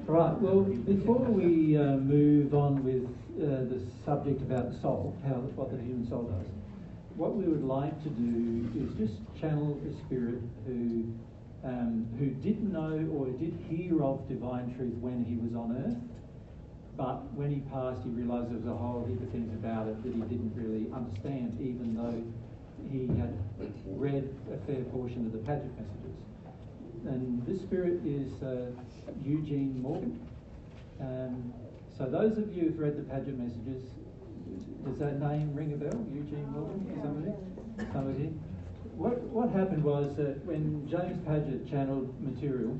Right, well, before we move on with the subject about the soul, what the human soul does, what we would like to do is just channel a spirit who didn't know or did hear of divine truth when he was on earth, but when he passed he realised there was a whole heap of things about it that he didn't really understand, even though he had read a fair portion of the Paget messages. And this spirit is Eugene Morgan. So those of you who've read the Paget messages, does that name ring a bell? Eugene Morgan? Some of you? What happened was that when James Paget channeled material,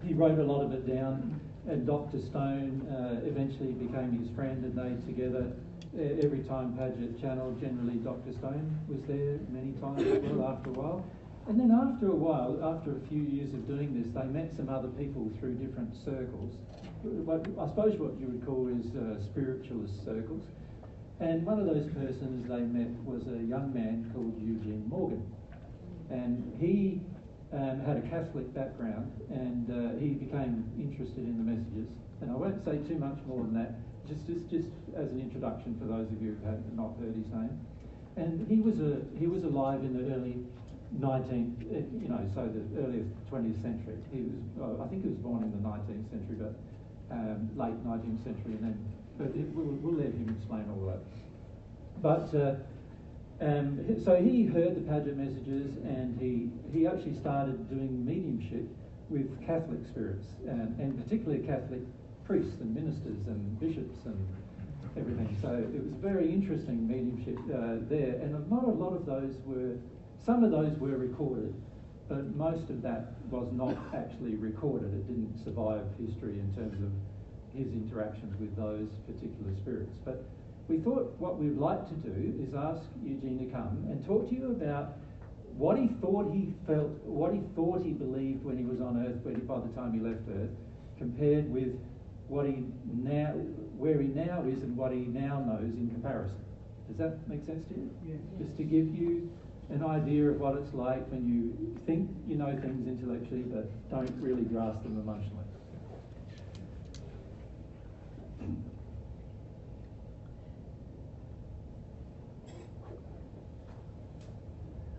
he wrote a lot of it down, and Dr. Stone eventually became his friend, and they together, every time Paget channeled, generally Dr. Stone was there many times as well after a while. And then after a while, after a few years of doing this, they met some other people through different circles. I suppose what you would call is spiritualist circles. And one of those persons they met was a young man called Eugene Morgan. And he had a Catholic background, and he became interested in the messages. And I won't say too much more than that, just as an introduction for those of you who have not heard his name. And he was alive in the early 19th, so the earliest 20th century. He was, I think he was born in the 19th century, but late 19th century, and then, but we'll let him explain all that. But so he heard the Paget messages, and he actually started doing mediumship with Catholic spirits, and particularly Catholic priests and ministers and bishops and everything. So it was very interesting mediumship there, and not a lot of those were. Some of those were recorded, but most of that was not actually recorded. It didn't survive history in terms of his interactions with those particular spirits. But we thought what we'd like to do is ask Eugene to come and talk to you about what he thought he felt, what he thought he believed when he was on Earth, by the time he left Earth, compared with what he now, where he now is and what he now knows in comparison. Does that make sense to you? Yeah. Just to give you an idea of what it's like when you think you know things intellectually but don't really grasp them emotionally.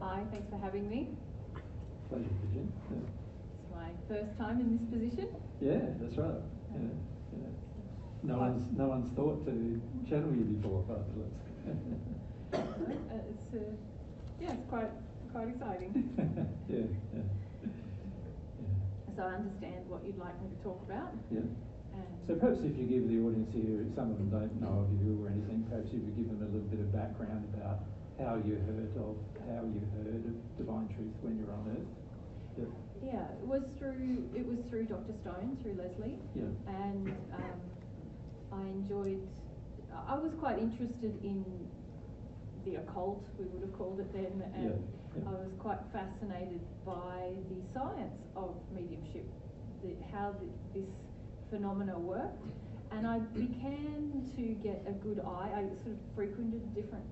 Hi, thanks for having me. Pleasure, Virgin. Yeah. It's my first time in this position. Yeah, that's right. Yeah. No one's thought to channel you before, but it's quite exciting. Yeah. So I understand what you'd like me to talk about. Yeah. And So perhaps if you give the audience here, some of them don't know of you or anything, perhaps if you give them a little bit of background about how you heard of divine truth when you're on Earth. yeah, it was through Dr. Stone, through Leslie. Yeah. And I was quite interested in the occult, we would have called it then, and I was quite fascinated by the science of mediumship, how this phenomena worked, and I began to get a good eye. I sort of frequented different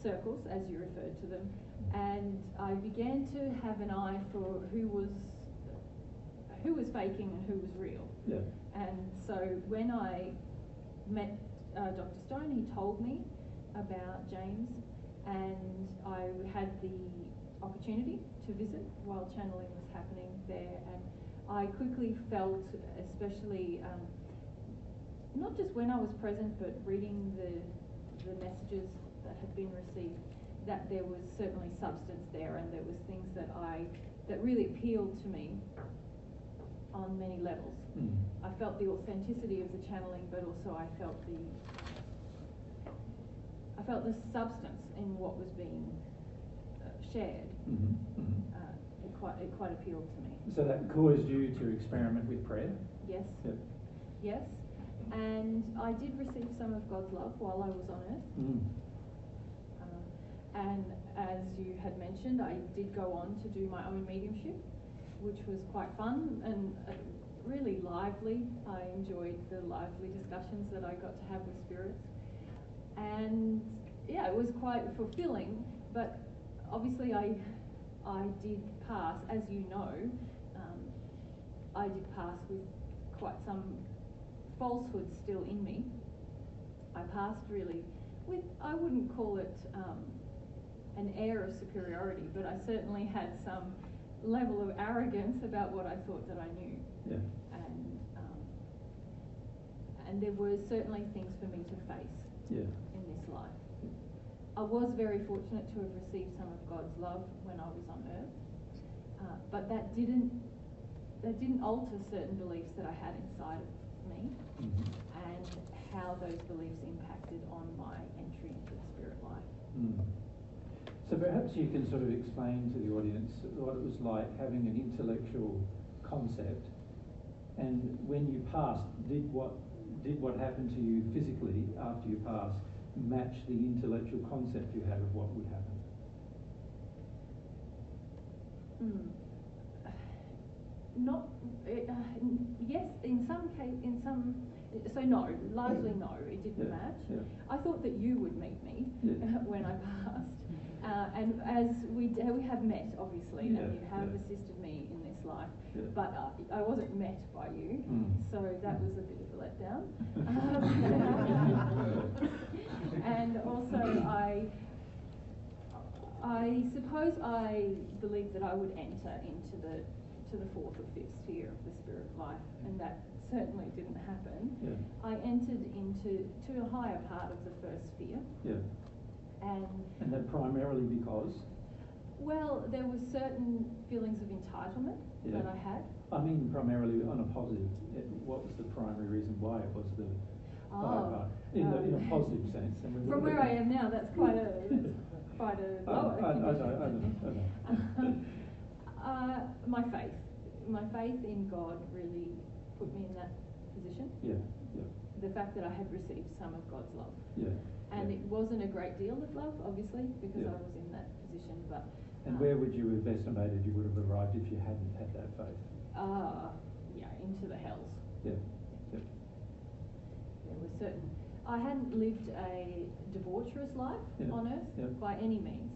circles, as you referred to them, and I began to have an eye for who was faking and who was real. Yeah. And so when I met Dr. Stone, he told me about James, and I had the opportunity to visit while channeling was happening there, and I quickly felt, especially not just when I was present, but reading the messages that had been received, that there was certainly substance there, and there was things that really appealed to me on many levels. I felt the authenticity of the channeling, but also I felt the substance in what was being shared. It quite appealed to me. So that caused you to experiment with prayer? Yes. Yep. Yes. And I did receive some of God's love while I was on Earth. And as you had mentioned, I did go on to do my own mediumship, which was quite fun and really lively. I enjoyed the lively discussions that I got to have with spirits. And yeah, it was quite fulfilling, but obviously I did pass, as you know, I did pass with quite some falsehood still in me. I passed really with, I wouldn't call it an air of superiority, but I certainly had some level of arrogance about what I thought that I knew. Yeah. And there were certainly things for me to face in this life. I was very fortunate to have received some of God's love when I was on earth, but that didn't alter certain beliefs that I had inside of me, and how those beliefs impacted on my entry into the spirit life. So perhaps you can sort of explain to the audience what it was like having an intellectual concept, and when you passed, did what happened to you physically after you passed match the intellectual concept you had of what would happen? Yes, in some case, so no, largely no, it didn't match. Yeah. I thought that you would meet me when I passed, and as we have met, obviously, and you have assisted me in this life, but I wasn't met by you, so that was a bit of a letdown. And also, I suppose I believed that I would enter into the fourth or fifth sphere of the spirit life, and that certainly didn't happen. I entered into a higher part of the first sphere. And that primarily because? Well, there were certain feelings of entitlement that I had. I mean, primarily on a positive. What was the primary reason why it was the higher part? In a positive sense. From where I am now, that's quite a lower condition. I don't know. My faith in God really put me in that position. The fact that I had received some of God's love. And it wasn't a great deal of love, obviously, because I was in that position. But where would you have estimated you would have arrived if you hadn't had that faith? Into the hells. There were certain. I hadn't lived a debaucherous life on earth by any means,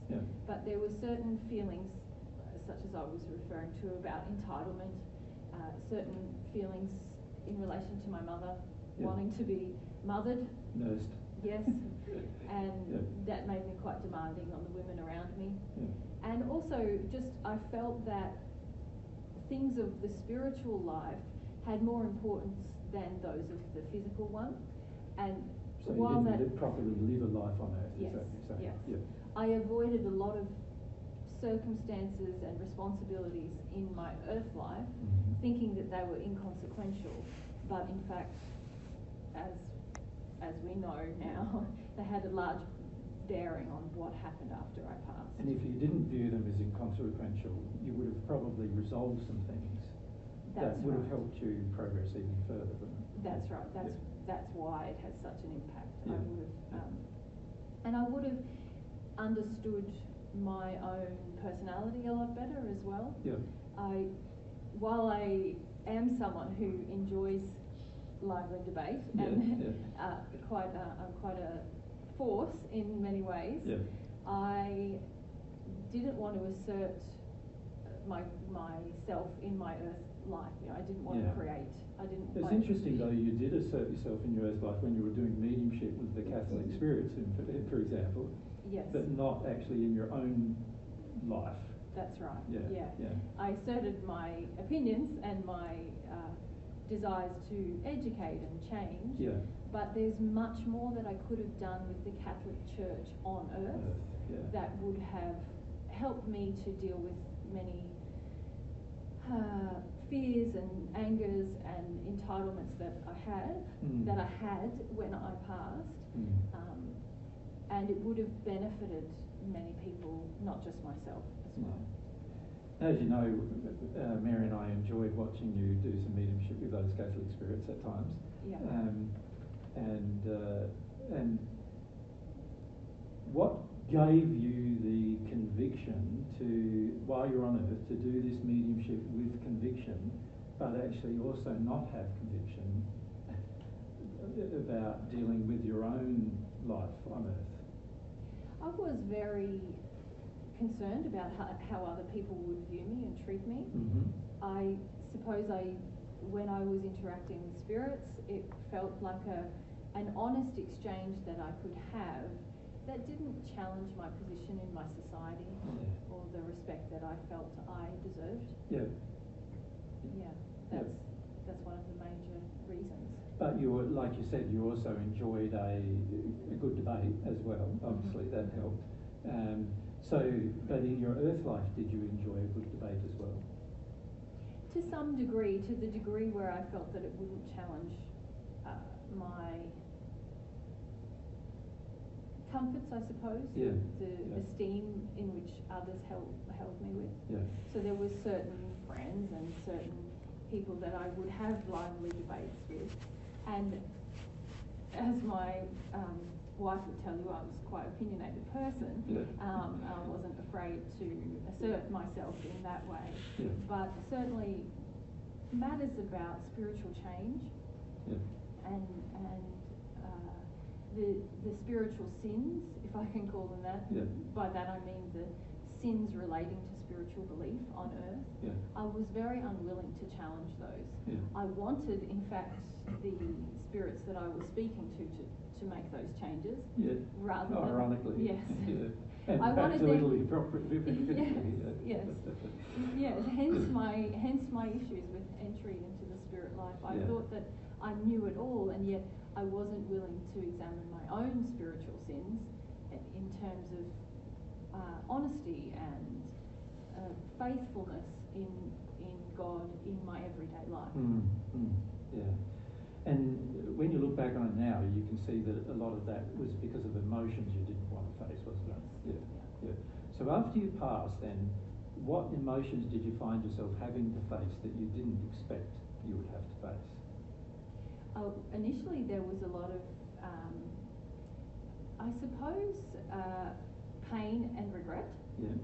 but there were certain feelings, such as I was referring to, about entitlement, certain feelings in relation to my mother, wanting to be mothered. Nursed. Yes, and that made me quite demanding on the women around me. And also, I felt that things of the spiritual life had more importance than those of the physical one. And so while you didn't properly live a life on earth, is that what you're saying? I avoided a lot of circumstances and responsibilities in my earth life, thinking that they were inconsequential, but in fact, as we know now, they had a large bearing on what happened after I passed. And if you didn't view them as inconsequential, you would have probably resolved some things that would have helped you progress even further, wouldn't it? That's right. That's why it has such an impact. I would have, and I would have understood my own personality a lot better as well. While I am someone who enjoys lively debate and I'm quite a force in many ways, I didn't want to assert myself in my earth life. I didn't want to create. It's interesting though, you did assert yourself in your earth life when you were doing mediumship with the Catholic spirits, for example. But not actually in your own life. That's right. I asserted my opinions and my desires to educate and change. But there's much more that I could have done with the Catholic Church on earth that would have helped me to deal with many fears and angers and entitlements that I had when I passed, and it would have benefited many people, not just myself as well. As you know, Mary and I enjoyed watching you do some mediumship with those Catholic spirits at times. And what gave you the conviction to, while you're on earth, to do this mediumship with conviction, but actually also not have conviction about dealing with your own life on earth? I was very concerned about how other people would view me and treat me. I suppose I when I was interacting with spirits, it felt like an honest exchange that I could have that didn't challenge my position in my society or the respect that I felt I deserved. Yeah. Yeah, that's one of the major reasons. But you were, like you said, you also enjoyed a good debate as well. Obviously, that helped. But in your earth life, did you enjoy a good debate as well? To some degree, to the degree where I felt that it wouldn't challenge my comforts, I suppose. Yeah. The esteem in which others held me with. Yeah. So there were certain friends and certain people that I would have lively debates with, and as my wife would tell you, I was quite an opinionated person. Yeah. I wasn't afraid to assert myself in that way. Yeah. But certainly matters about spiritual change and the spiritual sins, if I can call them that. Yeah. By that I mean the sins relating to spiritual belief on earth. Yeah. I was very unwilling to challenge those. Yeah. I wanted, in fact, the spirits that I was speaking to make those changes. Yeah. Rather ironically. Than, yes. Yeah. And I perhaps wanted a little them, inappropriately. Yes. Yes. Hence my issues with entry into the spirit life. I thought that I knew it all, and yet I wasn't willing to examine my own spiritual sins in terms of honesty and faithfulness in God in my everyday life. Yeah. And when you look back on it now, you can see that a lot of that was because of emotions you didn't want to face, wasn't it? Yeah. So after you passed, then, what emotions did you find yourself having to face that you didn't expect you would have to face? Initially, there was a lot of, I suppose, pain and regret. Yeah.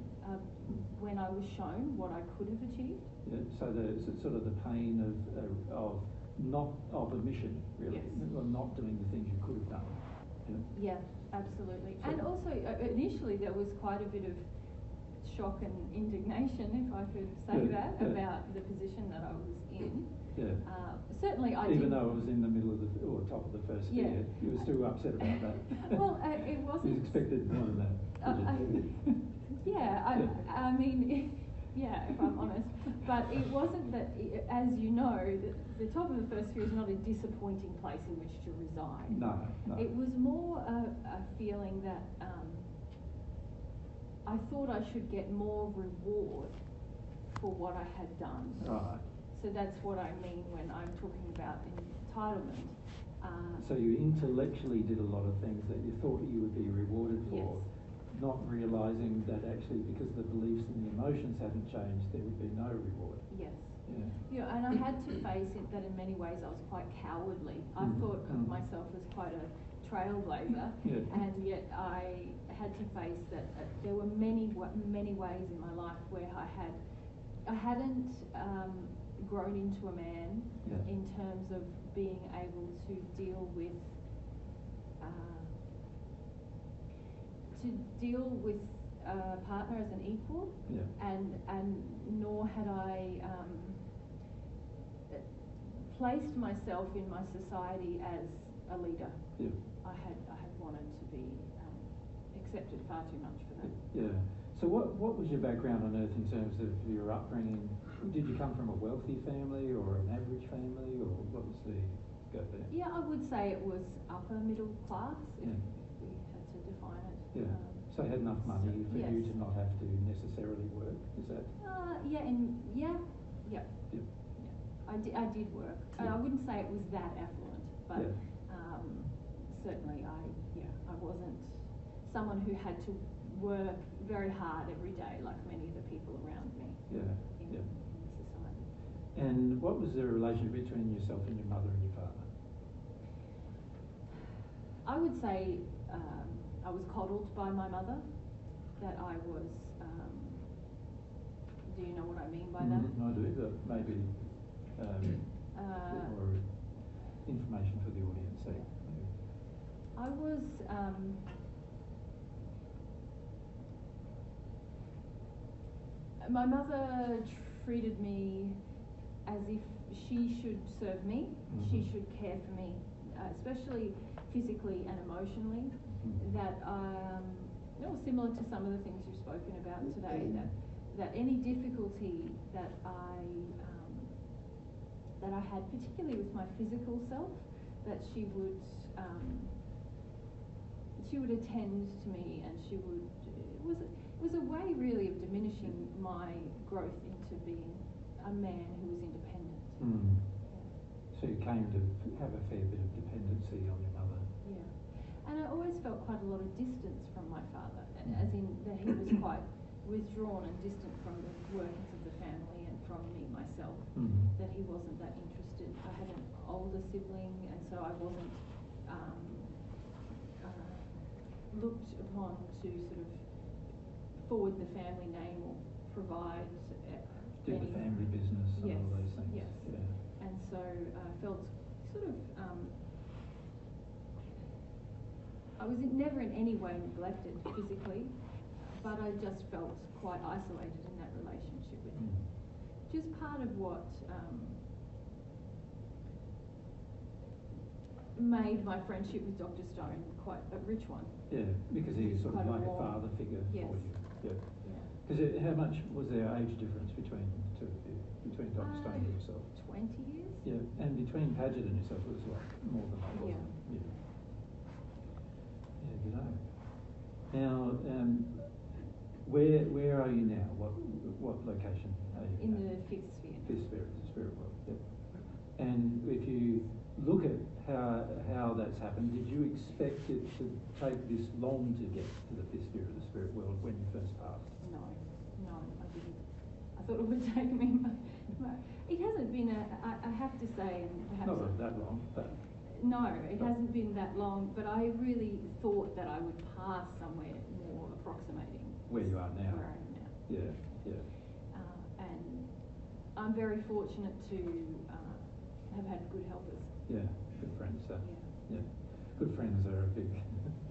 When I was shown what I could have achieved. Yeah. So there's sort of the pain of omission, really, or not doing the things you could have done. Yeah, absolutely. So, and also, initially, there was quite a bit of shock and indignation, if I could say about the position that I was in. Yeah. Certainly, even though it was in the middle of top of the first year, you were still upset about that. Well, it wasn't. You expected more than that. I mean, if I'm honest. But it wasn't that, as you know, the top of the first year is not a disappointing place in which to reside. No. It was more a feeling that I thought I should get more reward for what I had done. Right. So that's what I mean when I'm talking about entitlement. So you intellectually did a lot of things that you thought you would be rewarded for, not realising that actually because the beliefs and the emotions hadn't changed, there would be no reward. Yes. Yeah, and I had to face it that in many ways I was quite cowardly. I thought of myself as quite a trailblazer, and yet I had to face that there were many ways in my life where I hadn't grown into a man in terms of being able to deal with a partner as an equal, and nor had I placed myself in my society as a leader. I had wanted to be accepted far too much for that. So what was your background on earth in terms of your upbringing? Did you come from a wealthy family or an average family, or what was the go there? Yeah, I would say it was upper middle class, if we had to define it. So you had enough money for you to not have to necessarily work, is that? I did work. I wouldn't say it was that affluent, but certainly I wasn't someone who had to work very hard every day like many of the people around me in society. And what was the relationship between yourself and your mother and your father? I would say I was coddled by my mother, that I was, do you know what I mean by that? I do, but maybe a bit more information for the audience. So, I was my mother treated me as if she should serve me, she should care for me, especially physically and emotionally. That similar to some of the things you've spoken about today, that any difficulty that I had, particularly with my physical self, that she would attend to me, and she would. It was a way really of diminishing my growth into being a man who was independent. So you came to have a fair bit of dependency on your mother. Yeah, and I always felt quite a lot of distance from my father, as in that he was quite withdrawn and distant from the workings of the family and from me myself. That he wasn't that interested. I had an older sibling, and so I wasn't looked upon to sort of forward the family name or provide do the family business and yes, all those things. Yes. Yeah. And so I felt sort of I was never in any way neglected physically, but I just felt quite isolated in that relationship with him. Which is part of what made my friendship with Dr. Stone quite a rich one. Yeah, because he's sort of like a father figure for you. Yeah. Because how much was there age difference between the two of you, between Dr. Stone and yourself? 20 years. Yeah, and between Paget and yourself it was what, more than that, wasn't it? Yeah, good know. Now, where are you now? What location are you in at? the fifth sphere. Fifth sphere, the spirit world. Yeah. And if you look at how that's happened, did you expect it to take this long to get to the fifth sphere of the spirit world when you first passed? No, I didn't. I thought it would take me. It hasn't been I have to say, and perhaps not that long, but no, it hasn't been that long. But I really thought that I would pass somewhere more approximating where you are now. Where I am now. Yeah. And I'm very fortunate to have had good helpers. Yeah, good friends. Yeah. Good friends are a big,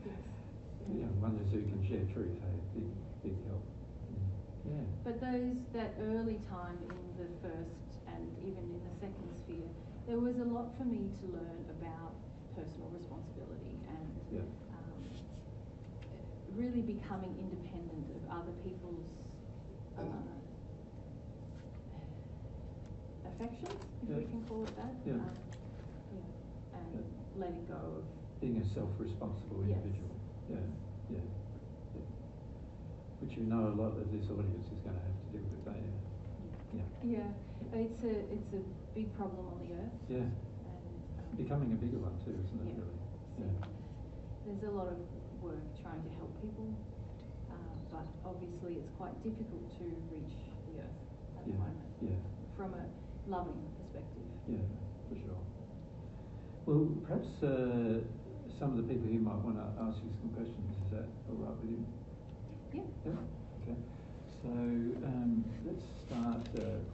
yes. Ones who can share truth. Big help. Yeah. But that early time in the first and even in the second sphere, there was a lot for me to learn about personal responsibility and really becoming independent of other people's affections, if we can call it that. And letting go of being a self-responsible individual. Yeah. Which a lot of this audience is going to have to deal with, don't you? Yeah. It's a big problem on the earth. Yeah. And becoming a bigger one too, isn't it? Really. Yeah. There's a lot of work trying to help people, but obviously it's quite difficult to reach the earth at the moment. Yeah. From a loving perspective. Yeah, for sure. Well, perhaps some of the people here might want to ask you some questions. Is that all right with you? Yeah. Okay. So let's start.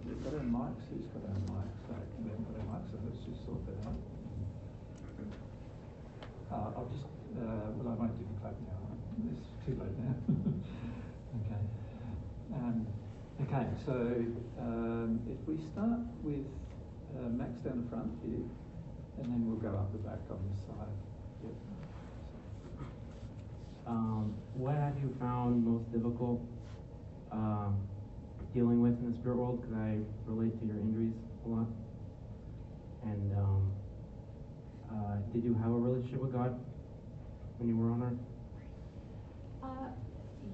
We've got our mics. Who's got our mics? We haven't got our mics, so let's just sort that out. I'll just. Well, I won't do the clap now. It's too late now. Okay. Okay. So if we start with Max down the front here, and then we'll go up the back on this side. Yep. What have you found most difficult dealing with in the spirit world? Because I relate to your injuries a lot. And did you have a relationship with God when you were on earth?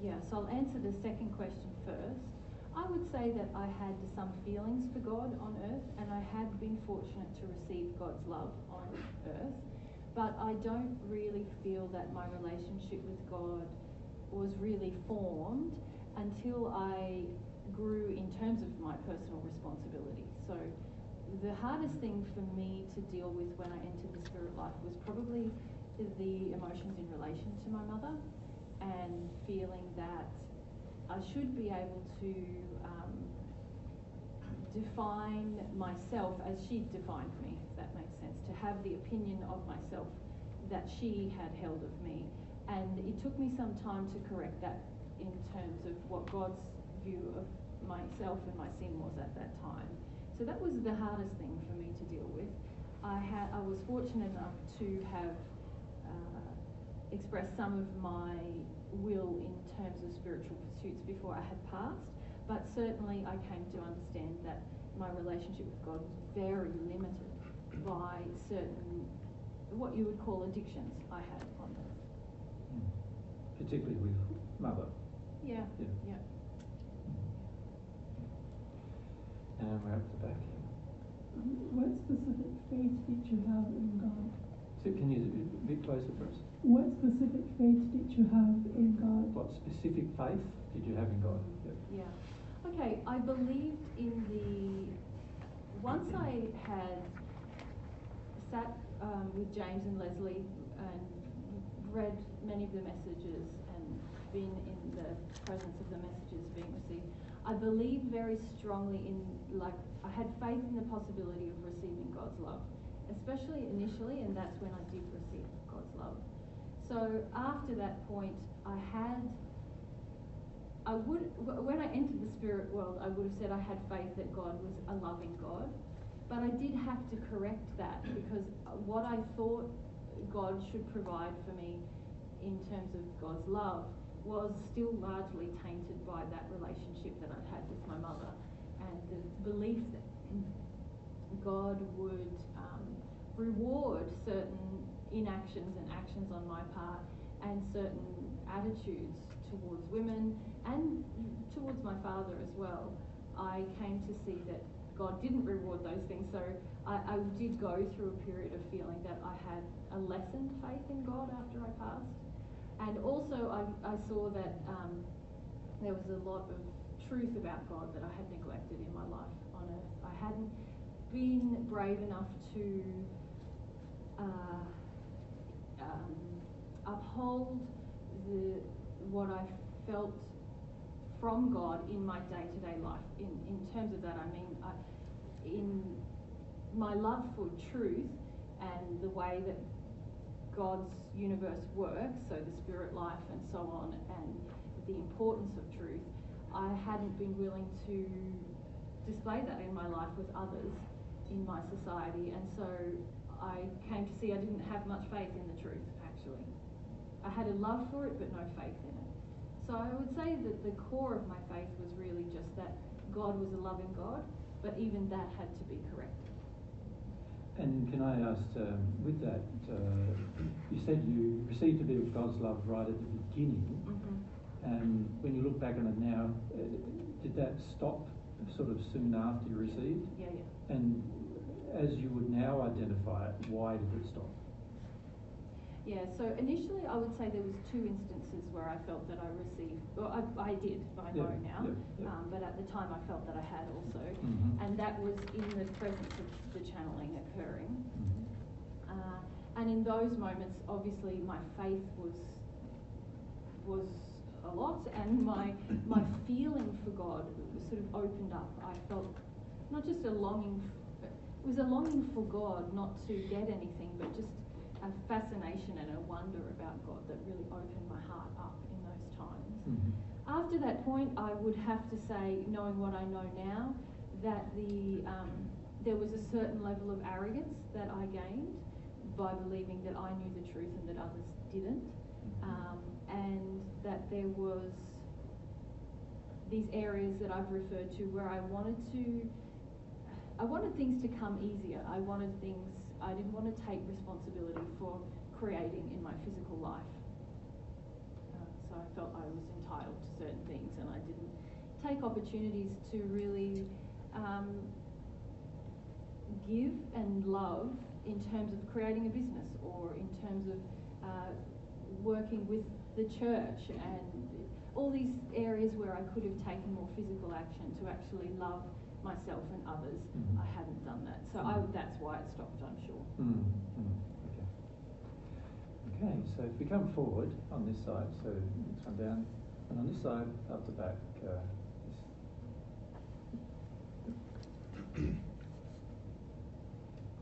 Yes, I'll answer the second question first. I would say that I had some feelings for God on earth, and I had been fortunate to receive God's love on earth. But I don't really feel that my relationship with God was really formed until I grew in terms of my personal responsibility. So the hardest thing for me to deal with when I entered the spirit life was probably the emotions in relation to my mother, and feeling that I should be able to define myself as she defined me, if that makes sense, to have the opinion of myself that she had held of me. And it took me some time to correct that in terms of what God's view of myself and my sin was at that time. So that was the hardest thing for me to deal with. I was fortunate enough to have expressed some of my will in terms of spiritual pursuits before I had passed, but certainly I came to understand that my relationship with God was very limited by certain, what you would call addictions I had on earth. Particularly with mother. Yeah. And we're up the back here. What specific faith did you have in God? So can you a bit closer for us? What specific faith did you have in God? What specific faith did you have in God? Yep. Yeah. Okay, I believed in once I had sat with James and Leslie and read many of the messages and been in the presence of the messages being received, I believed very strongly in, I had faith in the possibility of receiving God's love, especially initially, and that's when I did receive God's love. So after that point, when I entered the spirit world, I would have said I had faith that God was a loving God, but I did have to correct that because what I thought God should provide for me in terms of God's love was still largely tainted by that relationship that I'd had with my mother and the belief that God would reward certain inactions and actions on my part and certain attitudes towards women and towards my father as well. I came to see that God didn't reward those things, so I did go through a period of feeling that I had a lessened faith in God after I passed. And also I saw that there was a lot of truth about God that I had neglected in my life on earth. I hadn't been brave enough to uphold what I felt from God in my day-to-day life. In terms of that, I mean, in my love for truth and the way that God's universe works, so the spirit life and so on, and the importance of truth, I hadn't been willing to display that in my life with others in my society, and so I came to see I didn't have much faith in the truth, actually. I had a love for it, but no faith in it. So I would say that the core of my faith was really just that God was a loving God, but even that had to be corrected. And can I ask, with that, you said you received a bit of God's love right at the beginning, and when you look back on it now, did that stop sort of soon after you received? Yeah. And as you would now identify it, why did it stop? Yeah, so initially I would say there was 2 instances where I felt that I received, well, I did, I know now, but at the time I felt that I had also, and that was in the presence of the channeling occurring. And in those moments, obviously my faith was a lot, and my feeling for God was sort of opened up. I felt not just a longing, it was a longing for God, not to get anything, but just a fascination and a wonder about God that really opened my heart up in those times. After that point, I would have to say, knowing what I know now, that there was a certain level of arrogance that I gained by believing that I knew the truth and that others didn't, and that there was these areas that I've referred to where I wanted things to come easier. I didn't want to take responsibility for creating in my physical life. So I felt I was entitled to certain things, and I didn't take opportunities to really give and love in terms of creating a business or in terms of working with the church and all these areas where I could have taken more physical action to actually love myself and others. I hadn't done that, so that's why it stopped, I'm sure. Okay, so if we come forward on this side, so next one down, and on this side, up the back.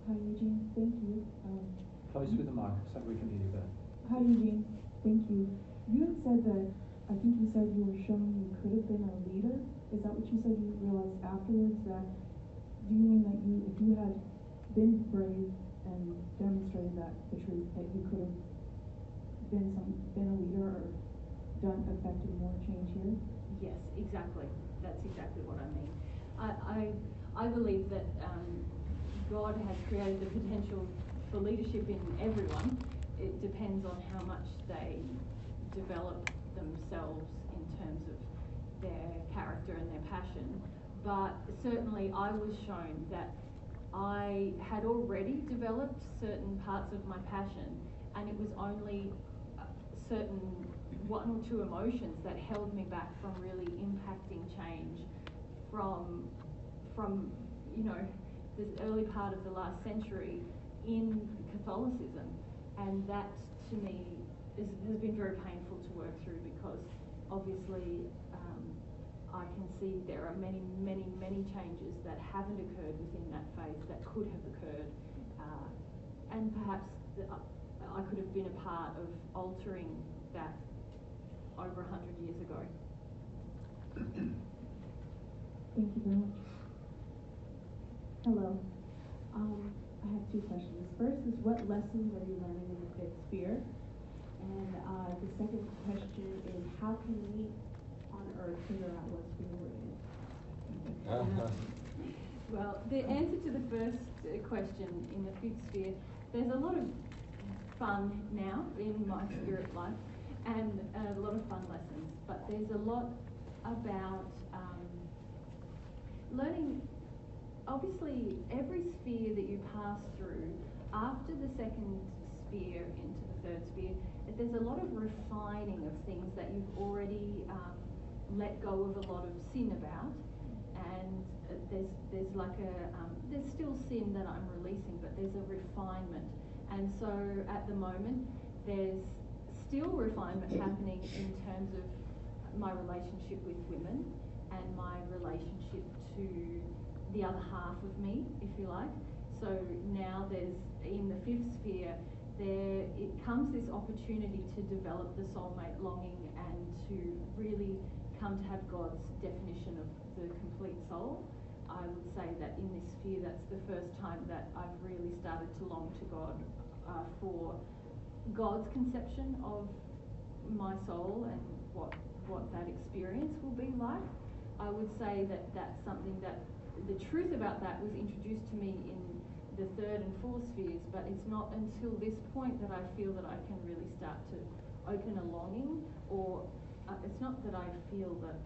Hi, Eugene. Thank you. Close with the mic so we can hear you better. Hi, Eugene. Thank you. You had said that, I think you said you were shown you could have been a leader. Is that what you said? You realized afterwards that do you mean that if you had been brave and demonstrated that the truth, that you could have been a leader or affected more change here? Yes, exactly. That's exactly what I mean. I believe that God has created the potential for leadership in everyone. It depends on how much they develop themselves in terms of their character and their passion. But certainly I was shown that I had already developed certain parts of my passion, and it was only certain one or two emotions that held me back from really impacting change from this early part of the last century in Catholicism. And that to me has been very painful to work through, because obviously I can see there are many, many, many changes that haven't occurred within that faith that could have occurred, and perhaps I could have been a part of altering that over 100 years ago. Thank you very much. Hello. I have two questions. First is, what lessons are you learning in the fifth sphere? And the second question is, how can we on Earth figure out what sphere we're in? Well, the answer to the first question, in the fifth sphere, there's a lot of fun now in my spirit life, and a lot of fun lessons, but there's a lot about learning. Obviously, every sphere that you pass through after the second sphere into the third sphere, there's a lot of refining of things that you've already let go of a lot of sin about, and there's like there's still sin that I'm releasing, but there's a refinement. And so at the moment, there's still refinement happening in terms of my relationship with women and my relationship to the other half of me, if you like. So now there's, in the fifth sphere, it comes this opportunity to develop the soulmate longing and to really come to have God's definition of the complete soul. I would say that in this sphere, that's the first time that I've really started to long to God for God's conception of my soul and what that experience will be like. I would say that that's something that the truth about that was introduced to me in the third and fourth spheres, but it's not until this point that I feel that I can really start to open a longing, or it's not that I feel that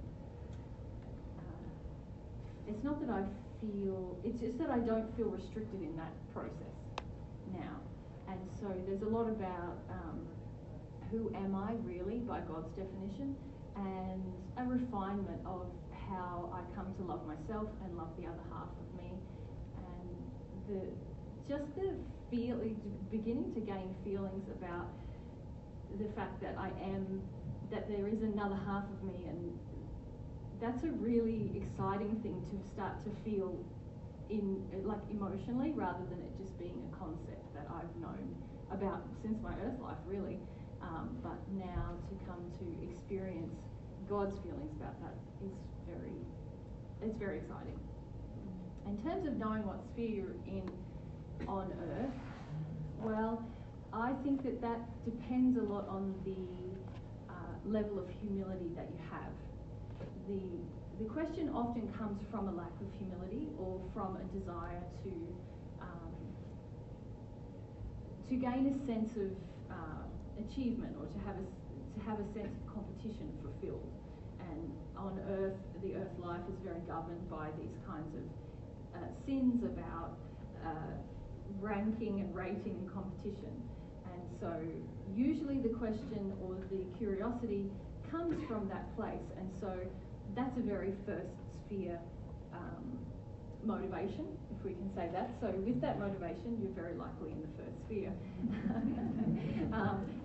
it's just that I don't feel restricted in that process now. And so there's a lot about who am I really by God's definition, and a refinement of how I come to love myself and love the other half of me, and beginning to gain feelings about the fact that that there is another half of me, and that's a really exciting thing to start to feel emotionally, rather than it just being a concept that I've known about since my earth life, really. But now to come to experience God's feelings about that it's very exciting. In terms of knowing what sphere you're in on Earth, well, I think that depends a lot on the level of humility that you have. The question often comes from a lack of humility, or from a desire to gain a sense of achievement, or to have a sense of competition fulfilled. And on Earth, the Earth life is very governed by these kinds of sins about ranking and rating and competition. And so usually the question or the curiosity comes from that place. And so that's a very first sphere motivation, if we can say that. So with that motivation, you're very likely in the first sphere.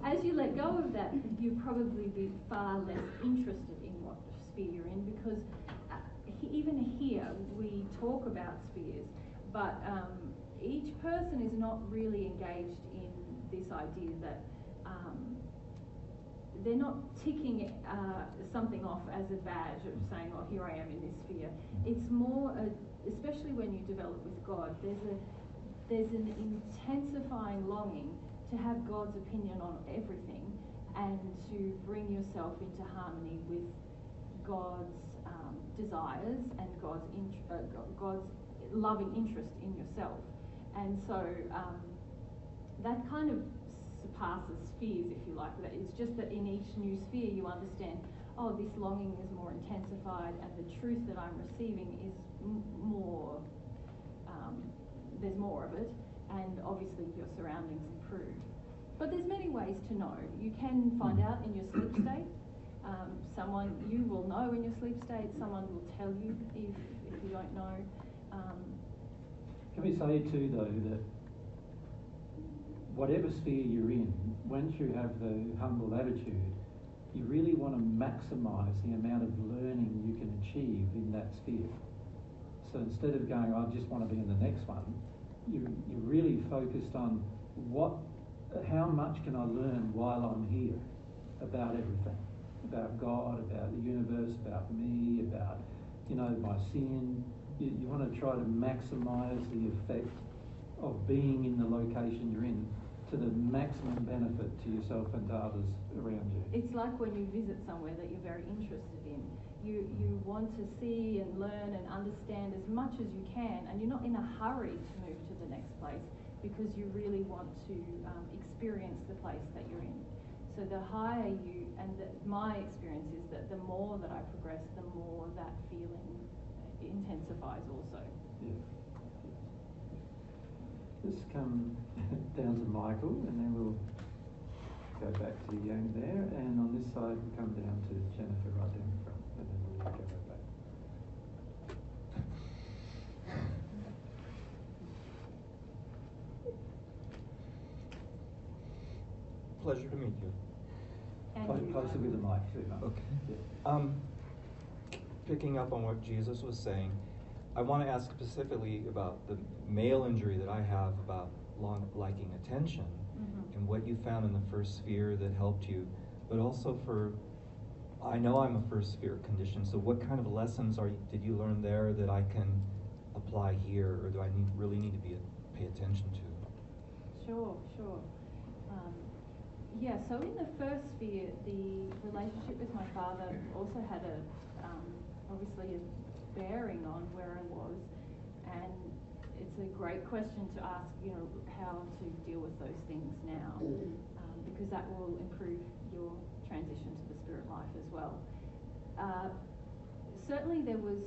As you let go of that, you'll probably be far less interested in what sphere you're in, because even here we talk about spheres, but each person is not really engaged in this idea that they're not ticking something off as a badge of saying, oh, here I am in this sphere. It's more especially when you develop with God, there's an intensifying longing to have God's opinion on everything and to bring yourself into harmony with God's desires and God's loving interest in yourself. And so that kind of surpasses fears, if you like. It's just that in each new sphere you understand, oh, this longing is more intensified and the truth that I'm receiving is more, there's more of it, and obviously your surroundings improve. But there's many ways to know. You can find out in your sleep state. You will know in your sleep state. Someone will tell you if you don't know. Can we say too, though, that whatever sphere you're in, once you have the humble attitude, you really want to maximise the amount of learning you can achieve in that sphere. So instead of going, I just want to be in the next one, you're really focused on how much can I learn while I'm here about everything, about God, about the universe, about me, about, my sin. You want to try to maximise the effect of being in the location you're in to the maximum benefit to yourself and to others around you. It's like when you visit somewhere that you're very interested in. You want to see and learn and understand as much as you can, and you're not in a hurry to move to the next place because you really want to experience the place that you're in. So the higher you, and my experience is that the more that I progress, the more that feeling intensifies also. Yeah. Let's come down to Michael, and then we'll go back to Yang there, and on this side we'll come down to Jennifer right down the front, and then we'll go back. Pleasure to meet you. Closer with the mic too, Mark. Okay. Yeah. Picking up on what Jesus was saying, I want to ask specifically about the male injury that I have about liking attention, and what you found in the first sphere that helped you, but also I know I'm a first sphere condition, so what kind of lessons did you learn there that I can apply here, or do I really need to pay attention to? Sure. Yeah, so in the first sphere, the relationship with my father also had obviously a bearing on where I was, and it's a great question to ask, how to deal with those things now, because that will improve your transition to the spirit life as well. Certainly there was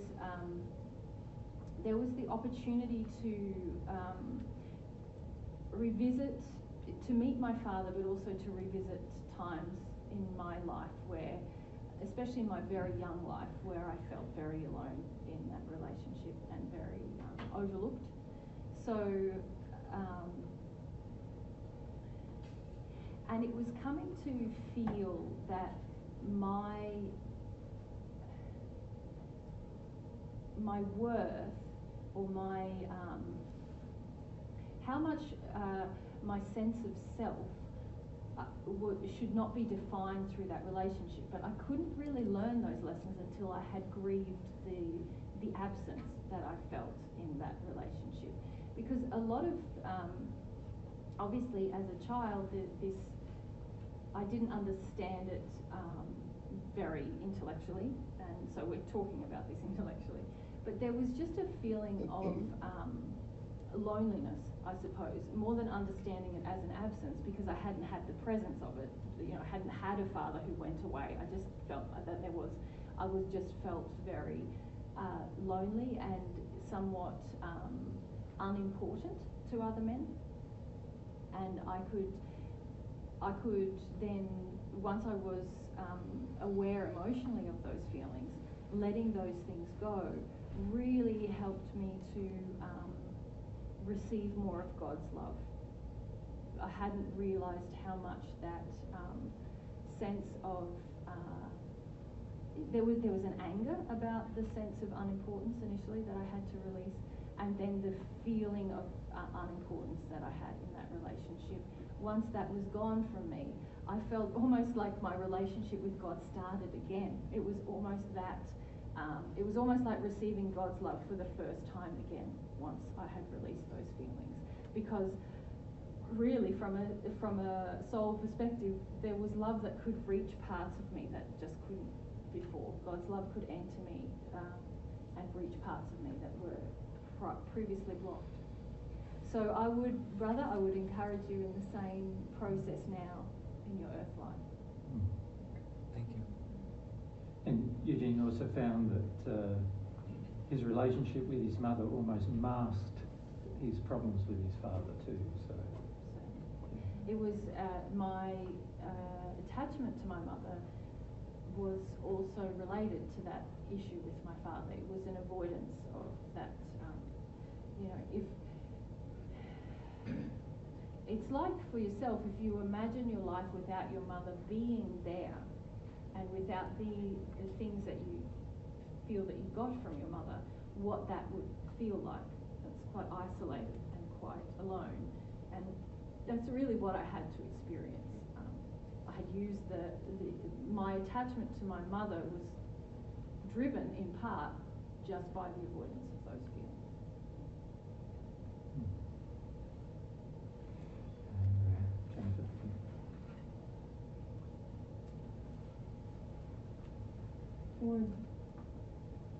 the opportunity to to meet my father, but also to revisit times in my life where, especially in my very young life, where I felt very alone in that relationship and very overlooked. So, and it was coming to feel that my worth, or how much my sense of self should not be defined through that relationship. But I couldn't really learn those lessons until I had grieved the absence that I felt in that relationship. Because a lot of, obviously as a child, I didn't understand it very intellectually, and so we're talking about this intellectually. But there was just a feeling of loneliness, I suppose, more than understanding it as an absence, because I hadn't had the presence of it. I hadn't had a father who went away. I just felt that I just felt very lonely and somewhat unimportant to other men. And I could then, once I was aware emotionally of those feelings, letting those things go really helped me to receive more of God's love. I hadn't realised how much that sense of there was an anger about the sense of unimportance initially that I had to release, and then the feeling of unimportance that I had in that relationship. Once that was gone from me, I felt almost like my relationship with God started again. It was almost that it was almost like receiving God's love for the first time again once I had released those feelings. Because really, from a soul perspective, there was love that could reach parts of me that just couldn't before. God's love could enter me and reach parts of me that were previously blocked. So I would encourage you in the same process now in your earth life. Thank you. And Eugene also found that his relationship with his mother almost masked his problems with his father too. So it was my attachment to my mother was also related to that issue with my father. It was an avoidance of that. If it's like for yourself, if you imagine your life without your mother being there, and without the things that you feel that you got from your mother, what that would feel like. It's quite isolated and quite alone, and that's really what I had to experience. I had used my attachment to my mother was driven in part just by the avoidance of those feelings.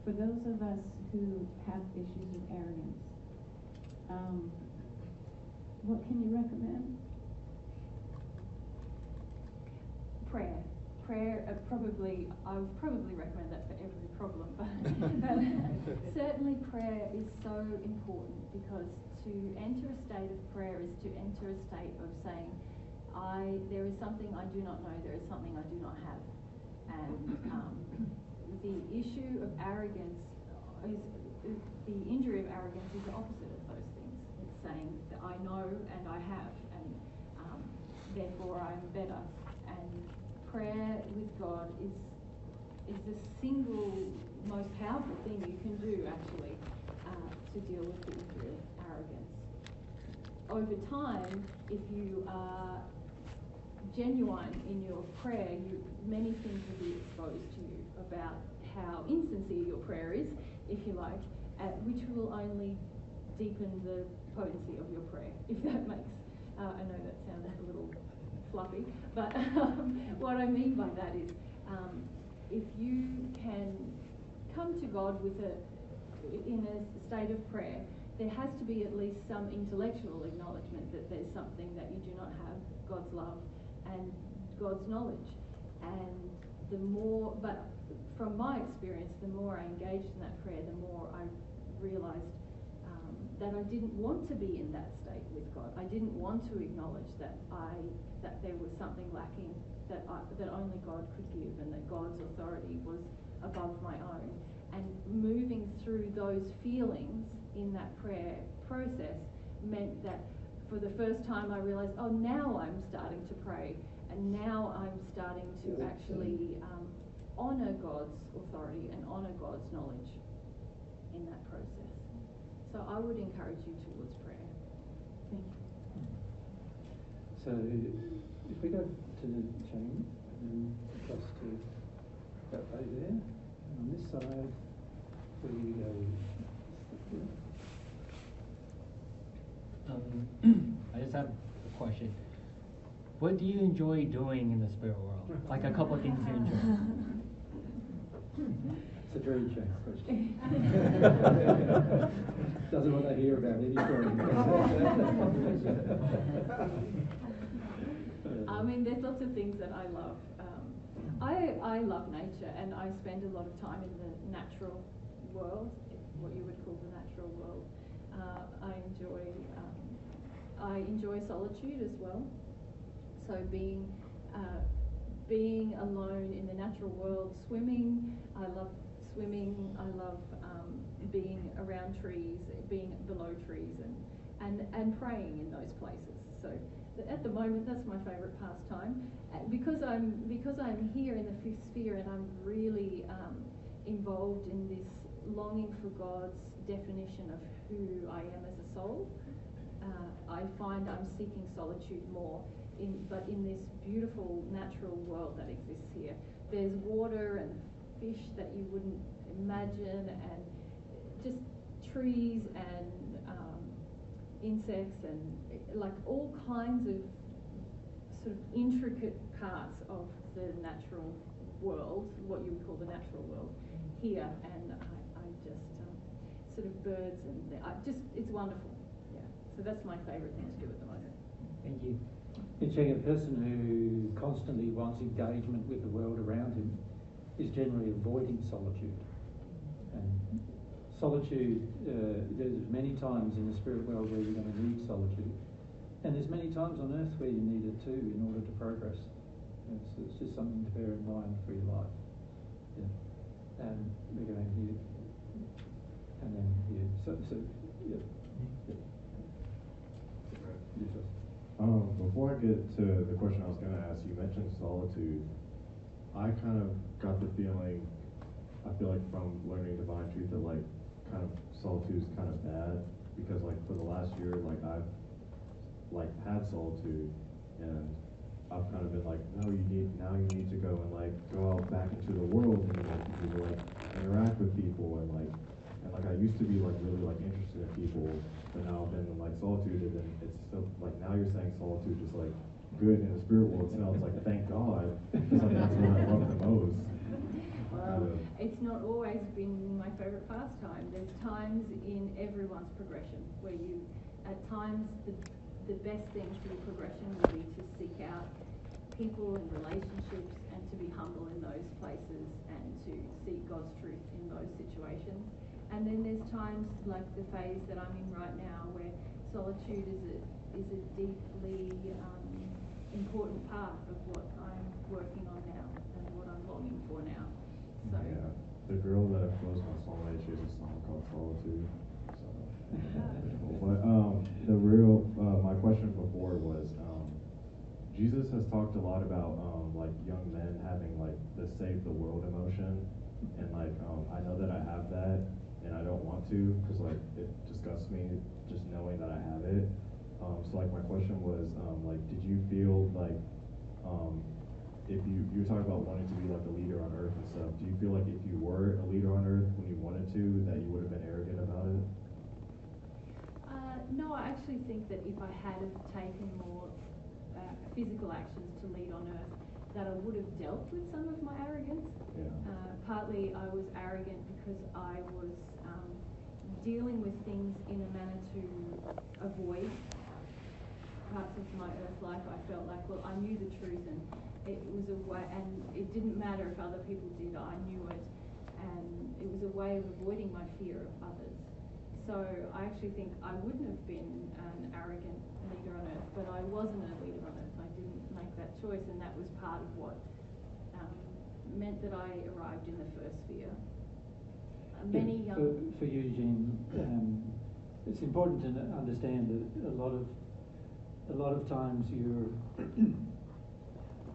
For those of us who have issues with arrogance, what can you recommend? Prayer. I would probably recommend that for every problem, but certainly prayer is so important, because to enter a state of prayer is to enter a state of saying, there is something I do not know, there is something I do not have. And the issue of arrogance the injury of arrogance is the opposite of those things. It's saying that I know and I have, and therefore I'm better. And prayer with God is the single most powerful thing you can do, actually, to deal with the injury of arrogance. Over time, if you are genuine in your prayer, many things will be exposed to you about how insincere your prayer is, if you like, which will only deepen the potency of your prayer, if that makes. I know that sounds a little fluffy, but what I mean by that is, if you can come to God in a state of prayer, there has to be at least some intellectual acknowledgement that there's something that you do not have, God's love and God's knowledge. And but from my experience, the more I engaged in that prayer, the more I realised that I didn't want to be in that state with God. I didn't want to acknowledge that there was something lacking that only God could give, and that God's authority was above my own. And moving through those feelings in that prayer process meant that for the first time I realised, now I'm starting to pray, and now I'm starting to actually honour God's authority and honour God's knowledge in that process. So I would encourage you towards prayer. Thank you. So if we go to the chain and then across to that way there, and on this side, where do you go? I just have a question. What do you enjoy doing in the spirit world? Like a couple of things you enjoy. It's a very chance question. Doesn't want to hear about any I mean, there's lots of things that I love. I love nature, and I spend a lot of time in the natural world, what you would call the natural world. I enjoy solitude as well. So being alone in the natural world, swimming. I love swimming. I love being around trees, being below trees, and praying in those places. So at the moment, that's my favourite pastime. Because I'm here in the fifth sphere, and I'm really involved in this longing for God's definition of who I am as a soul. I find I'm seeking solitude more, but in this beautiful natural world that exists here. There's water and fish that you wouldn't imagine, and just trees and insects and like all kinds of sort of intricate parts of the natural world, what you would call the natural world, here. And I just sort of birds and it's wonderful. Yeah. So that's my favourite thing to do at the moment. Thank you. You check a person who constantly wants engagement with the world around him is generally avoiding solitude. And solitude, there's many times in the spirit world where you're going to need solitude. And there's many times on earth where you need it too in order to progress. It's just something to bear in mind for your life. Yeah. And we're going here. And then here. So yeah. Before I get to the question I was going to ask, you mentioned solitude. I kind of got the feeling, I feel like from learning divine truth that like kind of solitude is kind of bad, because like for the last year, like I've like had solitude, and I've kind of been like, no, you need to go and like go out back into the world and like you need to like interact with people and like I used to be like really like interested in people, but now I've been in like solitude, and then it's so like now you're saying solitude is like good in the spirit world. It sounds like thank God, because like that's what I love the most. Well, it's not always been my favourite pastime. There's times in everyone's progression where you, at times, the best thing for your progression will be to seek out people and relationships and to be humble in those places and to seek God's truth in those situations. And then there's times like the phase that I'm in right now where solitude is a deeply important part of what I'm working on now and what I'm longing for now. So yeah, the girl that flows my soulmate, she has a song called Solitude. So, but my question before was, Jesus has talked a lot about like young men having like the save the world emotion, and like I know that I have that, and I don't want to because like it disgusts me just knowing that I have it. So like my question was like, did you feel like if you were talking about wanting to be like a leader on earth and stuff, do you feel like if you were a leader on earth when you wanted to, that you would have been arrogant about it? No, I actually think that if I had have taken more physical actions to lead on earth, that I would have dealt with some of my arrogance. Yeah. Partly I was arrogant because I was dealing with things in a manner to avoid parts of my earth life. I felt like, well, I knew the truth, and it was a way, and it didn't matter if other people did, I knew it, and it was a way of avoiding my fear of others. So I actually think I wouldn't have been an arrogant leader on earth, but I wasn't a leader on earth. I didn't make that choice, and that was part of what meant that I arrived in the first sphere. Many young... For you, Jean, it's important to understand that a lot of times you're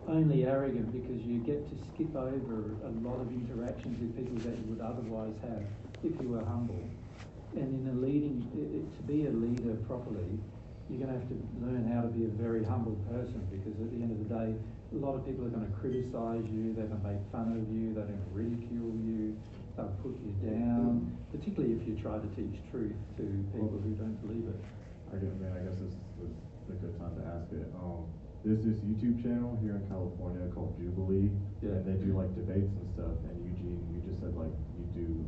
only arrogant because you get to skip over a lot of interactions with people that you would otherwise have if you were humble. And in to be a leader properly, you're going to have to learn how to be a very humble person, because at the end of the day, a lot of people are going to criticise you, they're going to make fun of you, they're going to ridicule you, they'll put you down, particularly if you try to teach truth to people who don't believe it. I guess this was a good time to ask it. There's this YouTube channel here in California called Jubilee, and they do like debates and stuff. And Eugene, you just said like you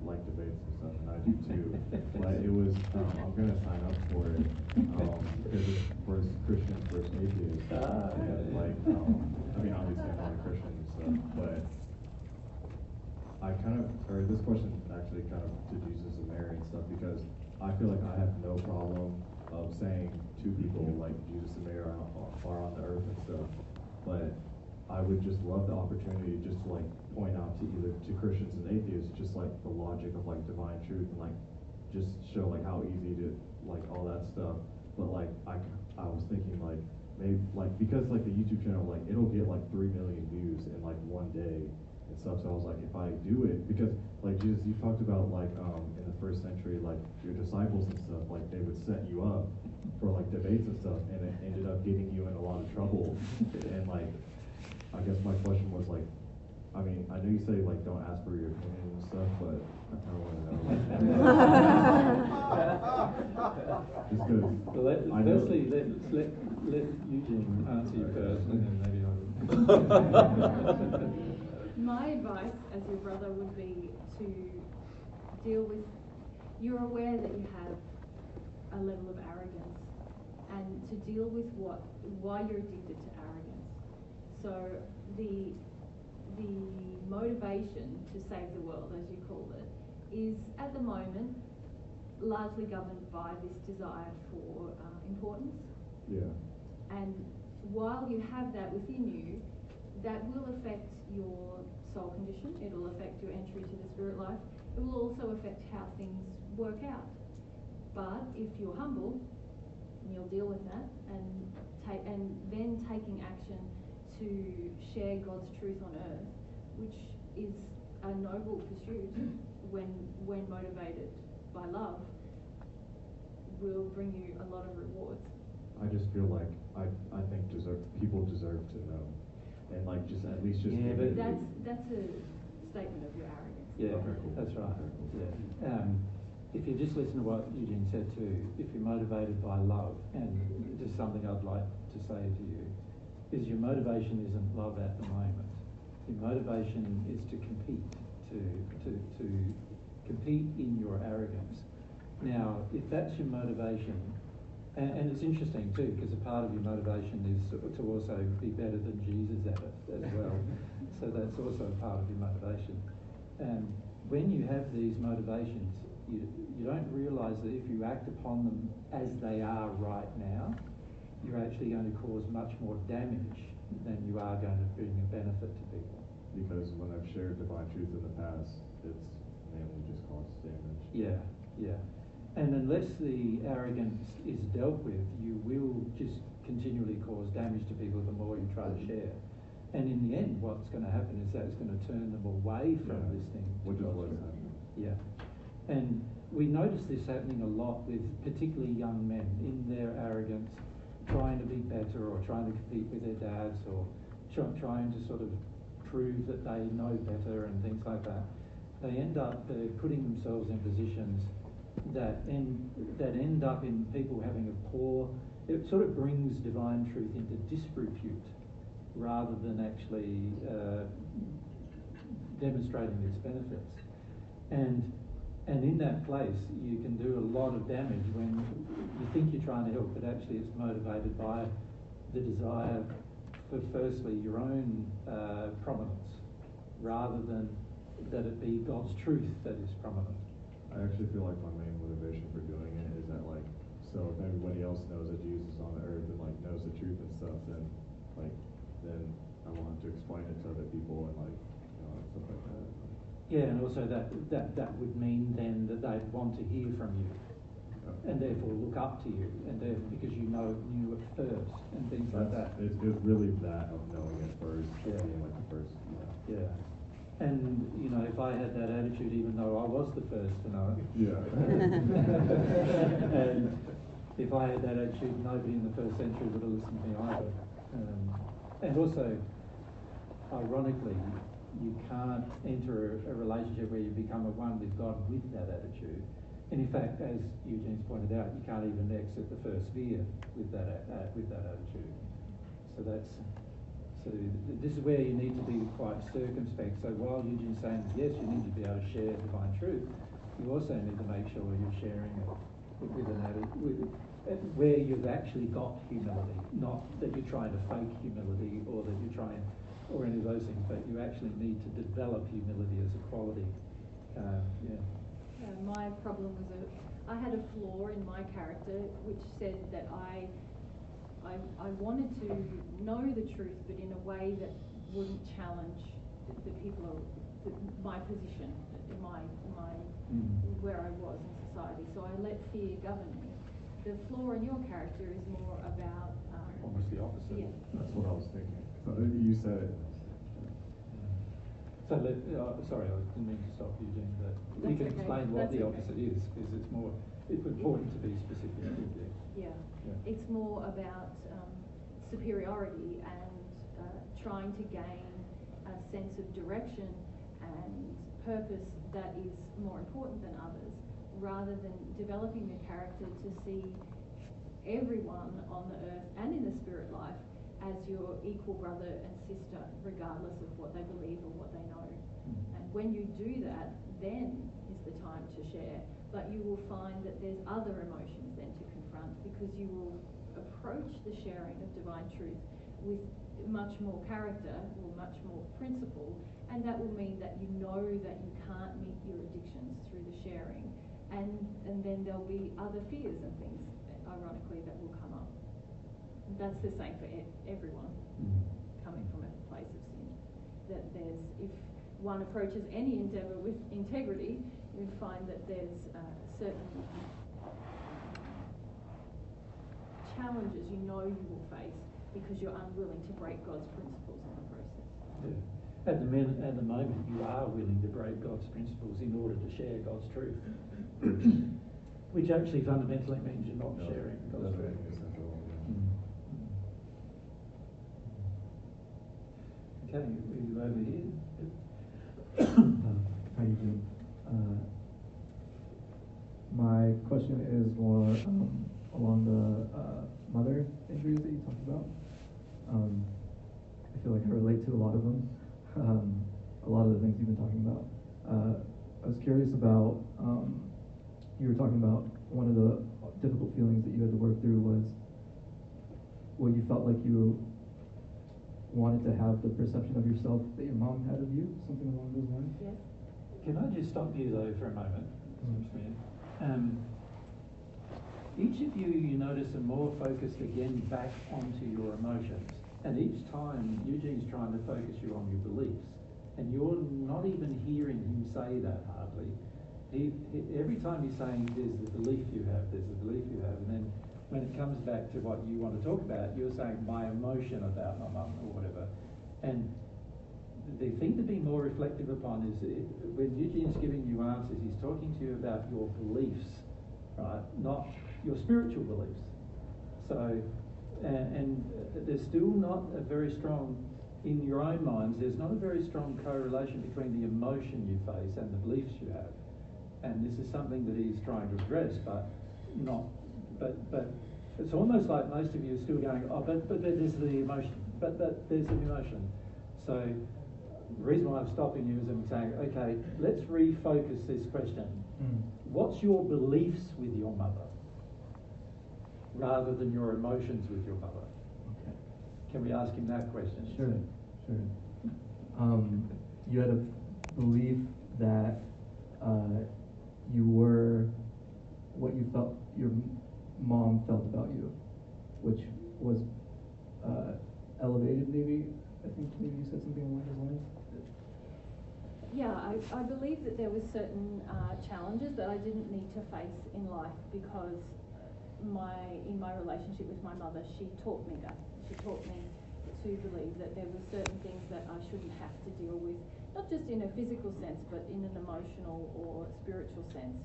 like debates and stuff, and I do too. But it was I'm gonna sign up for it because it's first Christians versus atheists. And like I mean obviously I'm not a Christian and stuff, but this question actually kind of to Jesus and Mary and stuff, because I feel like I have no problem of saying two people like Jesus and Mary are on the earth and stuff, but I would just love the opportunity just to like point out to either to Christians and atheists just like the logic of like divine truth, and like just show like how easy to like all that stuff. But like I was thinking like maybe like because like the YouTube channel like it'll get like 3 million views in like one day and stuff. So I was like, if I do it, because like Jesus, you talked about like in the first century like your disciples and stuff, like they would set you up for like debates and stuff, and it ended up getting you in a lot of trouble. And like I guess my question was like, I mean, I know you say like don't ask for your opinion and stuff, but I kind of want to know. Just because Well, firstly, let Eugene answer you first, and then maybe I will. My advice as your brother would be to deal with, you're aware that you have a level of arrogance, and to deal with why you're addicted to arrogance. So the motivation to save the world, as you call it, is at the moment largely governed by this desire for importance. Yeah. And while you have that within you, that will affect your soul condition. It'll affect your entry to the spirit life. It will also affect how things work out. But if you're humble, you'll deal with that and then taking action to share God's truth on earth, which is a noble pursuit when motivated by love, will bring you a lot of rewards. I just feel like I think people deserve to know, and like just at least just. Yeah, but that's a statement of your arrogance. Yeah, Okay, cool. that's right. Okay, cool. Yeah. If you just listen to what Eugene said too, if you're motivated by love, and just something I'd like to say to you, is your motivation isn't love at the moment. Your motivation is to compete, to compete in your arrogance. Now, if that's your motivation, and it's interesting too, because a part of your motivation is to also be better than Jesus at it as well. So that's also a part of your motivation. And when you have these motivations, you don't realise that if you act upon them as they are right now, you're actually going to cause much more damage than you are going to bring a benefit to people. Because when I've shared divine truth in the past, it's mainly just caused damage. Yeah, yeah. And unless the arrogance is dealt with, you will just continually cause damage to people the more you try to share. And in the end, what's going to happen is that it's going to turn them away from listening. Which is what's happening. Yeah. And we notice this happening a lot with particularly young men in their arrogance, trying to be better or trying to compete with their dads or trying to sort of prove that they know better and things like that. They end up putting themselves in positions that end up in people having a poor, it sort of brings divine truth into disrepute rather than actually demonstrating its benefits. And in that place, you can do a lot of damage when you think you're trying to help, but actually it's motivated by the desire for, firstly, your own prominence, rather than that it be God's truth that is prominent. I actually feel like my main motivation for doing it is that like, so if everybody else knows that Jesus is on the earth and like knows the truth and stuff, then I will have to explain it to other people and like, stuff like that. Yeah, and also that would mean then that they'd want to hear from you, and therefore look up to you, and therefore because you knew it first, and things like that. It's really that of knowing it first, being like the first. Yeah. And if I had that attitude, even though I was the first to know it, and if I had that attitude, nobody in the first century would have listened to me either. And also, ironically, you can't enter a relationship where you become a one with God with that attitude. And in fact, as Eugene's pointed out, you can't even exit the first sphere with that attitude. So this is where you need to be quite circumspect. So while Eugene's saying yes, you need to be able to share divine truth, you also need to make sure you're sharing it with an attitude where you've actually got humility, not that you're trying to fake humility or that you're trying or any of those things, but you actually need to develop humility as a quality. My problem was I had a flaw in my character which said that I wanted to know the truth, but in a way that wouldn't challenge the people, my position, where I was in society. So I let fear govern me. The flaw in your character is more about Almost the opposite. Yeah. That's what I was thinking. You said it. So sorry, I didn't mean to stop Eugene, but you can okay. explain what That's the okay. opposite is, because it's important to be specific. Yeah. Yeah. It's more about superiority and trying to gain a sense of direction and purpose that is more important than others, rather than developing the character to see everyone on the earth and in the spirit life as your equal brother and sister, regardless of what they believe or what they know. And when you do that, then is the time to share. But you will find that there's other emotions then to confront, because you will approach the sharing of divine truth with much more character or much more principle, and that will mean that you know that you can't meet your addictions through the sharing, and then there'll be other fears and things, ironically, that will come up. That's the same for everyone coming from a place of sin. That there's, if one approaches any endeavour with integrity, you'd find that there's certain challenges you know you will face because you're unwilling to break God's principles in the process. Yeah. At the moment, you are willing to break God's principles in order to share God's truth, which actually fundamentally means you're not sharing God's truth. Okay, we're over here. How you doing? My question is more along the mother injuries that you talked about. I feel like I relate to a lot of them, a lot of the things you've been talking about. I was curious about, you were talking about one of the difficult feelings that you had to work through was what you felt like you wanted to have the perception of yourself that your mom had of you, something along those lines? Yes. Can I just stop you though for a moment? Each of you notice, are more focused again back onto your emotions. And each time Eugene's trying to focus you on your beliefs, and you're not even hearing him say that hardly. Every time he's saying there's the belief you have, there's the belief you have, and then when it comes back to what you want to talk about, you're saying my emotion about my mum or whatever. And the thing to be more reflective upon is when Eugene's giving you answers, he's talking to you about your beliefs, right? Not your spiritual beliefs. So, and there's still not a very strong, in your own minds, there's not a very strong correlation between the emotion you face and the beliefs you have. And this is something that he's trying to address, but it's almost like most of you are still going, oh, but there's the emotion, but there's an emotion. So the reason why I'm stopping you is I'm saying, okay, let's refocus this question. What's your beliefs with your mother, rather than your emotions with your mother? Okay. Can we ask him that question? Sure. You had a belief that you were what you felt your mom felt about you, which was elevated, maybe. I think maybe you said something along those lines. Yeah, I believe that there were certain challenges that I didn't need to face in life because in my relationship with my mother, she taught me that. She taught me to believe that there were certain things that I shouldn't have to deal with, not just in a physical sense, but in an emotional or spiritual sense.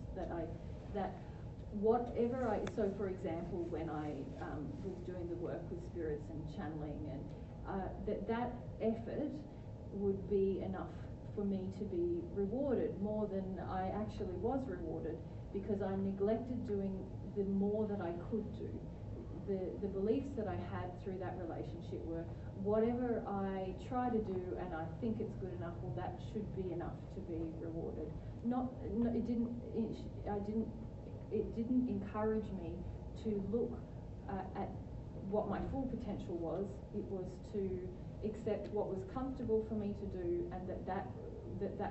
So for example, when I was doing the work with spirits and channeling, and that effort would be enough for me to be rewarded more than I actually was rewarded, because I neglected doing the more that I could do. The beliefs that I had through that relationship were, whatever I try to do and I think it's good enough, well, that should be enough to be rewarded. It didn't encourage me to look at what my full potential was. It was to accept what was comfortable for me to do, and that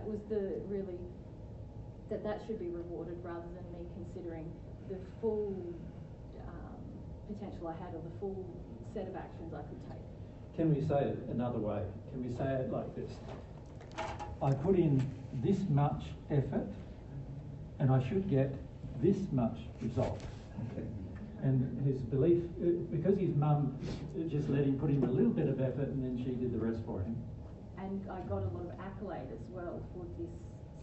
was that should be rewarded, rather than me considering the full potential I had, or the full set of actions I could take. Can we say it another way? Can we say it like this? I put in this much effort and I should get this much result. Okay. And his belief, because his mum just let him put in a little bit of effort and then she did the rest for him. And I got a lot of accolade as well for this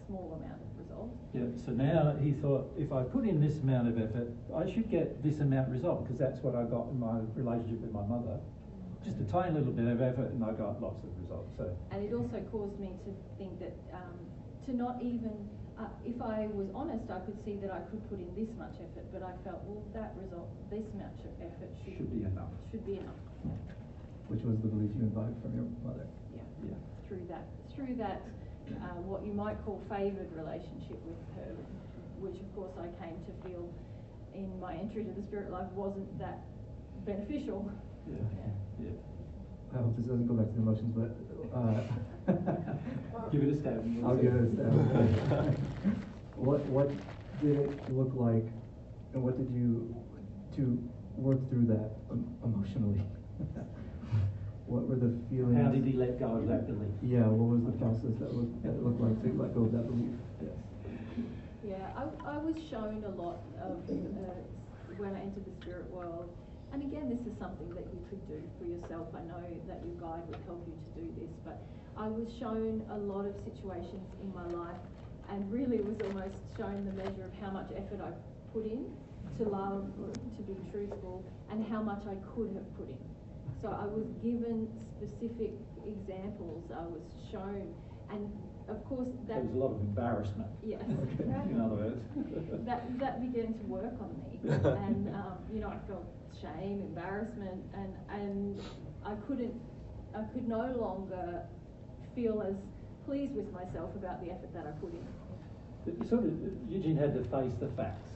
small amount of result. Yeah, so now he thought, if I put in this amount of effort, I should get this amount result, because that's what I got in my relationship with my mother. just a tiny little bit of effort, and I got lots of results. So. And it also caused me to think that to not even, if I was honest, I could see that I could put in this much effort, but I felt, well, that result, this much of effort should be enough. Should be enough. Which was the belief you imbibed from your mother. Yeah. Through that, what you might call favoured relationship with her, which of course I came to feel in my entry to the spirit life wasn't that beneficial. Yeah. I hope this doesn't go back to the emotions, but give it a stab. I'll give it a stab. What did it look like, and what did you to work through that emotionally? What were the feelings? How did he let go of that belief? Yeah, what was the process that looked like to let go of that belief? Yes. Yeah, I was shown a lot of when I entered the spirit world. And again, this is something that you could do for yourself. I know that your guide would help you to do this, but I was shown a lot of situations in my life, and really was almost shown the measure of how much effort I put in to love, or to be truthful, and how much I could have put in. So I was given specific examples. I was shown, and of course that there was a lot of embarrassment. Yes. In other words. that began to work on me, and I felt shame, embarrassment, and I could no longer feel as pleased with myself about the effort that I put in. Eugene had to face the facts.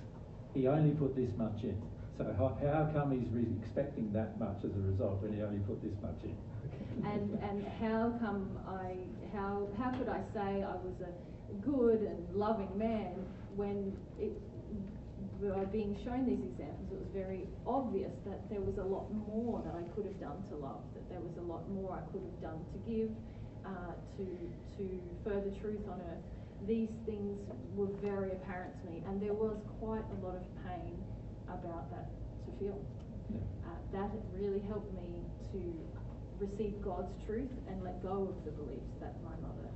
He only put this much in. So how come he's expecting that much as a result when he only put this much in? And how come how could I say I was a good and loving man when by being shown these examples, it was very obvious that there was a lot more that I could have done to love, that there was a lot more I could have done to give, to further truth on earth. These things were very apparent to me, and there was quite a lot of pain about that to feel. That really helped me to receive God's truth and let go of the beliefs that my mother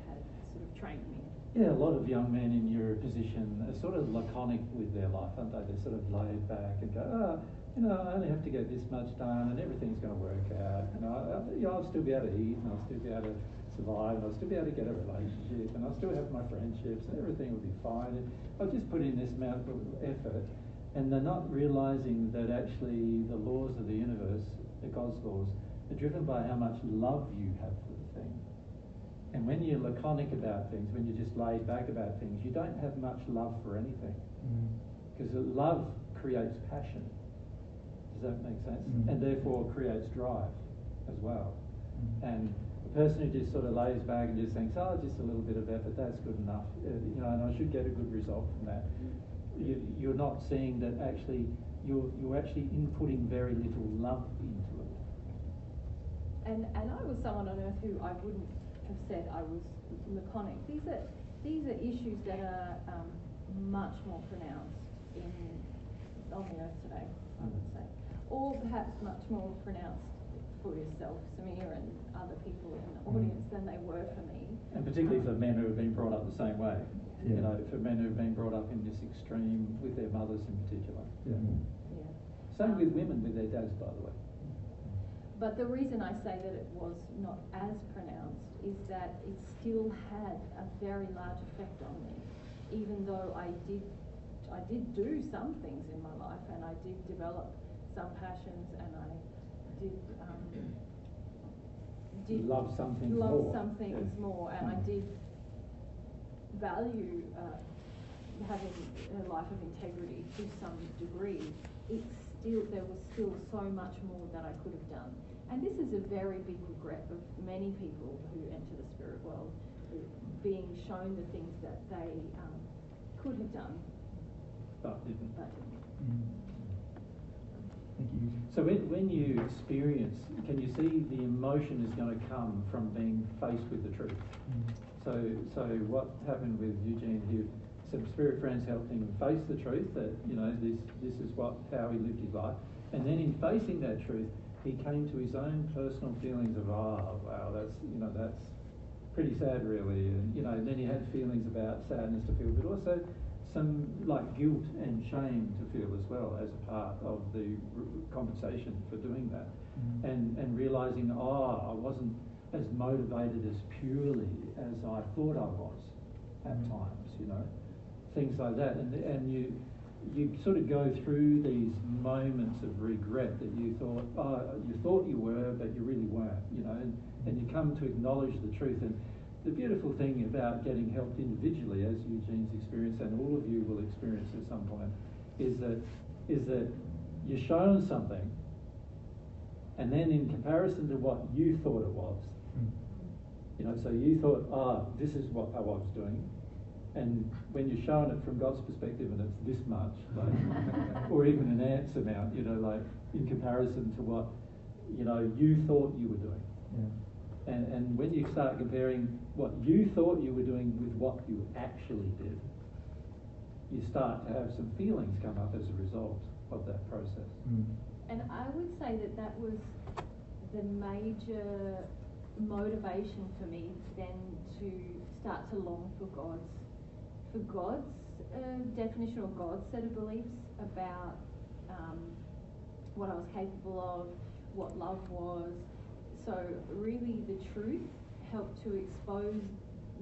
had sort of trained me in. Yeah, a lot of young men in your position are sort of laconic with their life, aren't they? They're sort of laid back and go, I only have to get this much done and everything's going to work out. I'll still be able to eat, and I'll still be able to survive, and I'll still be able to get a relationship, and I'll still have my friendships, and everything will be fine. And I'll just put in this amount of effort, and they're not realising that actually the laws of the universe, God's laws, are driven by how much love you have for the thing. And when you're laconic about things, when you're just laid back about things, you don't have much love for anything. Because love creates passion. Does that make sense? And therefore creates drive as well. And the person who just sort of lays back and just thinks, just a little bit of effort, that's good enough, and I should get a good result from that. You're not seeing that actually you're actually inputting very little love into it. And I was someone on earth who I wouldn't have said I was laconic. These are issues that are much more pronounced on the earth today, I would say, or perhaps much more pronounced for yourself, Samir, and other people in the audience than they were for me. And particularly for men who have been brought up the same way. For men who have been brought up in this extreme with their mothers in particular. Same with women with their dads, by the way. But the reason I say that it was not as pronounced is that it still had a very large effect on me, even though I did do some things in my life, and I did develop some passions, and I did love some things more, and I did value having a life of integrity to some degree. There was still so much more that I could have done. And this is a very big regret of many people who enter the spirit world, being shown the things that they could have done, but didn't. Thank you. So when you experience, can you see the emotion is going to come from being faced with the truth? So what happened with Eugene here? Some spirit friends helped him face the truth that this is how he lived his life, and then in facing that truth, he came to his own personal feelings of wow, that's pretty sad really, and then he had feelings about sadness to feel, but also some like guilt and shame to feel as well as a part of the compensation for doing that, and realizing, I wasn't as motivated as purely as I thought I was at times, things like that, and you sort of go through these moments of regret that you thought you were, but you really weren't, and you come to acknowledge the truth. And the beautiful thing about getting helped individually, as Eugene's experienced and all of you will experience at some point, is that you're shown something, and then in comparison to what you thought it was, so you thought, this is what I was doing, and when you're shown it from God's perspective and it's this much, or even an ant's amount, in comparison to what, you thought you were doing. Yeah. And when you start comparing what you thought you were doing with what you actually did, you start to have some feelings come up as a result of that process. And I would say that was the major motivation for me then to start to long for God's definition or God's set of beliefs about what I was capable of, what love was. So really the truth helped to expose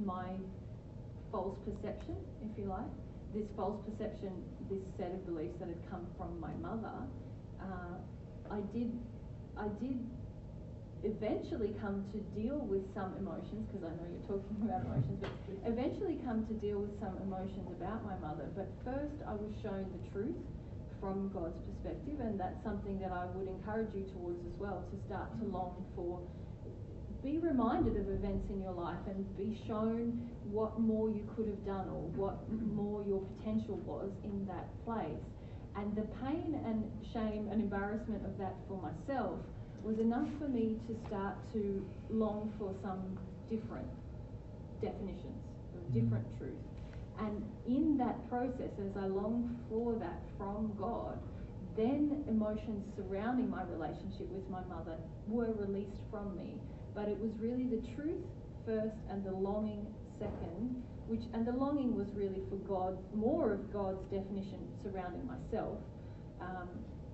my false perception, if you like. This false perception, this set of beliefs that had come from my mother, I did eventually come to deal with some emotions, because I know you're talking about emotions, but eventually come to deal with some emotions about my mother. But first I was shown the truth from God's perspective, and that's something that I would encourage you towards as well, to start to long for. Be reminded of events in your life and be shown what more you could have done or what more your potential was in that place. And the pain and shame and embarrassment of that for myself was enough for me to start to long for some different definitions, or different truth. And in that process, as I longed for that from God, then emotions surrounding my relationship with my mother were released from me. But it was really the truth first and the longing second, and the longing was really for God, more of God's definition surrounding myself,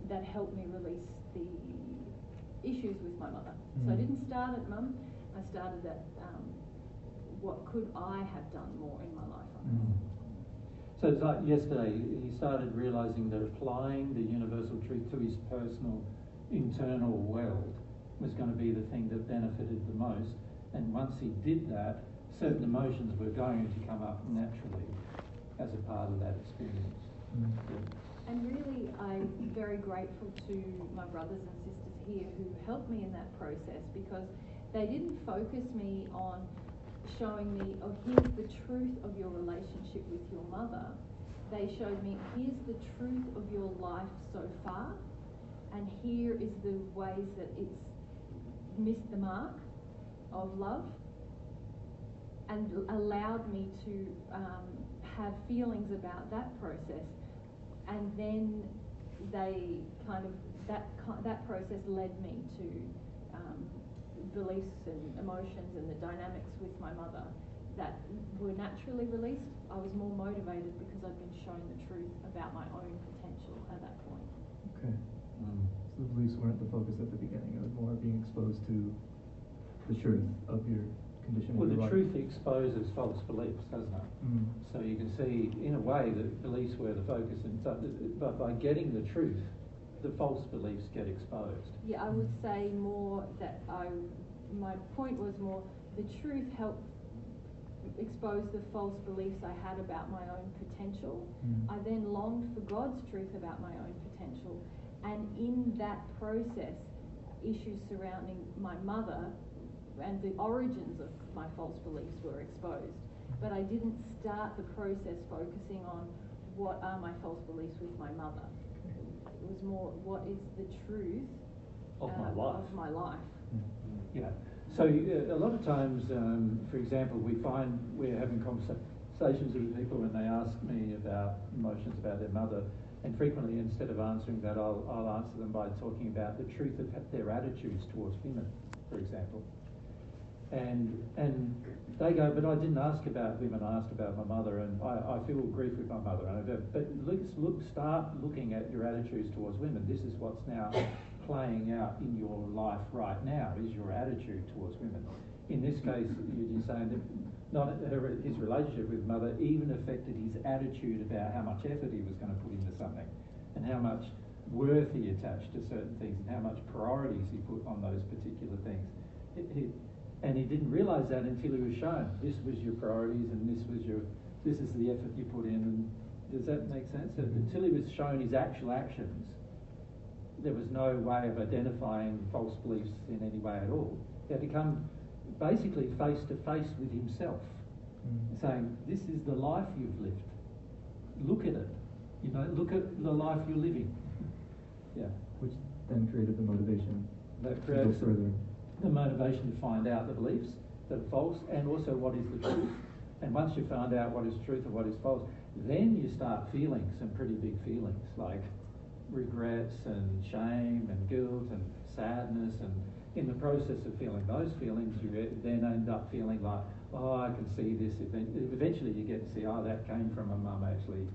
that helped me release the issues with my mother. So I didn't start at mum, I started at what could I have done more in my life on this. So it's like yesterday, he started realizing that applying the universal truth to his personal internal world was going to be the thing that benefited the most. And once he did that, certain emotions were going to come up naturally as a part of that experience. And really, I'm very grateful to my brothers and sisters here who helped me in that process, because they didn't focus me on showing me, here's the truth of your relationship with your mother. They showed me, here's the truth of your life so far, and here is the ways that it's missed the mark of love, and allowed me to have feelings about that process. And then they that process led me to beliefs and emotions and the dynamics with my mother that were naturally released. I was more motivated because I'd been shown the truth about my own potential at that point. Okay. So the beliefs weren't the focus at the beginning. It was more being exposed to the truth of your condition. Well, the truth exposes false beliefs, doesn't it? So you can see, in a way, that beliefs were the focus, but by getting the truth, the false beliefs get exposed. Yeah, I would say more that my point was more the truth helped expose the false beliefs I had about my own potential. I then longed for God's truth about my own potential, and in that process, issues surrounding my mother and the origins of my false beliefs were exposed. But I didn't start the process focusing on what are my false beliefs with my mother. It was more, what is the truth of my life. Yeah. So a lot of times, for example, we're having conversations with people when they ask me about emotions about their mother, and frequently instead of answering that, I'll answer them by talking about the truth of their attitudes towards women, for example. And they go, but I didn't ask about women, I asked about my mother, and I feel grief with my mother. But start looking at your attitudes towards women. This is what's now playing out in your life right now, is your attitude towards women. In this case, you're saying that his relationship with mother even affected his attitude about how much effort he was going to put into something, and how much worth he attached to certain things, and how much priorities he put on those particular things. And he didn't realise that until he was shown, this was your priorities, and this is the effort you put in. And does that make sense? Until he was shown his actual actions, there was no way of identifying false beliefs in any way at all. He had to come basically face to face with himself, saying, this is the life you've lived. Look at it. Look at the life you're living. Yeah. Which then created the motivation that to go further. The motivation to find out the beliefs that are false, and also what is the truth. And once you find out what is truth and what is false, then you start feeling some pretty big feelings, like regrets and shame and guilt and sadness. And in the process of feeling those feelings, you then end up feeling like, oh, I can see this. Eventually you get to see, oh, that came from my mum actually.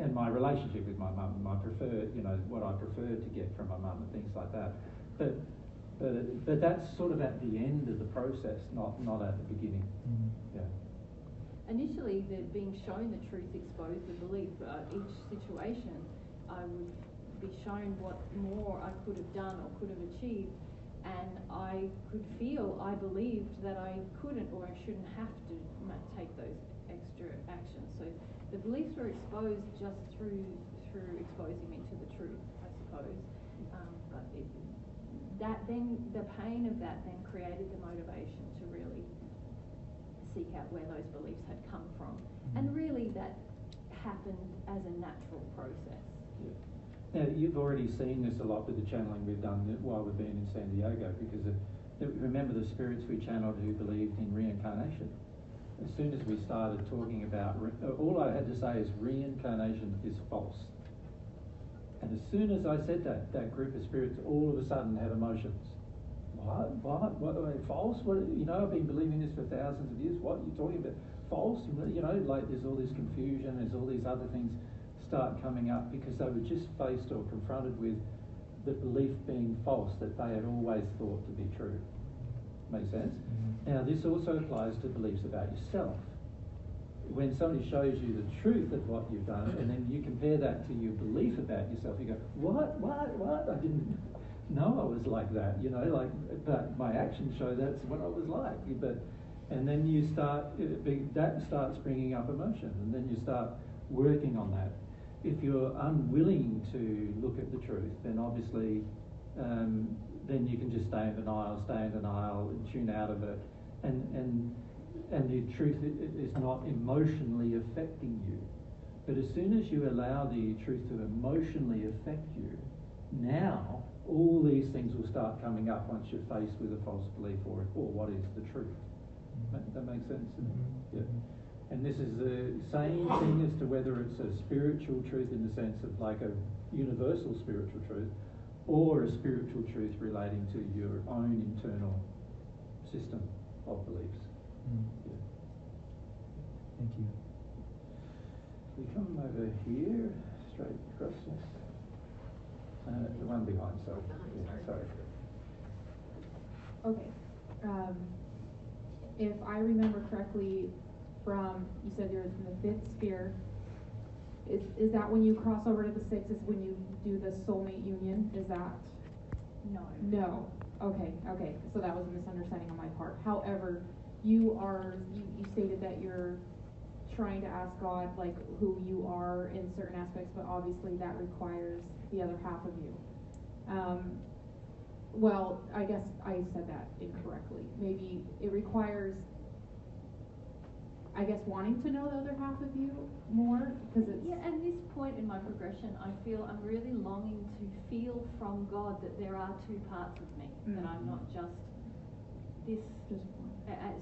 And my relationship with my mum, my preferred, what I preferred to get from my mum and things like that. But that's sort of at the end of the process, not at the beginning. Yeah. Initially, being shown the truth exposed the belief. Each situation, I would be shown what more I could have done or could have achieved, and I could feel, I believed that I couldn't or I shouldn't have to take those extra actions. So the beliefs were exposed just through exposing me to the truth, I suppose. But the pain of that then created the motivation to really seek out where those beliefs had come from. And really that happened as a natural process. Yeah. Now, you've already seen this a lot with the channeling we've done while we've been in San Diego, because remember the spirits we channeled who believed in reincarnation. As soon as we started talking about, all I had to say is reincarnation is false. And as soon as I said that group of spirits all of a sudden had emotions. What are they, false? I've been believing this for thousands of years. What are you talking about? False? Like there's all this confusion, there's all these other things start coming up because they were just faced or confronted with the belief being false that they had always thought to be true. Make sense? Now this also applies to beliefs about yourself. When somebody shows you the truth of what you've done, and then you compare that to your belief about yourself, you go, what? I didn't know I was like that, but my actions show that's what I was like. And then you that starts bringing up emotion, and then you start working on that. If you're unwilling to look at the truth, then obviously, then you can just stay in denial, and tune out of it, and the truth is not emotionally affecting you. But as soon as you allow the truth to emotionally affect you, now all these things will start coming up once you're faced with a false belief or what is the truth. That makes sense? Yeah. And this is the same thing as to whether it's a spiritual truth in the sense of like a universal spiritual truth, or a spiritual truth relating to your own internal system of beliefs. Yeah. Thank you. We come over here, straight across. The one behind, sorry. Yeah, sorry. Okay. If I remember correctly, you said you're in the 5th sphere. Is that when you cross over to the 6th? Is when you do the soulmate union? Is that? No. Okay. So that was a misunderstanding on my part. However, you stated that you're trying to ask God like who you are in certain aspects, but obviously that requires the other half of you. Well, I guess I said that incorrectly. Maybe it requires, I guess, wanting to know the other half of you more, because it's... Yeah, at this point in my progression, I feel I'm really longing to feel from God that there are two parts of me, that I'm not just this...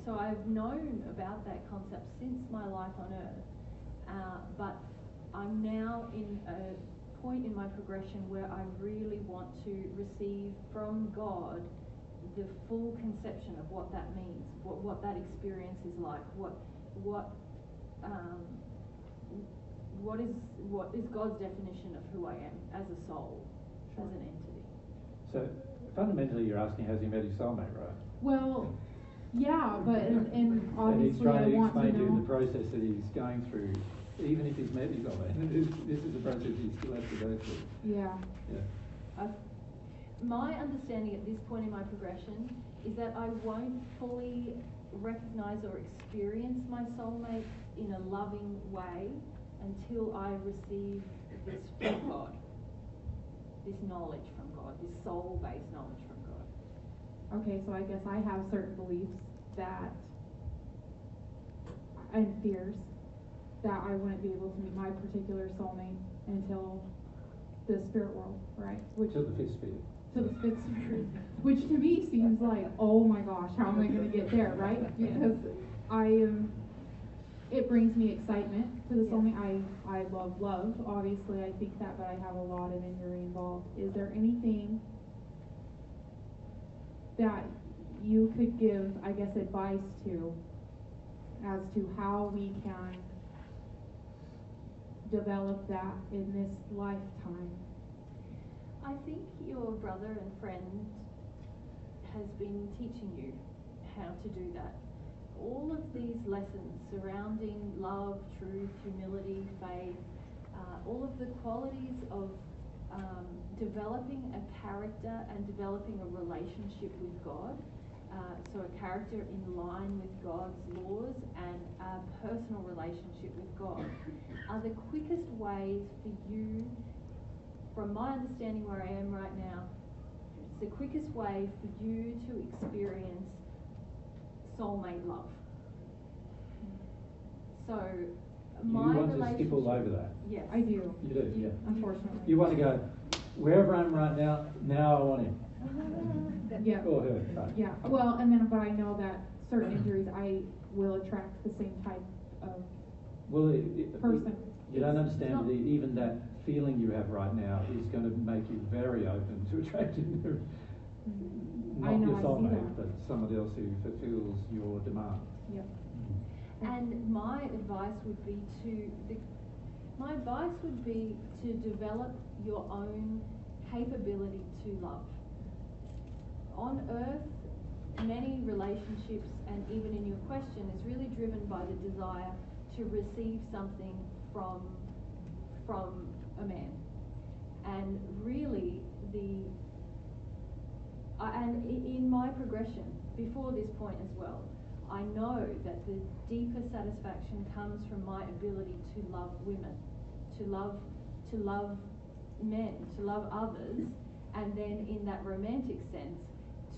So I've known about that concept since my life on earth, but I'm now in a point in my progression where I really want to receive from God the full conception of what that means, what that experience is like, what is God's definition of who I am as a soul, as an entity. So fundamentally, you're asking, has he met his soulmate, right? Well, yeah, but and And he's obviously trying I to want to explain to you know. the process that he's going through, even if he's met his soulmate. This is a process he still has to go through. Yeah. Yeah. My understanding at this point in my progression is that I won't fully recognize or experience my soulmate in a loving way until I receive this from God, this knowledge from God, this soul-based knowledge from God. Okay, so I guess I have certain beliefs that and fears that I wouldn't be able to meet my particular soulmate until the spirit world, right? Which Till the fifth sphere. to the fifth sphere, which to me seems like, oh my gosh, how am I going to get there, right? Because it brings me excitement to the soulmate. I love love, obviously, I think that, but I have a lot of injury involved. Is there anything that you could give, I guess, advice to as to how we can develop that in this lifetime? I think your brother and friend has been teaching you how to do that. All of these lessons surrounding love, truth, humility, faith, all of the qualities of developing a character and developing a relationship with God, so a character in line with God's laws and a personal relationship with God, are the quickest ways for you, from my understanding where I am right now, it's the quickest way for you to experience soulmate love. So my you want to relationship, skip all over that? yes, I do. You do, yeah. Unfortunately. You want to go, wherever I am right now, now I want him. Yeah. Or her, right. Yeah. Well, and then, but I know that certain injuries, I will attract the same type of person. You don't understand that even that feeling you have right now is going to make you very open to attracting not your soulmate, but somebody else who fulfills your demand. Yep. And my advice would be to develop your own capability to love. On earth, many relationships, and even in your question, is really driven by the desire to receive something from a man. And really, and in my progression, before this point as well, I know that the deeper satisfaction comes from my ability to love women, to love men, to love others, and then in that romantic sense,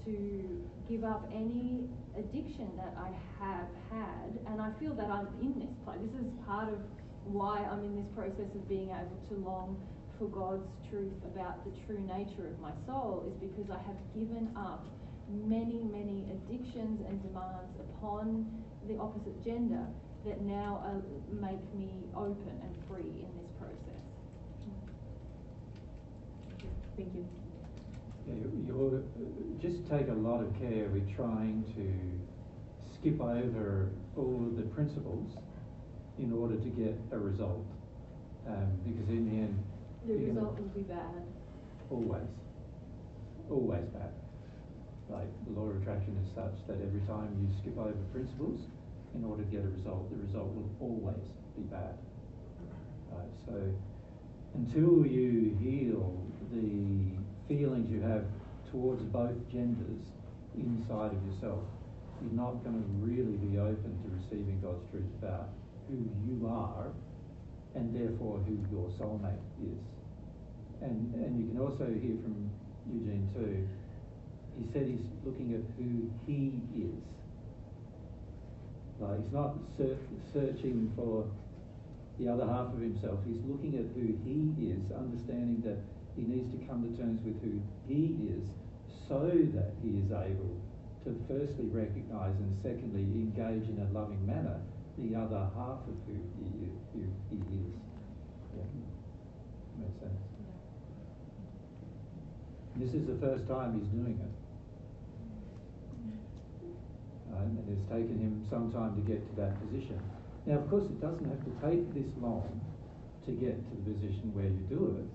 to give up any addiction that I have had. And I feel that I'm in this place. This is part of why I'm in this process of being able to long for God's truth about the true nature of my soul, is because I have given up many, many addictions and demands upon the opposite gender that now make me open and free in this process. Thank you. You just take a lot of care with trying to skip over all of the principles in order to get a result, because in the end the result will be bad. Always bad. Like, the law of attraction is such that every time you skip over principles in order to get a result, the result will always be bad. So until you heal the feelings you have towards both genders inside of yourself, you're not going to really be open to receiving God's truth about who you are and therefore who your soulmate is. And you can also hear from Eugene too. He said he's looking at who he is. Like, he's not searching for the other half of himself. He's looking at who he is, understanding that he needs to come to terms with who he is so that he is able to firstly recognize and secondly engage in a loving manner the other half of who he is. Yeah. Makes sense. This is the first time he's doing it. time, and it's taken him some time to get to that position. Now, of course, it doesn't have to take this long to get to the position where you do it,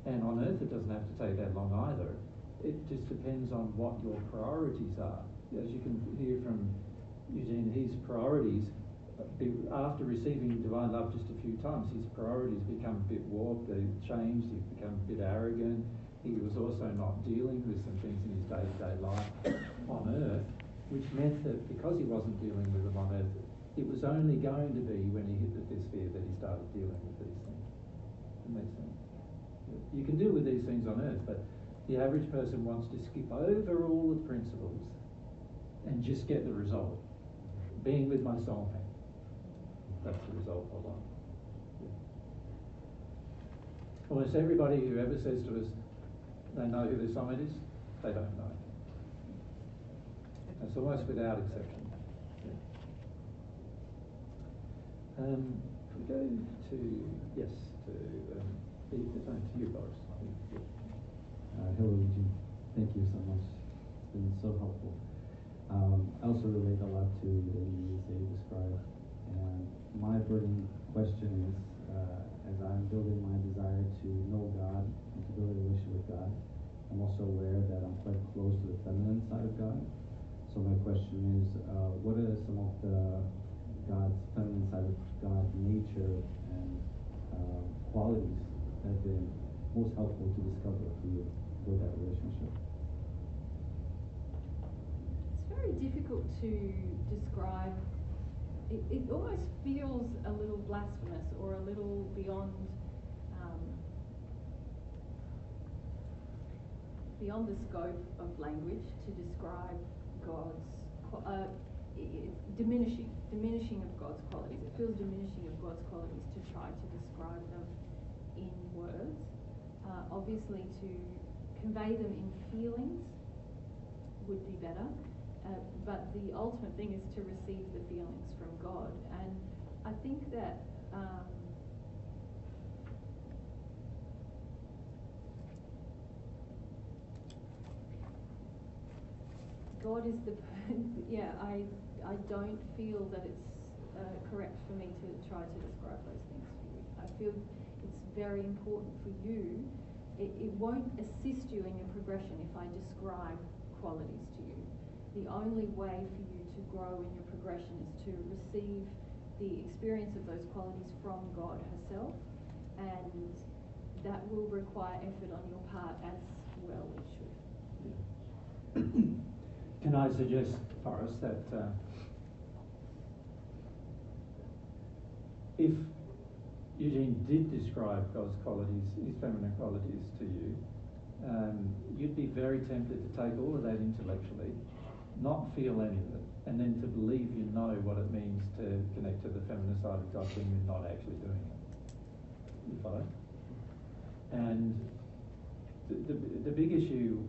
and on earth it doesn't have to take that long either. It just depends on what your priorities are. As you can hear from Eugene, his priorities, after receiving divine love just a few times, his priorities become a bit warped, they've changed, he's become a bit arrogant. He was also not dealing with some things in his day-to-day life on earth, which meant that because he wasn't dealing with them on earth, it was only going to be when he hit the fifth sphere that he started dealing with these things. That makes sense? You can deal with these things on earth, but the average person wants to skip over all the principles and just get the result. Being with my soulmate. That's the result I want. Yeah. Almost everybody who ever says to us they know who their soulmate is, they don't know. That's almost without exception. Yeah. If we go to, yes, to you, Boris. Hello, Eugene. Thank you so much. It's been so helpful. I also relate a lot to the images that you described. And my burning question is, as I'm building my desire to know God and to build a relationship with God, I'm also aware that I'm quite close to the feminine side of God. So my question is, what are some of the God's feminine side of God nature and qualities that have been most helpful to discover for you with that relationship? It's very difficult to describe. It almost feels a little blasphemous or a little beyond the scope of language to describe God's diminishing of God's qualities. It feels diminishing of God's qualities to try to describe them in words. Obviously, to convey them in feelings would be better. But the ultimate thing is to receive the feelings from God. And I think that God is the I don't feel that it's correct for me to try to describe those things for you. I feel it's very important for you. It won't assist you in your progression if I describe qualities to you. The only way for you to grow in your progression is to receive the experience of those qualities from God herself, and that will require effort on your part as well it should. Can I suggest, Forrest, that if Eugene did describe God's qualities, his feminine qualities to you, you'd be very tempted to take all of that intellectually, not feel any of it, and then to believe you know what it means to connect to the feminine side of God when you're not actually doing it. You follow? And the big issue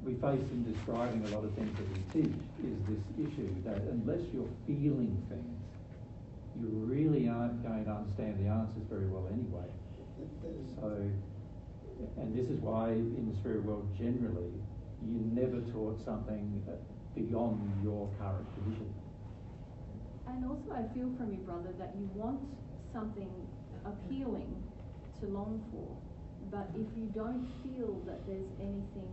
we face in describing a lot of things that we teach is this issue that unless you're feeling things, you really aren't going to understand the answers very well anyway. So, and this is why in the spirit world generally, you're never taught something beyond your current position. And also I feel from you, brother, that you want something appealing to long for, but if you don't feel that there's anything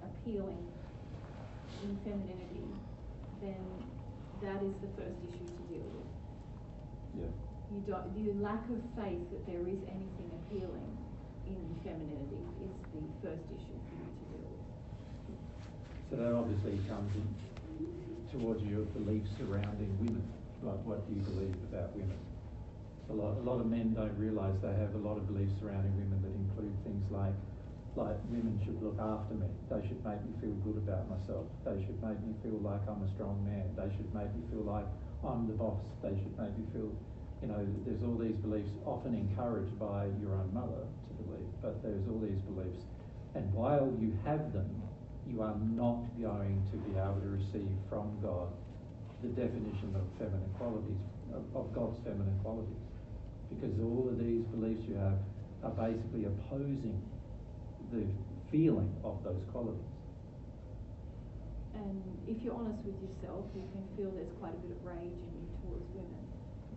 appealing in femininity, then that is the first issue to deal with. Yeah. The lack of faith that there is anything appealing in femininity is the first issue for you to deal with. So that obviously comes in towards your beliefs surrounding women. Like, what do you believe about women? A lot of men don't realise they have a lot of beliefs surrounding women that include things like women should look after me. They should make me feel good about myself. They should make me feel like I'm a strong man. They should make me feel like I'm the boss. They should make me feel, there's all these beliefs often encouraged by your own mother to believe, but there's all these beliefs. And while you have them, you are not going to be able to receive from God the definition of feminine qualities, of God's feminine qualities. Because all of these beliefs you have are basically opposing the feeling of those qualities. And if you're honest with yourself, you can feel there's quite a bit of rage in you towards women.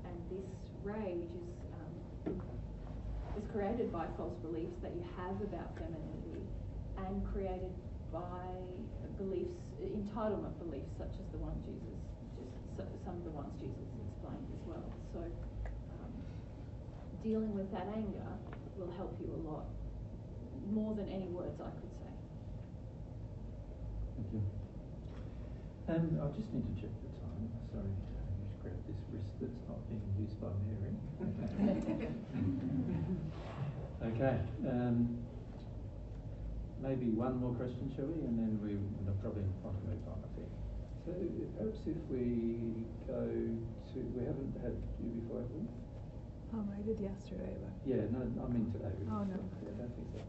And this rage is created by false beliefs that you have about femininity and created by beliefs, entitlement beliefs, such as the one some of the ones Jesus explained as well. So dealing with that anger will help you a lot, more than any words I could say. Thank you. And I just need to check the time. Sorry, I just grabbed this wrist that's not being used by Mary. Okay. Maybe one more question, shall we? And then we'll probably want to move on, I think. So perhaps if we go to, we haven't had you before, have we? I did yesterday, but... Yeah, no, I mean today. Oh, no. Yeah, I don't think so.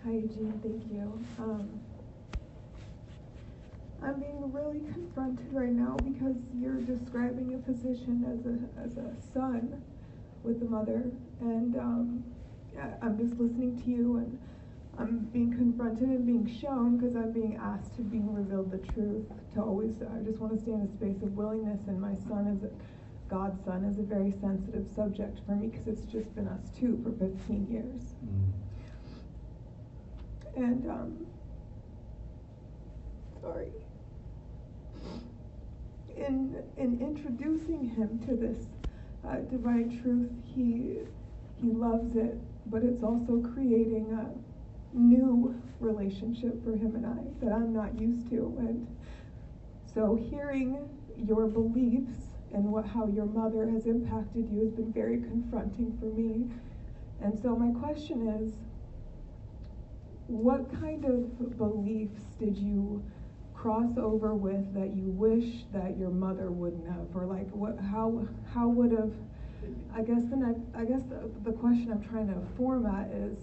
Hi, Eugene, thank you. I'm being really confronted right now because you're describing a position as a son with the mother, and I'm just listening to you, and I'm being confronted and being shown because I'm being asked to be revealed the truth. I just want to stay in a space of willingness, and my son God's son is a very sensitive subject for me because it's just been us two for 15 years. And sorry. In introducing him to this divine truth, he loves it, but it's also creating a new relationship for him and I that I'm not used to. And so hearing your beliefs and how your mother has impacted you has been very confronting for me. And so my question is, what kind of beliefs did you cross over with that you wish that your mother wouldn't have, or like how would have? I guess the question I'm trying to format is,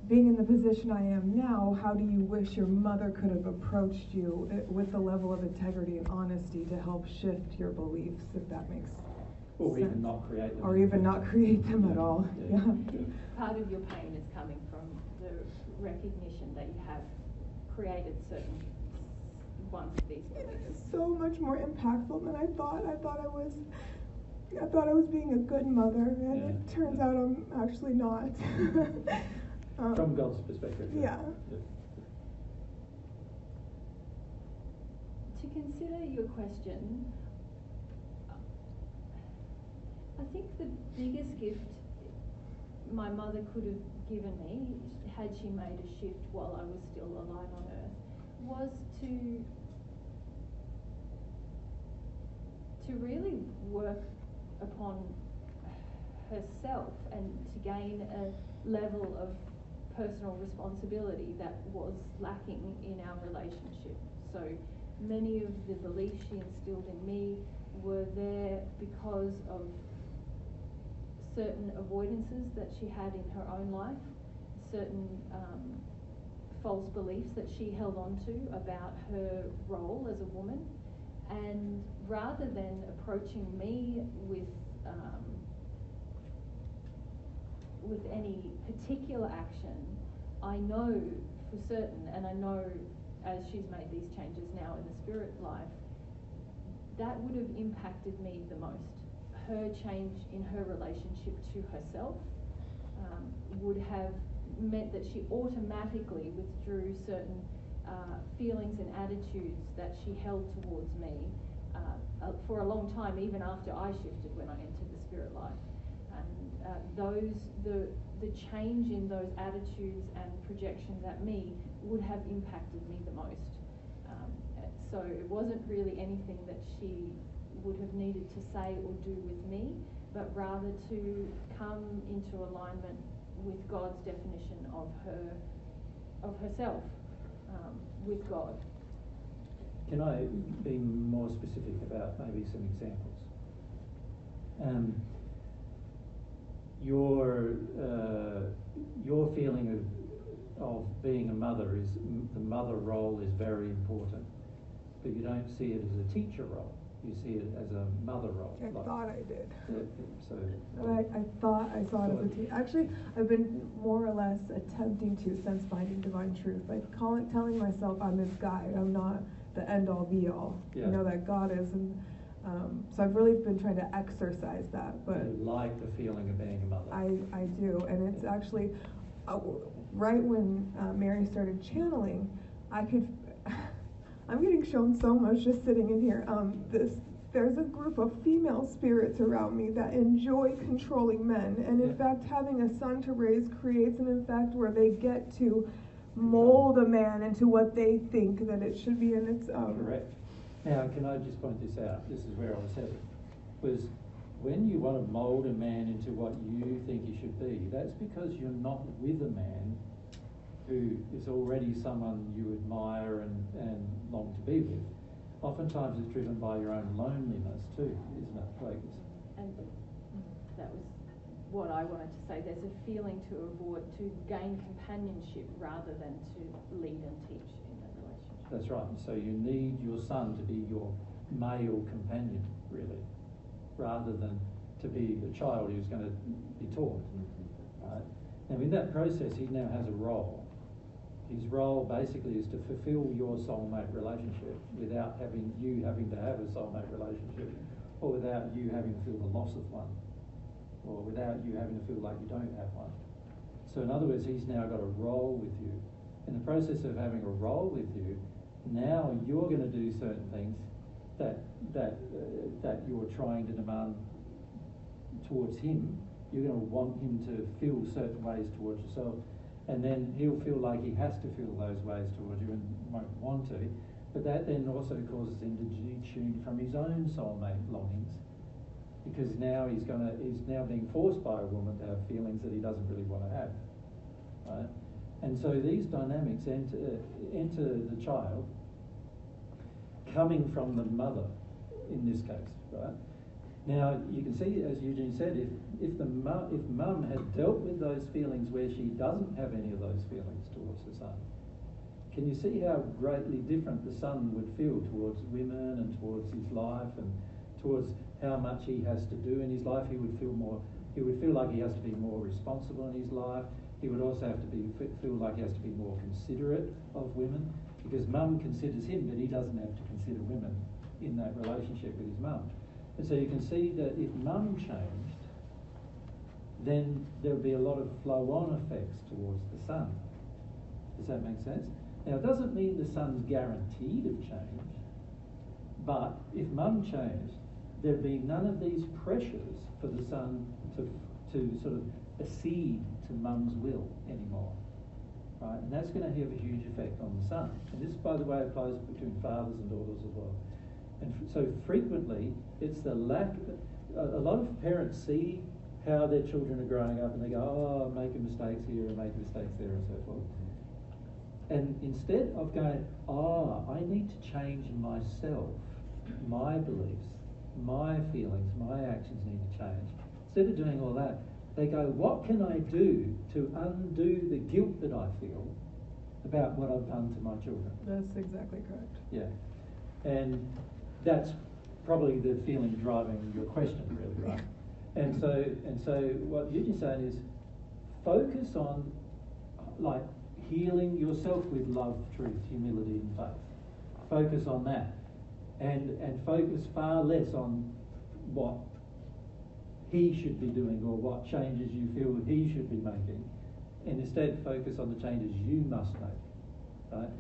being in the position I am now, how do you wish your mother could have approached you with the level of integrity and honesty to help shift your beliefs, if that makes sense? Or even not create them. Or even not create them at all. Yeah. Part of your pain is coming from the recognition that you have created certain ones of these beliefs. It's so much more impactful than I thought. I thought I was being a good mother, and it turns out I'm actually not. From God's perspective. Yeah. To consider your question, I think the biggest gift my mother could have given me, had she made a shift while I was still alive on earth, was to really work upon herself and to gain a level of personal responsibility that was lacking in our relationship. So many of the beliefs she instilled in me were there because of certain avoidances that she had in her own life, certain false beliefs that she held on to about her role as a woman. And rather than approaching me with any particular action, I know for certain, and I know as she's made these changes now in the spirit life, that would have impacted me the most. Her change in her relationship to herself would have meant that she automatically withdrew certain feelings and attitudes that she held towards me for a long time, even after I shifted when I entered the spirit life. And the change in those attitudes and projections at me would have impacted me the most. So it wasn't really anything that she would have needed to say or do with me, but rather to come into alignment with God's definition of herself with God. Can I be more specific about maybe some examples? Your feeling of being a mother is the mother role is very important, but you don't see it as a teacher role. You see it as a mother role. I thought I did. So. I thought I saw it as a teen. Actually, I've been more or less attempting to, since finding divine truth, like telling myself I'm this guide. I'm not the end all be all. Yeah. You know that God is, and so I've really been trying to exercise that. But you like the feeling of being a mother. I do, and it's actually right when Mary started channeling, I could. I'm getting shown so much just sitting in here. There's a group of female spirits around me that enjoy controlling men, and in fact, having a son to raise creates an effect where they get to mold a man into what they think that it should be, and it's correct. Now, can I just point this out? This is where I was headed. Was when you want to mold a man into what you think he should be, that's because you're not with a man who is already someone you admire and long to be with. Oftentimes it's driven by your own loneliness too, isn't it? Like and that was what I wanted to say. There's a feeling to gain companionship rather than to lead and teach in a relationship. That's right. So you need your son to be your male companion, really, rather than to be a child who's going to be taught. Right? Now in that process, he now has a role. His role basically is to fulfill your soulmate relationship without you having to have a soulmate relationship, or without you having to feel the loss of one, or without you having to feel like you don't have one. So in other words, he's now got a role with you. In the process of having a role with you, now you're going to do certain things that you're trying to demand towards him. You're going to want him to feel certain ways towards yourself. And then he'll feel like he has to feel those ways towards you and won't want to. But that then also causes him to detune from his own soulmate longings, because now he's now being forced by a woman to have feelings that he doesn't really want to have. Right? And so these dynamics enter the child coming from the mother in this case, right? Now you can see, as Eugene said, if mum had dealt with those feelings where she doesn't have any of those feelings towards the son, can you see how greatly different the son would feel towards women and towards his life and towards how much he has to do in his life? He would feel like he has to be more responsible in his life. He would also have to feel like he has to be more considerate of women, because mum considers him, but he doesn't have to consider women in that relationship with his mum. And so you can see that if mum changed, then there would be a lot of flow-on effects towards the son. Does that make sense? Now, it doesn't mean the son's guaranteed of change, but if mum changed, there'd be none of these pressures for the son to sort of accede to mum's will anymore. Right? And that's going to have a huge effect on the son. And this, by the way, applies between fathers and daughters as well. And so frequently, it's the lack. A lot of parents see how their children are growing up, and they go, "Oh, I'm making mistakes here and making mistakes there," and so forth. And instead of going, I need to change myself, my beliefs, my feelings, my actions need to change. Instead of doing all that, they go, what can I do to undo the guilt that I feel about what I've done to my children? That's exactly correct. Yeah. And that's probably the feeling driving your question, really, right? And so what you're just saying is focus on like healing yourself with love, truth, humility and faith. Focus on that. And focus far less on what he should be doing or what changes you feel he should be making. And instead focus on the changes you must make. Right?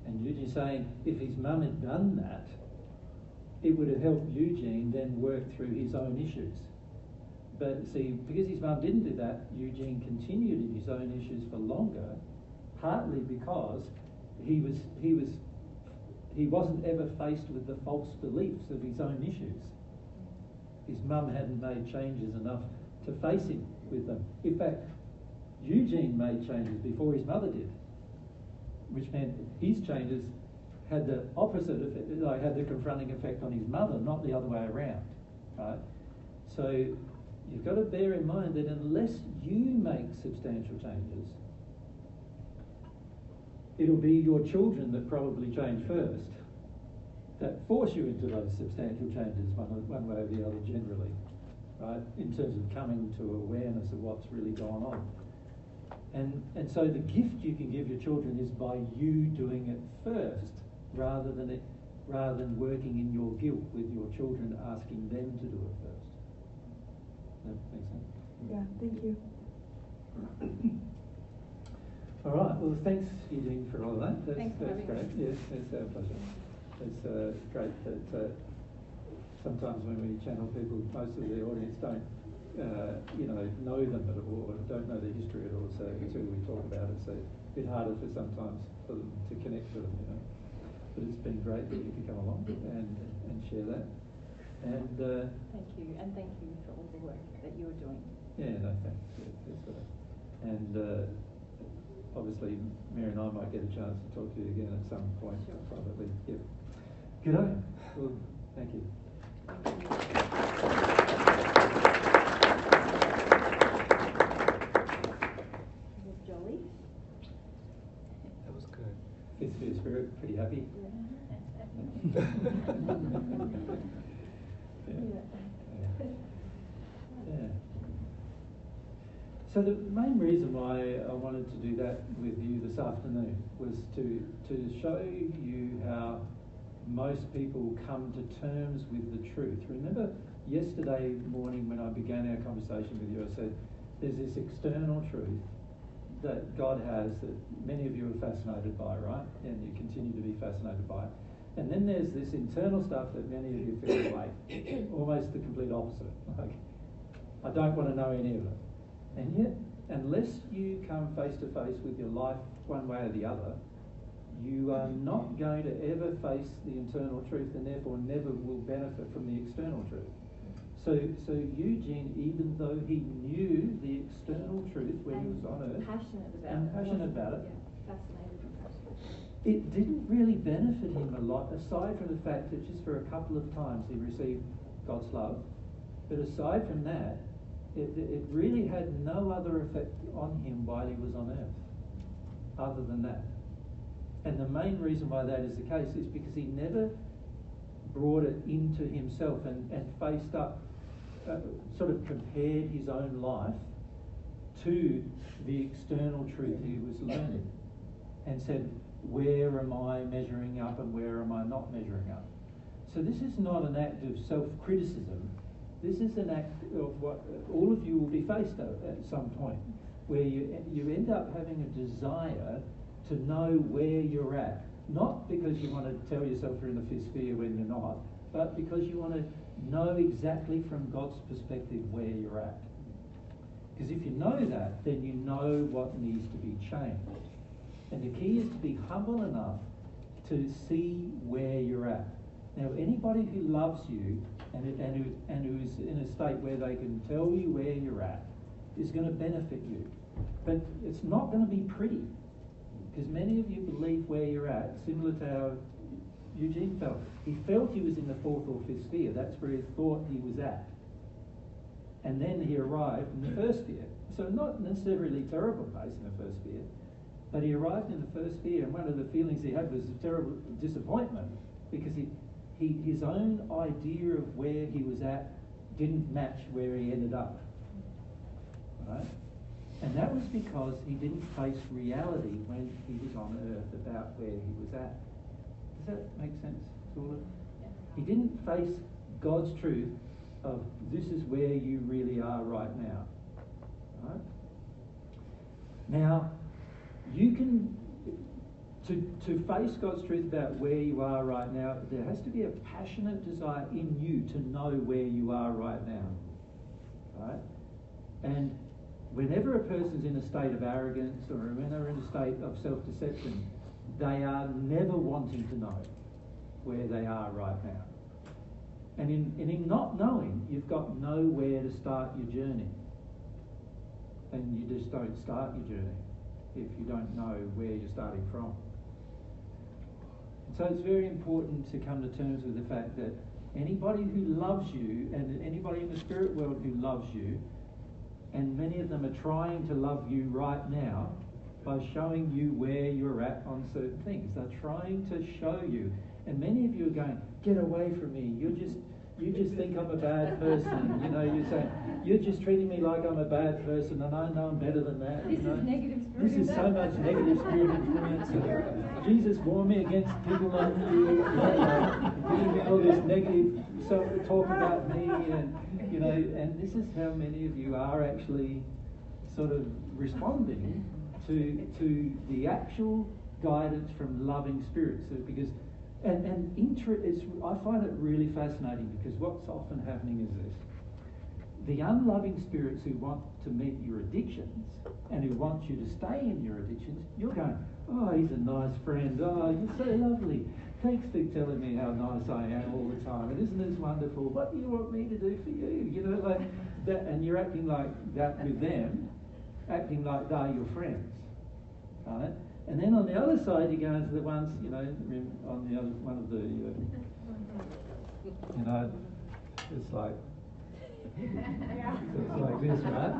And Eugene's saying if his mum had done that, it would have helped Eugene then work through his own issues. But see, because his mum didn't do that, Eugene continued in his own issues for longer, partly because he wasn't ever faced with the false beliefs of his own issues. His mum hadn't made changes enough to face him with them. In fact, Eugene made changes before his mother did, which meant his changes had the opposite effect, like had the confronting effect on his mother, not the other way around, right? So you've got to bear in mind that unless you make substantial changes, it'll be your children that probably change first. that force you into those substantial changes one way or the other generally, right, in terms of coming to awareness of what's really gone on. And so the gift you can give your children is by you doing it first, rather than working in your guilt with your children, asking them to do it first. That makes sense? Yeah, thank you. All right. Well, thanks, Eugene, for all of that. Thanks for having great. me. Yes, it's our pleasure. It's great that sometimes when we channel people, most of the audience don't, know them at all, or don't know the history at all. So until we talk about it, so it's a bit harder sometimes for them to connect with them, But it's been great that you could come along and share that. And thank you, and thank you for all the work that you are doing. yeah, no, thanks. That's for that. And obviously, Mary and I might get a chance to talk to you again at some point privately. Yep. Good day. Well, thank you. Jolly. That was good. Fifth Sphere Spirit, pretty happy? Yeah. Yeah. So the main reason why I wanted to do that with you this afternoon was to show you how most people come to terms with the truth. Remember yesterday morning when I began our conversation with you, I said there's this external truth that God has that many of you are fascinated by, right? And you continue to be fascinated by it. And then there's this internal stuff that many of you feel like almost the complete opposite. Like, I don't want to know any of it. And yet, unless you come face to face with your life one way or the other, you are not going to ever face the internal truth, and therefore never will benefit from the external truth. So Eugene, even though he knew the external truth when he was on Earth, passionate about it, yeah, fascinated and passionate. It didn't really benefit him a lot, aside from the fact that just for a couple of times he received God's love. But aside from that, it really had no other effect on him while he was on Earth, other than that. And the main reason why that is the case is because he never brought it into himself and faced up, sort of compared his own life to the external truth he was learning, and said, where am I measuring up and where am I not measuring up? So this is not an act of self-criticism. This is an act of what all of you will be faced at some point, where you end up having a desire to know where you're at, not because you want to tell yourself you're in the fifth sphere when you're not, but because you want to know exactly from God's perspective where you're at. Because if you know that, then you know what needs to be changed. And the key is to be humble enough to see where you're at. Now, anybody who loves you and who's in a state where they can tell you where you're at is going to benefit you. But it's not going to be pretty, because many of you believe where you're at, similar to how Eugene felt. He felt he was in the fourth or fifth sphere. That's where he thought he was at. And then he arrived in the first sphere. So not necessarily terrible place in the first sphere, but he arrived in the first sphere, and one of the feelings he had was a terrible disappointment, because his own idea of where he was at didn't match where he ended up. Right? And that was because he didn't face reality when he was on Earth about where he was at. Does that make sense to all of you? Yeah. He didn't face God's truth of this is where you really are right now. Right? Now, you can, to face God's truth about where you are right now, there has to be a passionate desire in you to know where you are right now. Right? And whenever a person's in a state of arrogance or when they're in a state of self-deception, they are never wanting to know where they are right now. And in not knowing, you've got nowhere to start your journey. And you just don't start your journey if you don't know where you're starting from. So it's very important to come to terms with the fact that anybody who loves you, and anybody in the spirit world who loves you, and many of them are trying to love you right now by showing you where you're at on certain things. They're trying to show you. And many of you are going, get away from me. You just think I'm a bad person. You know, you're saying, you're just treating me like I'm a bad person and I know I'm better than that. This is negative spirit. This is so much negative spirit influence. Jesus warned me against people like you, giving me all this negative self-talk about me, and you know, and this is how many of you are actually sort of responding to the actual guidance from loving spirits. So because I find it really fascinating, because what's often happening is this: the unloving spirits who want to meet your addictions and who want you to stay in your addictions, you're going, oh, he's a nice friend, oh, you're so lovely, thanks for telling me how nice I am all the time, and isn't this wonderful, what do you want me to do for you, you know, like that, and you're acting like that with them, acting like they're your friends, right? And then on the other side, you go into the ones, you know, on the other one of the, you know, it's like this, right?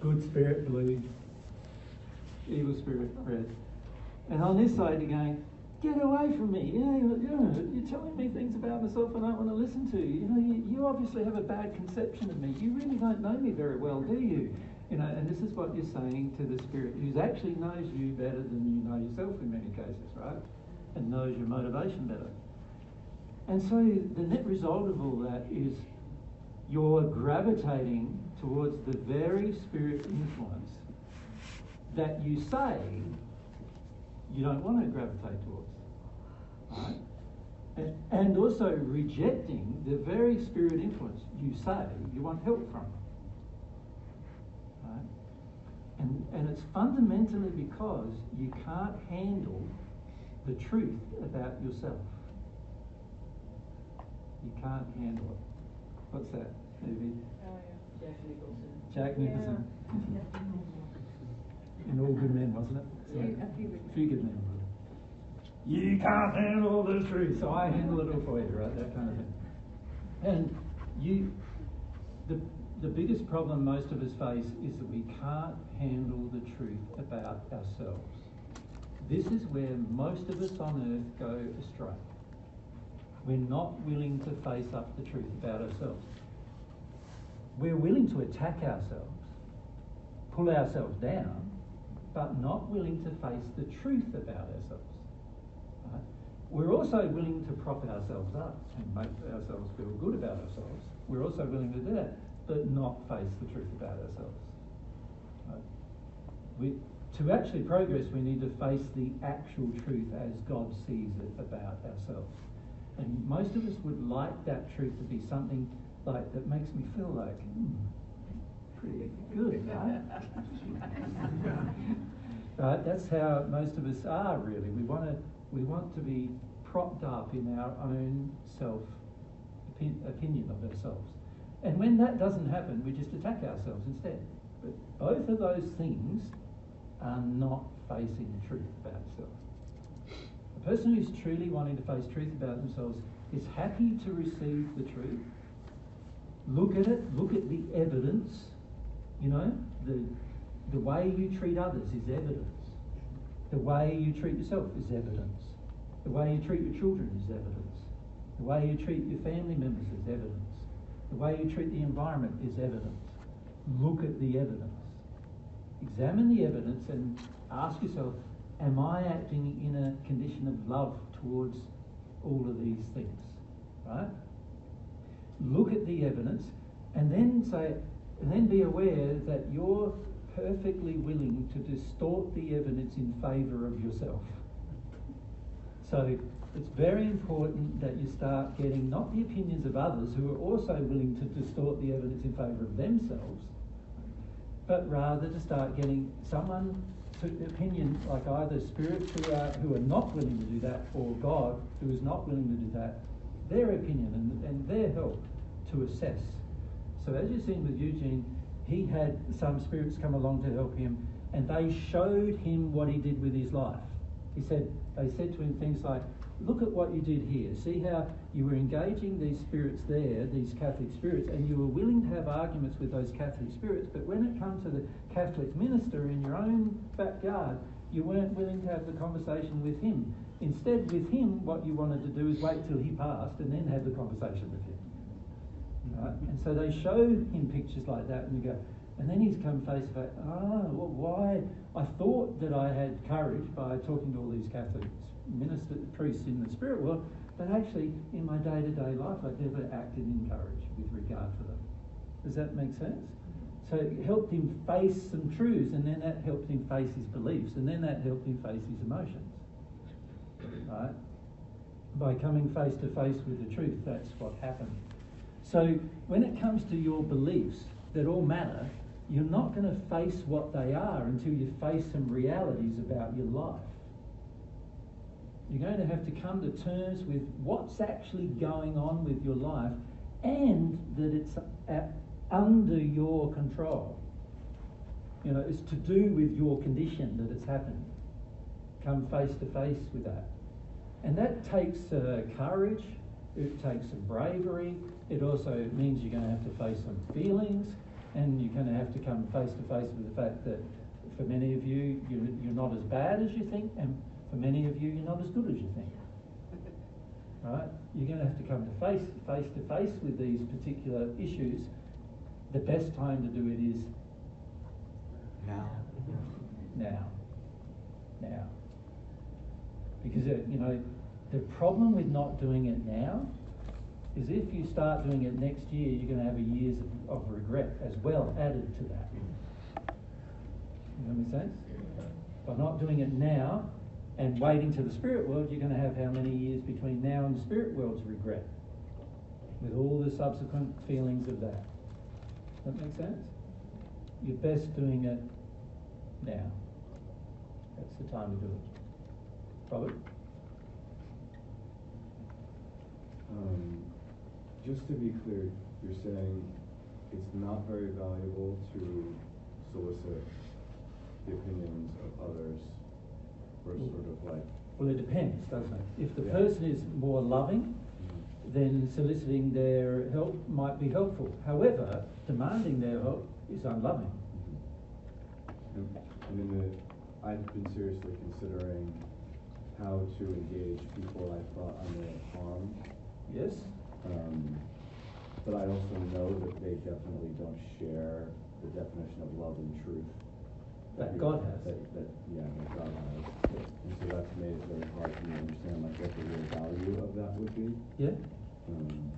Good spirit blue, evil spirit red. And on this side, you're going, get away from me. You're telling me things about myself I don't want to listen to. You know, you obviously have a bad conception of me. You really don't know me very well, do you? You know, and this is what you're saying to the spirit, who actually knows you better than you know yourself in many cases, right? And knows your motivation better. And so the net result of all that is you're gravitating towards the very spirit influence that you say you don't want to gravitate towards, right? And also rejecting the very spirit influence you say you want help from. And it's fundamentally because you can't handle the truth about yourself. You can't handle it. What's that movie? Oh, yeah. Jack Nicholson. In All Good Men, wasn't it? A Few Good Men. You can't handle the truth, so I handle it all for you, right? That kind of thing. And the biggest problem most of us face is that we can't handle the truth about ourselves. This is where most of us on earth go astray. We're not willing to face up the truth about ourselves. We're willing to attack ourselves, pull ourselves down, but not willing to face the truth about ourselves. Right? We're also willing to prop ourselves up and make ourselves feel good about ourselves. We're also willing to do that, but not face the truth about ourselves. Right? To actually progress, we need to face the actual truth as God sees it about ourselves. And most of us would like that truth to be something like that makes me feel like, pretty good, right? Right? That's how most of us are, really. We want to be propped up in our own opinion of ourselves. And when that doesn't happen, we just attack ourselves instead. But both of those things are not facing the truth about itself. A person who's truly wanting to face truth about themselves is happy to receive the truth. Look at it, look at the evidence. You know, the way you treat others is evidence. The way you treat yourself is evidence. The way you treat your children is evidence. The way you treat your family members is evidence. The way you treat the environment is evidence. Look at the evidence. Examine the evidence and ask yourself, am I acting in a condition of love towards all of these things? Right? Look at the evidence and then be aware that you're perfectly willing to distort the evidence in favour of yourself. So it's very important that you start getting not the opinions of others who are also willing to distort the evidence in favour of themselves, but rather to start getting someone's opinion, like either spirits who are not willing to do that, or God who is not willing to do that, their opinion and their help to assess. So as you've seen with Eugene, he had some spirits come along to help him, and they showed him what he did with his life. They said to him things like, look at what you did here. See how you were engaging these spirits there, these Catholic spirits, and you were willing to have arguments with those Catholic spirits, but when it comes to the Catholic minister in your own backyard, You weren't willing to have the conversation with him. Instead, with him, what you wanted to do is wait till he passed and then have the conversation with him. Right? And so they show him pictures like that, and you go, and then he's come face to face. Well, why? I thought that I had courage by talking to all these Catholic priests in the spirit world, but actually, in my day-to-day life, I've never acted in courage with regard to them. Does that make sense? So it helped him face some truths, and then that helped him face his beliefs, and then that helped him face his emotions. Right? By coming face to face with the truth, that's what happened. So when it comes to your beliefs that all matter, you're not going to face what they are until you face some realities about your life. You're going to have to come to terms with what's actually going on with your life, and that it's under your control. You know, it's to do with your condition that it's happened. Come face to face with that. And that takes courage, it takes some bravery, it also means you're going to have to face some feelings, and you're going to have to come face to face with the fact that for many of you, you're not as bad as you think, and for many of you, you're not as good as you think. Right? You're going to have to come to face to face with these particular issues. The best time to do it is Now. Because, the problem with not doing it now is if you start doing it next year, you're going to have years of regret as well added to that. Does that make sense? By not doing it now and waiting to the spirit world, you're going to have how many years between now and the spirit world's regret, with all the subsequent feelings of that. Does that make sense? You're best doing it now. That's the time to do it. Robert? Just to be clear, you're saying it's not very valuable to solicit the opinions of others for sort of like... Well, it depends, doesn't it? If the person is more loving, then soliciting their help might be helpful. However, demanding their help is unloving. I've been seriously considering how to engage people I thought I may have harmed. Yes. But I also know that they definitely don't share the definition of love and truth That God has. That God has. Yes. And so that's made it very hard for me to understand like what the real value of that would be. Yeah.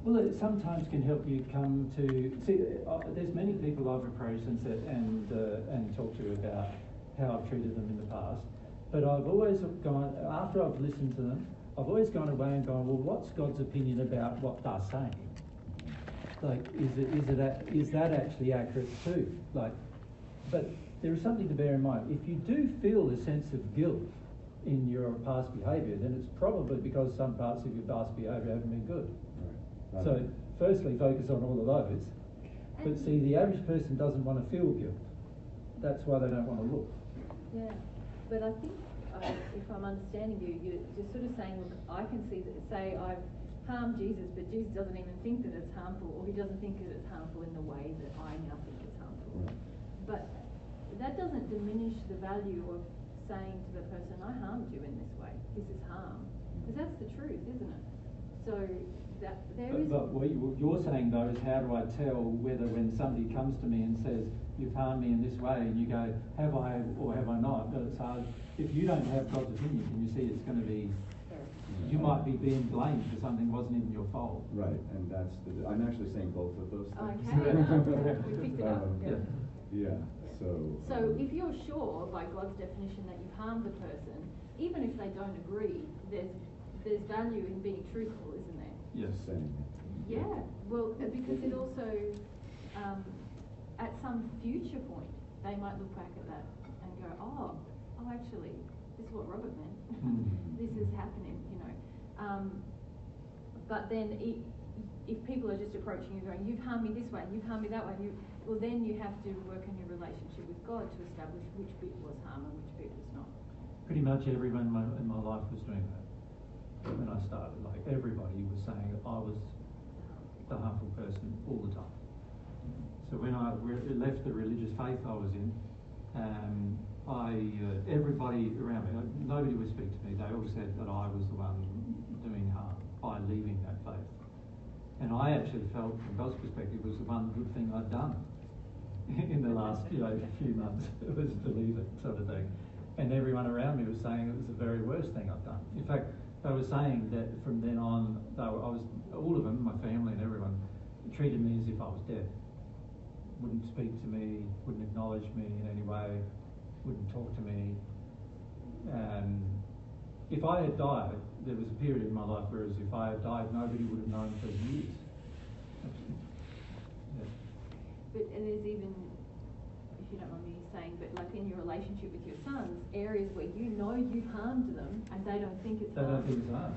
Well, it sometimes can help you come to see. There's many people I've approached and talked to about how I've treated them in the past. But I've always gone, after I've listened to them, I've always gone away and gone, well, what's God's opinion about what they're saying? Like, is that actually accurate too? Like, but there is something to bear in mind. If you do feel a sense of guilt in your past behaviour, then it's probably because some parts of your past behaviour haven't been good. Right. So, firstly, focus on all of those. But see, the average person doesn't want to feel guilt. That's why they don't want to look. Yeah, but I think if I'm understanding you, you're sort of saying, look, I can see that, say I've harmed Jesus, but Jesus doesn't even think that it's harmful, or he doesn't think that it's harmful in the way that I now think it's harmful. Right. But that doesn't diminish the value of saying to the person, I harmed you in this way, this is harm. Because that's the truth, isn't it? So that there is... But what you're saying though is, how do I tell whether when somebody comes to me and says, you've harmed me in this way, and you go, have I or have I not? But it's hard. If you don't have God's opinion, and you see it's going to be... You might be being blamed for something that wasn't even your fault. Right, and that's I'm actually saying both of those things. Okay, we picked it up. Yeah, So if you're sure, by God's definition, that you've harmed the person, even if they don't agree, there's value in being truthful, isn't there? Yes. Yeah, well, because it also, at some future point, they might look back at that and go, oh, actually, this is what Robert meant. This is happening, you know. But then if people are just approaching you going, you've harmed me this way, and you've harmed me that way, well, then you have to work on your relationship with God to establish which bit was harm and which bit was not. Pretty much everyone in my life was doing that. When I started, like, everybody was saying I was the harmful person all the time. So when I left the religious faith I was in, I everybody around me, nobody would speak to me. They all said that I was the one doing harm by leaving that faith. And I actually felt, from God's perspective, it was the one good thing I'd done in the last few months. It was to leave it, sort of thing. And everyone around me was saying it was the very worst thing I've done. In fact, they were saying that from then on, all of them, my family and everyone, treated me as if I was dead. Wouldn't speak to me, wouldn't acknowledge me in any way, wouldn't talk to me. And if I had died, there was a period in my life whereas if I had died, nobody would have known for years. Yeah. But and there's even, if you don't mind me saying, but like in your relationship with your sons, areas where you know you've harmed them and they don't think it's harm.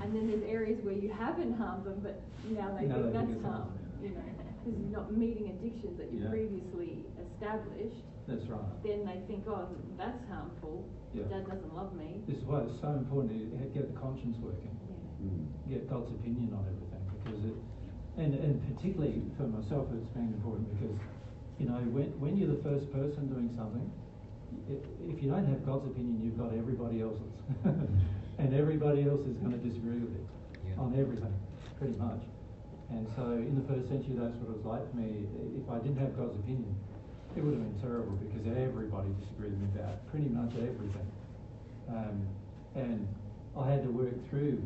And then there's areas where you haven't harmed them, but now they think that's harm. You know, because you're not meeting addictions that you previously established. That's right. Then they think, oh, that's harmful. Dad doesn't love me. This is why it's so important to get the conscience working. Get God's opinion on everything, because and particularly for myself, it's been important because, when you're the first person doing something, if you don't have God's opinion, you've got everybody else's, and everybody else is going to disagree with it on everything, pretty much. And so, in the first century, that's what it was like for me. If I didn't have God's opinion, it would have been terrible because everybody disagreed with me about pretty much everything. And I had to work through,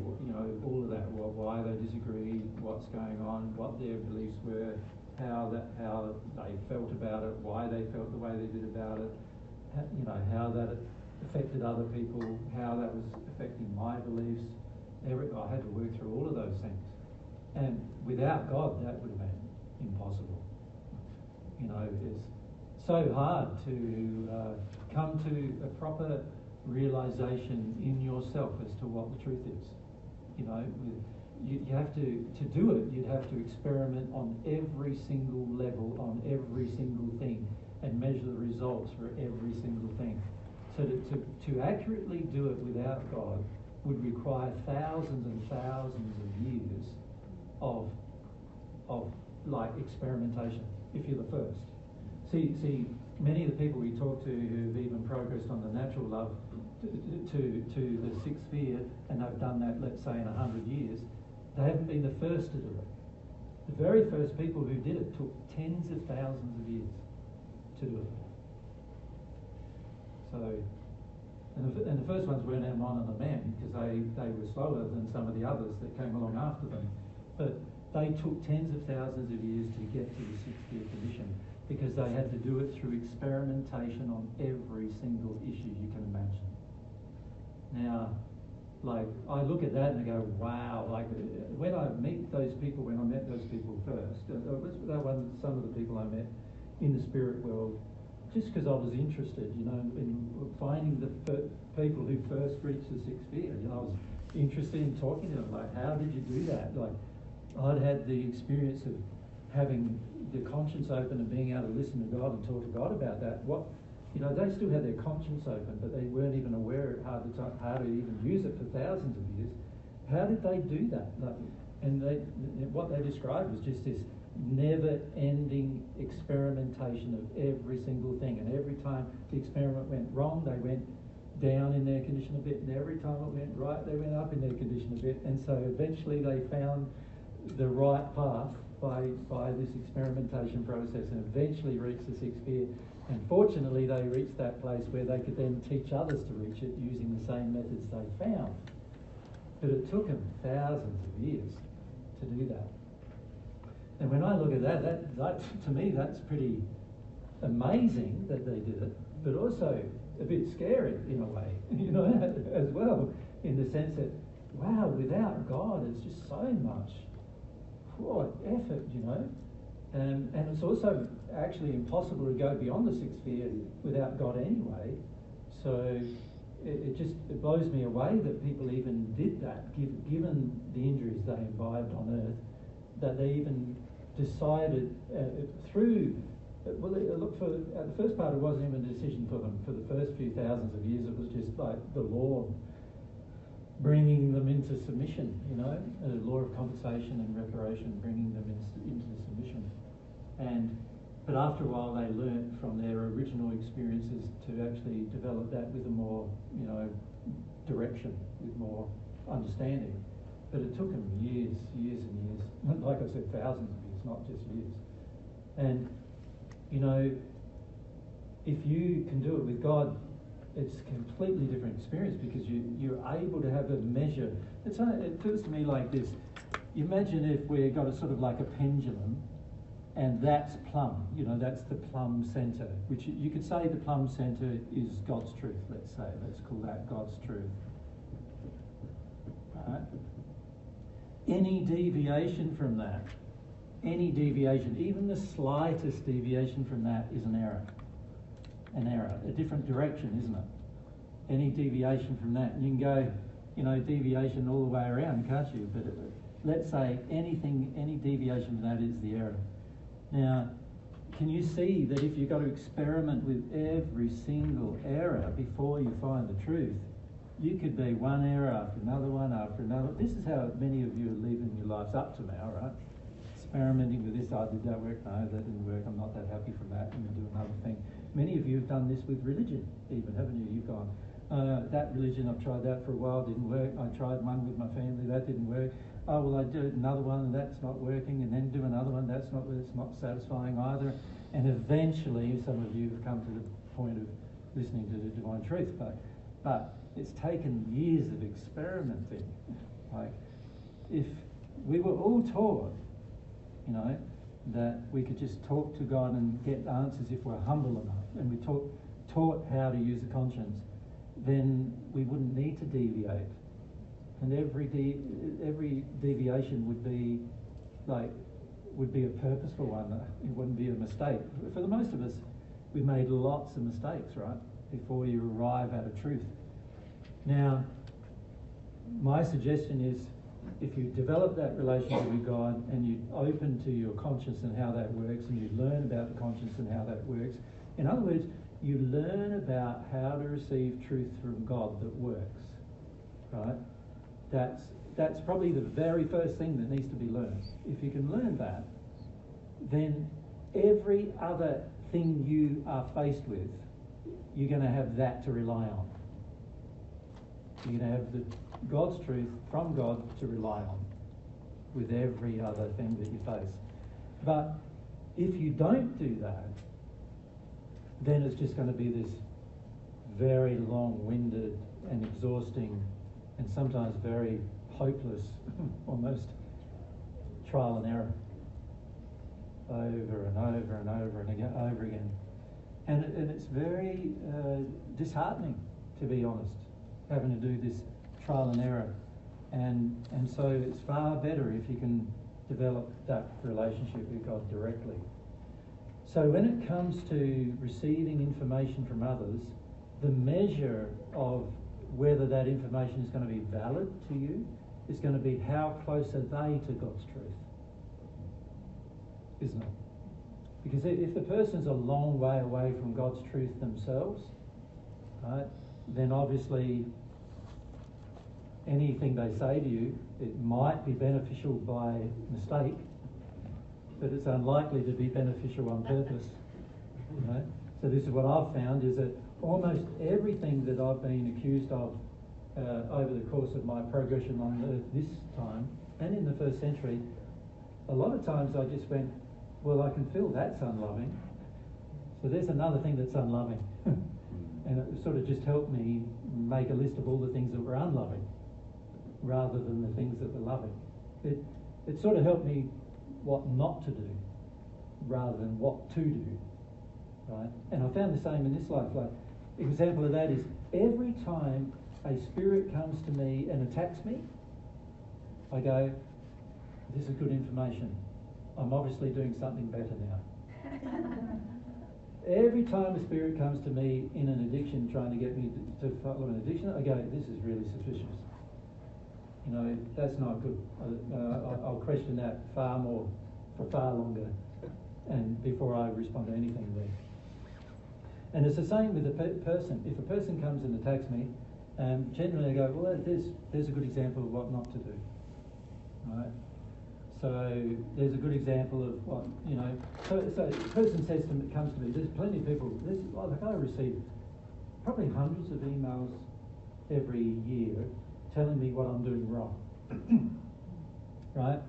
all of that, why they disagreed, what's going on, what their beliefs were, how they felt about it, why they felt the way they did about it, how that affected other people, how that was affecting my beliefs. I had to work through all of those things. And without God, that would have been impossible. It's so hard to come to a proper realization in yourself as to what the truth is. You have to do it, you'd have to experiment on every single level, on every single thing, and measure the results for every single thing. So to accurately do it without God would require thousands and thousands of years of like experimentation, if you're the first. See, many of the people we talk to who've even progressed on the natural love to the sixth sphere, and they've done that, let's say, in 100 years, they haven't been the first to do it. The very first people who did it took tens of thousands of years to do it. So, and the first ones weren't Amon and the men, because they were slower than some of the others that came along after them. But they took tens of thousands of years to get to the sixth sphere condition, because they had to do it through experimentation on every single issue you can imagine. Now, like, I look at that and I go, wow, like, when I met those people first, some of the people I met in the spirit world, just because I was interested, in finding the people who first reached the sixth sphere. I was interested in talking to them, like, how did you do that? Like, I'd had the experience of having the conscience open and being able to listen to God and talk to God about that. They still had their conscience open, but they weren't even aware of how to even use it for thousands of years. How did they do that? And what they described was just this never-ending experimentation of every single thing. And every time the experiment went wrong, they went down in their condition a bit. And every time it went right, they went up in their condition a bit. And so eventually they found the right path by this experimentation process, and eventually reached the sixth sphere. And fortunately, they reached that place where they could then teach others to reach it using the same methods they found. But it took them thousands of years to do that. And when I look at that to me, that's pretty amazing that they did it, but also a bit scary in a way, as well, in the sense that, wow, without God, it's just so much effort, and it's also actually impossible to go beyond the sixth sphere without God anyway. So it blows me away that people even did that, given the injuries they imbibed on earth, that they even decided the first part, it wasn't even a decision for them. For the first few thousands of years, it was just like the law bringing them into submission, a law of compensation and reparation, bringing them into submission. And But after a while, they learnt from their original experiences to actually develop that with a more, direction, with more understanding. But it took them years and years. Like I said, thousands of years, not just years. And, if you can do it with God, it's a completely different experience because you're able to have a measure. It feels to me like this. You imagine if we got a sort of like a pendulum, and that's plumb, that's the plumb center, which you could say the plumb center is God's truth, let's say. Let's call that God's truth. Right? Any deviation from that, even the slightest deviation from that is an error. A different direction, isn't it? Any deviation from that, and you can go, deviation all the way around, can't you? But let's say any deviation from that is the error. Now, can you see that if you've got to experiment with every single error before you find the truth, you could be one error after another one after another. This is how many of you are living your lives up to now, right? Experimenting with this, did that work? No, that didn't work. I'm not that happy from that. I'm going to do another thing. Many of you have done this with religion even, haven't you? You've gone, that religion, I've tried that for a while, didn't work. I tried one with my family, that didn't work. Oh, well, I did another one and that's not working, and then do another one, it's not satisfying either. And eventually, some of you have come to the point of listening to the divine truth, but it's taken years of experimenting. Like, if we were all taught, that we could just talk to God and get answers if we're humble enough, and we taught how to use a conscience, then we wouldn't need to deviate. And every deviation would be a purposeful one. It wouldn't be a mistake. For the most of us, we made lots of mistakes, right, before you arrive at a truth. Now, my suggestion is, if you develop that relationship with God and you're open to your conscience and how that works, and you learn about the conscience and how that works, in other words, you learn about how to receive truth from God that works, right? That's probably the very first thing that needs to be learned. If you can learn that, then every other thing you are faced with, you're going to have that to rely on. You're going to have God's truth from God to rely on with every other thing that you face. But if you don't do that, then it's just going to be this very long-winded and exhausting and sometimes very hopeless, almost trial and error, over and over and over and over again. And it's very disheartening, to be honest, having to do this trial and error. And so it's far better if you can develop that relationship with God directly. So when it comes to receiving information from others, the measure of whether that information is going to be valid to you is going to be how close are they to God's truth, isn't it? Because if the person's a long way away from God's truth themselves, right, then obviously anything they say to you, it might be beneficial by mistake, but it's unlikely to be beneficial on purpose. Right? So this is what I've found, is that almost everything that I've been accused of over the course of my progression on earth this time, and in the first century, a lot of times I just went, well, I can feel that's unloving, so there's another thing that's unloving. And it sort of just helped me make a list of all the things that were unloving rather than the things that were loving. It sort of helped me what not to do rather than what to do, right? And I found the same in this life. Like, example of that is every time a spirit comes to me and attacks me, I go, this is good information. I'm obviously doing something better now. Every time a spirit comes to me in an addiction, trying to get me to follow an addiction, I go, this is really suspicious. That's not good. I'll question that far more, for far longer, and before I respond to anything there. And it's the same with a person. If a person comes and attacks me, generally I go, well, there's a good example of what not to do. Right? So there's a good example of what, you know, so a person comes to me, there's plenty of people, like I receive probably hundreds of emails every year telling me what I'm doing wrong. Right?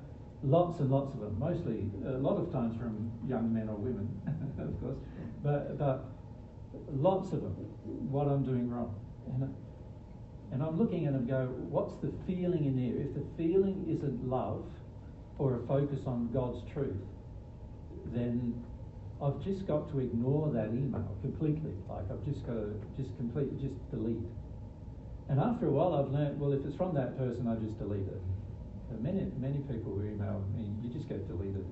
Lots and lots of them, mostly, a lot of times from young men or women, of course, but lots of them, what I'm doing wrong. And I'm looking at them and go, what's the feeling in there? If the feeling isn't love or a focus on God's truth, then I've just got to ignore that email completely. Like I've just got to just delete. And after a while I've learned, well, if it's from that person, I just delete it. And many people who email me, you just get deleted.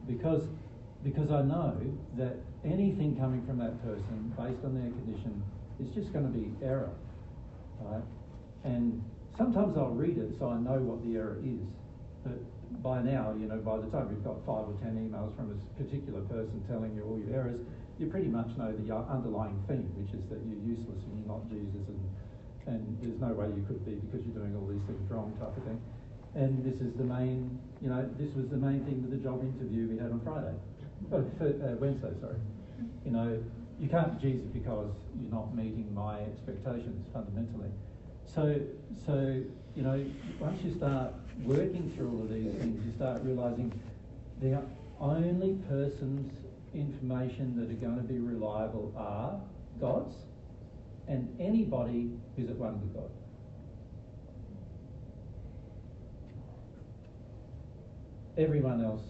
Because I know that anything coming from that person based on their condition is just going to be error. Right? And sometimes I'll read it so I know what the error is. But by now, you know, by the time you've got 5 or 10 emails from a particular person telling you all your errors, you pretty much know the underlying theme, which is that you're useless and you're not Jesus, and there's no way you could be because you're doing all these things wrong, type of thing. And this is the main, you know, this was the main thing with the job interview we had on Wednesday, sorry. You know, you can't be Jesus because you're not meeting my expectations fundamentally. So you know, once you start working through all of these things, you start realizing the only person's information that are going to be reliable are God's and anybody who's at one with God. Everyone else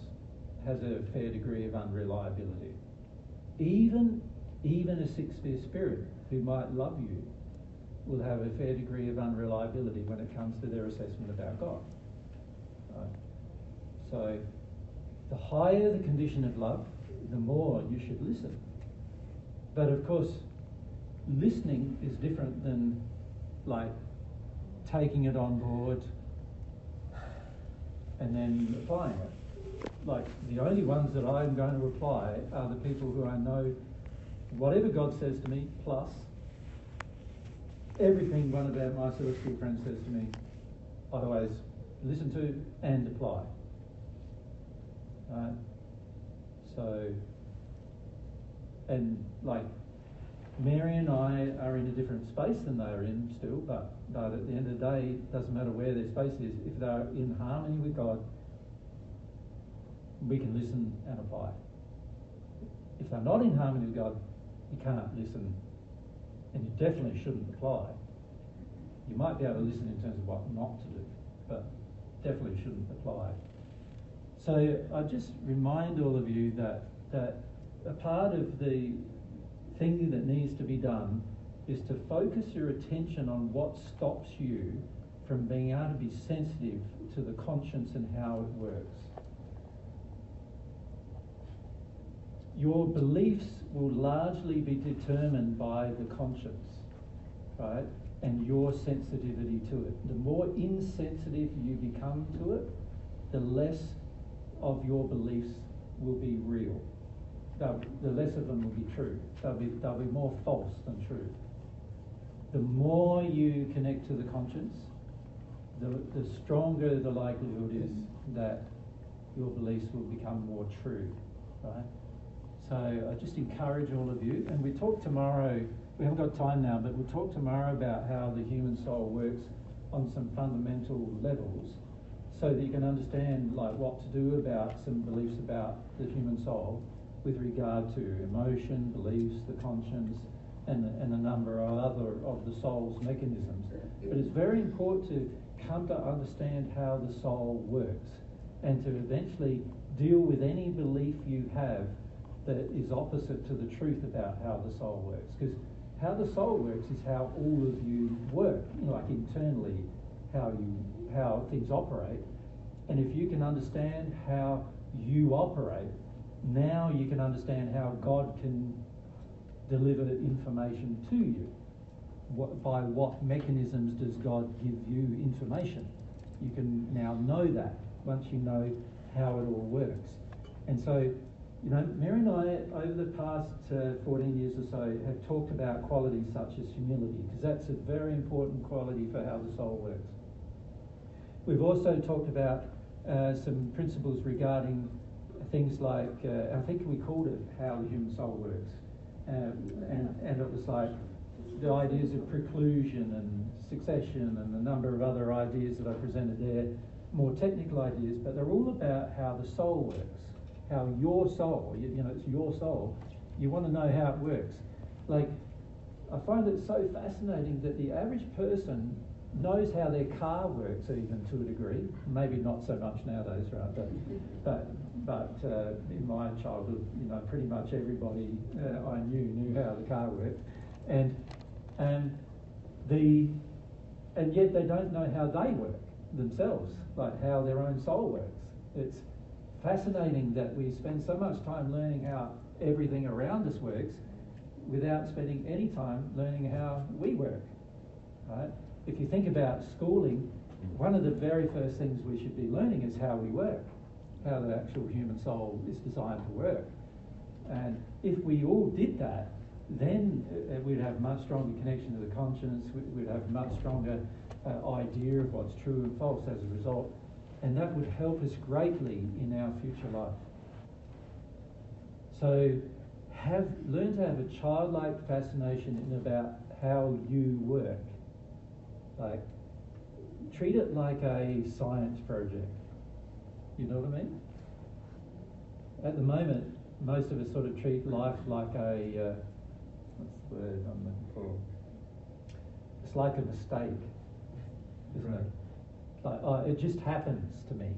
has a fair degree of unreliability. Even a six-sphere spirit who might love you will have a fair degree of unreliability when it comes to their assessment about God. Right? So the higher the condition of love, the more you should listen. But of course, listening is different than like taking it on board and then applying it. Like the only ones that I'm going to apply are the people who I know whatever God says to me, plus everything one of my celestial friends says to me, I always listen to and apply. Right? So, and like Mary and I are in a different space than they are in still, but at the end of the day, it doesn't matter where their space is. If they're in harmony with God, we can listen and apply. If they're not in harmony with God, you can't listen, and you definitely shouldn't apply. You might be able to listen in terms of what not to do, but definitely shouldn't apply. So I just remind all of you that a part of the thing that needs to be done is to focus your attention on what stops you from being able to be sensitive to the conscience and how it works. Your beliefs will largely be determined by the conscience, right? And your sensitivity to it. The more insensitive you become to it, the less of your beliefs will be real. The less of them will be true. They'll be more false than true. The more you connect to the conscience, the stronger the likelihood is that your beliefs will become more true, right? So I just encourage all of you, and we talk tomorrow, we haven't got time now, but we'll talk tomorrow about how the human soul works on some fundamental levels so that you can understand like what to do about some beliefs about the human soul with regard to emotion, beliefs, the conscience, and a number of other of the soul's mechanisms. But it's very important to come to understand how the soul works and to eventually deal with any belief you have that is opposite to the truth about how the soul works. Because how the soul works is how all of you work, you know, like internally, how things operate. And if you can understand how you operate, now you can understand how God can deliver information to you. By what mechanisms does God give you information? You can now know that once you know how it all works. And so, you know, Mary and I, over the past 14 years or so, have talked about qualities such as humility, because that's a very important quality for how the soul works. We've also talked about some principles regarding things like, I think we called it how the human soul works. And it was like the ideas of preclusion and succession and a number of other ideas that I presented there, more technical ideas, but they're all about how the soul works, how your soul, you know, it's your soul. You want to know how it works. Like, I find it so fascinating that the average person knows how their car works, even to a degree. Maybe not so much nowadays, right? But in my childhood, you know, pretty much everybody I knew how the car worked, and yet they don't know how they work themselves, like how their own soul works. It's fascinating that we spend so much time learning how everything around us works without spending any time learning how we work, right? If you think about schooling, one of the very first things we should be learning is how we work, how the actual human soul is designed to work. And if we all did that, then we'd have much stronger connection to the conscience, we'd have much stronger idea of what's true and false as a result, and that would help us greatly in our future life. So learn to have a childlike fascination about how you work. Like, treat it like a science project. You know what I mean? At the moment, most of us sort of treat life like a, what's the word I'm looking for? It's like a mistake, isn't it? Like, oh, it just happens to me.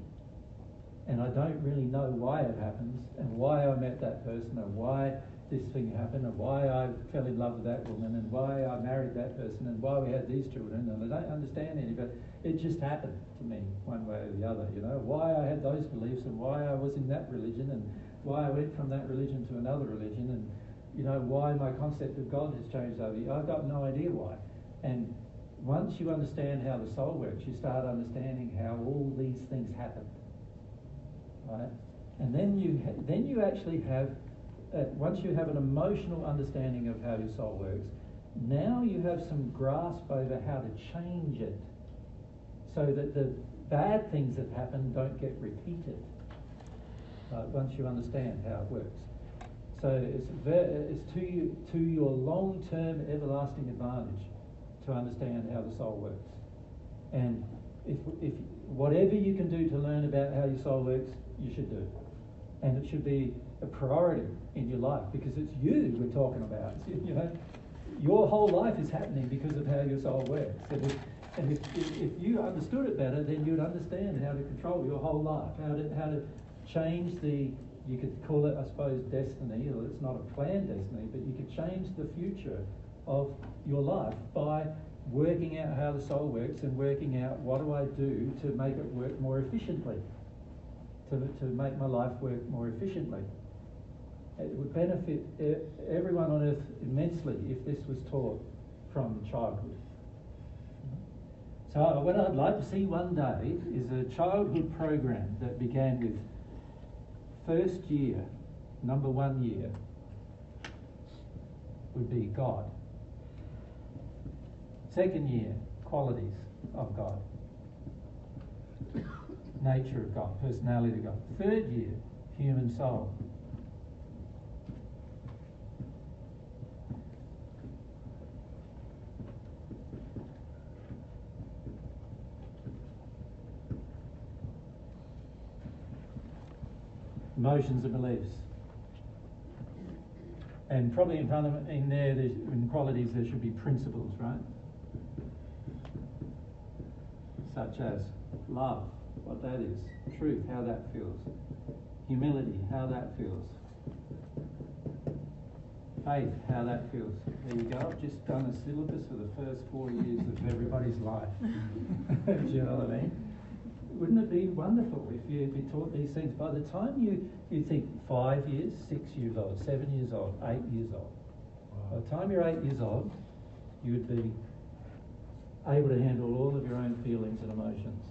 And I don't really know why it happens, and why I met that person, and why this thing happened, and why I fell in love with that woman, and why I married that person, and why we had these children, and I don't understand any of it. It just happened to me one way or the other, you know, why I had those beliefs, and why I was in that religion, and why I went from that religion to another religion, and, you know, why my concept of God has changed over here. I've got no idea why. And once you understand how the soul works, you start understanding how all these things happen, right? And then you actually have, once you have an emotional understanding of how your soul works, now you have some grasp over how to change it so that the bad things that happen don't get repeated, once you understand how it works. So it's to your long-term everlasting advantage to understand how the soul works. And if whatever you can do to learn about how your soul works, you should do. And it should be a priority in your life, because it's you we're talking about. You know, your whole life is happening because of how your soul works. And if you understood it better, then you'd understand how to control your whole life, how to change you could call it, I suppose, destiny, or it's not a planned destiny, but you could change the future of your life by working out how the soul works and working out what do I do to make it work more efficiently, to make my life work more efficiently. It would benefit everyone on earth immensely if this was taught from childhood. So what I'd like to see one day is a childhood program that began with first year, number 1 year, would be God. Second year, qualities of God. Nature of God, personality of God. Third year, human soul. Emotions and beliefs. And probably in front of in qualities there should be principles, right? Such as love, what that is, truth, how that feels, humility, how that feels, faith, how that feels. There you go. I've just done a syllabus for the first 4 years of everybody's life. Do you know what I mean? Wouldn't it be wonderful if you'd be taught these things by the time you think 5 years, 6 years old, 7 years old, 8 years old? By the time you're 8 years old, you would be able to handle all of your own feelings and emotions.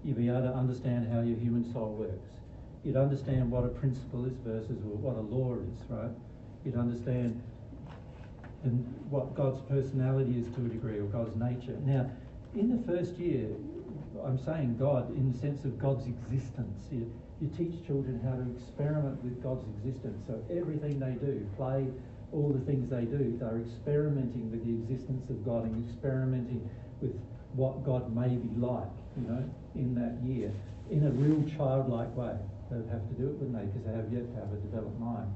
You'd be able to understand how your human soul works. You'd understand what a principle is versus what a law is, right? You'd understand what God's personality is to a degree, or God's nature. Now, in the first year, I'm saying God in the sense of God's existence. You teach children how to experiment with God's existence. So everything they do, play, all the things they do, they're experimenting with the existence of God and experimenting with what God may be like, in that year, in a real childlike way. They would have to do it, wouldn't they? Because they have yet to have a developed mind.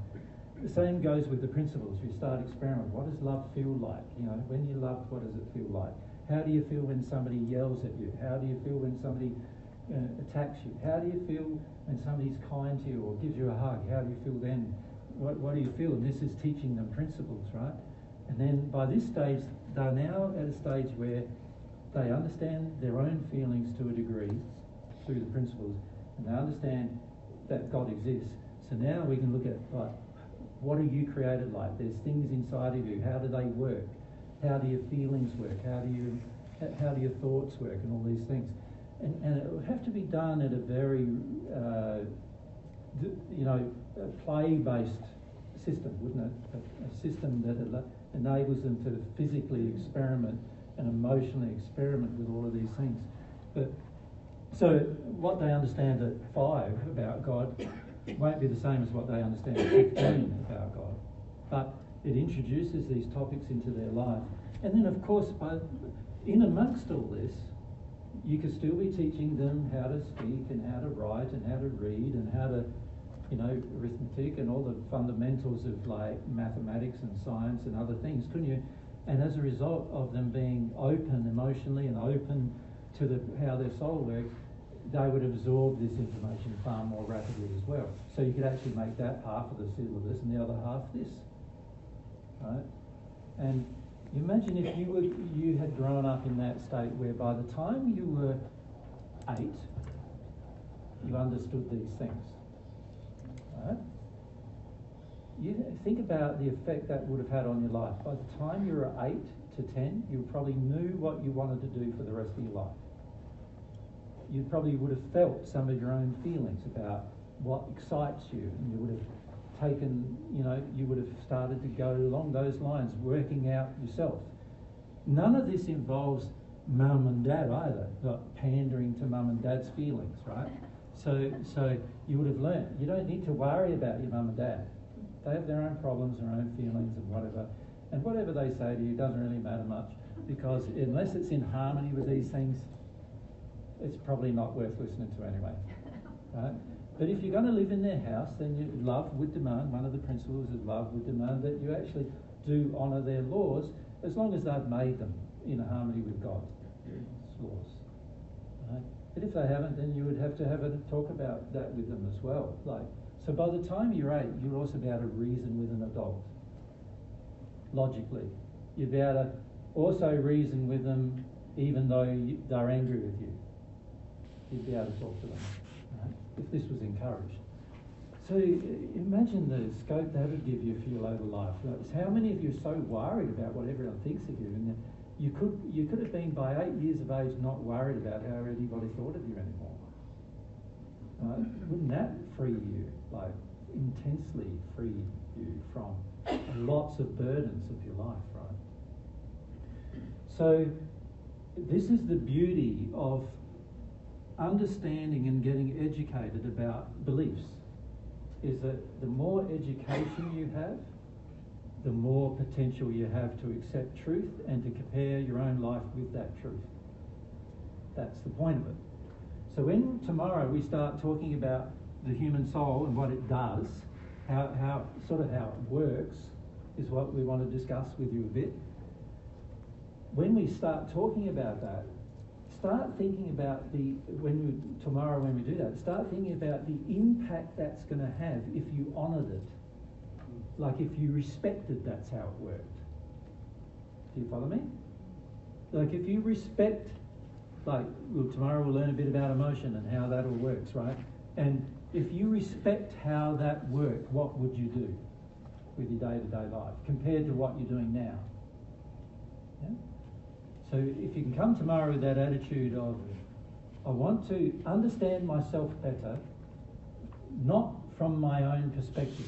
The same goes with the principles. You start experimenting. What does love feel like? When you're loved, what does it feel like? How do you feel when somebody yells at you? How do you feel when somebody attacks you? How do you feel when somebody's kind to you or gives you a hug? How do you feel then? What do you feel? And this is teaching them principles, right? And then by this stage, they're now at a stage where they understand their own feelings to a degree through the principles, and they understand that God exists. So now we can look at, like, what are you created like? There's things inside of you. How do they work? How do your feelings work? How do your thoughts work? And all these things. And it would have to be done at a very, play-based system, wouldn't it? A system that enables them to physically experiment and emotionally experiment with all of these things. But so what they understand at 5 about God won't be the same as what they understand at 15 about God. But it introduces these topics into their life. And then, of course, in amongst all this, you could still be teaching them how to speak and how to write and how to read and how to, arithmetic and all the fundamentals of, like, mathematics and science and other things, couldn't you? And as a result of them being open emotionally and open to how their soul works, they would absorb this information far more rapidly as well. So you could actually make that half of the syllabus and the other half this, right? And you imagine if you had grown up in that state where by the time you were 8, you understood these things, right? You think about the effect that would have had on your life. By the time you were 8 to 10, you probably knew what you wanted to do for the rest of your life. You probably would have felt some of your own feelings about what excites you, and you would have taken, you would have started to go along those lines, working out yourself. None of this involves mum and dad either, not pandering to mum and dad's feelings, right? So you would have learnt, you don't need to worry about your mum and dad. They have their own problems, their own feelings and whatever. And whatever they say to you doesn't really matter much, because unless it's in harmony with these things, it's probably not worth listening to anyway, right? But if you're going to live in their house, then love would demand, one of the principles of love would demand that you actually do honour their laws, as long as they've made them in harmony with God's laws, right? But if they haven't, then you would have to have a talk about that with them as well. So by the time you're 8, you'll also be able to reason with an adult, logically. You'd be able to also reason with them even though they're angry with you. You'd be able to talk to them, right? If this was encouraged. So imagine the scope that would give you for your later life. How many of you are so worried about what everyone thinks of you, and you could have been by 8 years of age not worried about how anybody thought of you anymore. Right? Wouldn't that free you, intensely free you from lots of burdens of your life, right? So this is the beauty of understanding and getting educated about beliefs, is that the more education you have, the more potential you have to accept truth and to compare your own life with that truth. That's the point of it. So when tomorrow we start talking about the human soul and what it does, how it works, is what we want to discuss with you a bit. When we start talking about that, start thinking about tomorrow when we do that, start thinking about the impact that's going to have if you honoured it. Like if you respected, that's how it worked. Do you follow me? Like if you respect, tomorrow we'll learn a bit about emotion and how that all works, right? And if you respect how that worked, what would you do with your day-to-day life compared to what you're doing now? Yeah? So if you can come tomorrow with that attitude of, I want to understand myself better, not from my own perspective,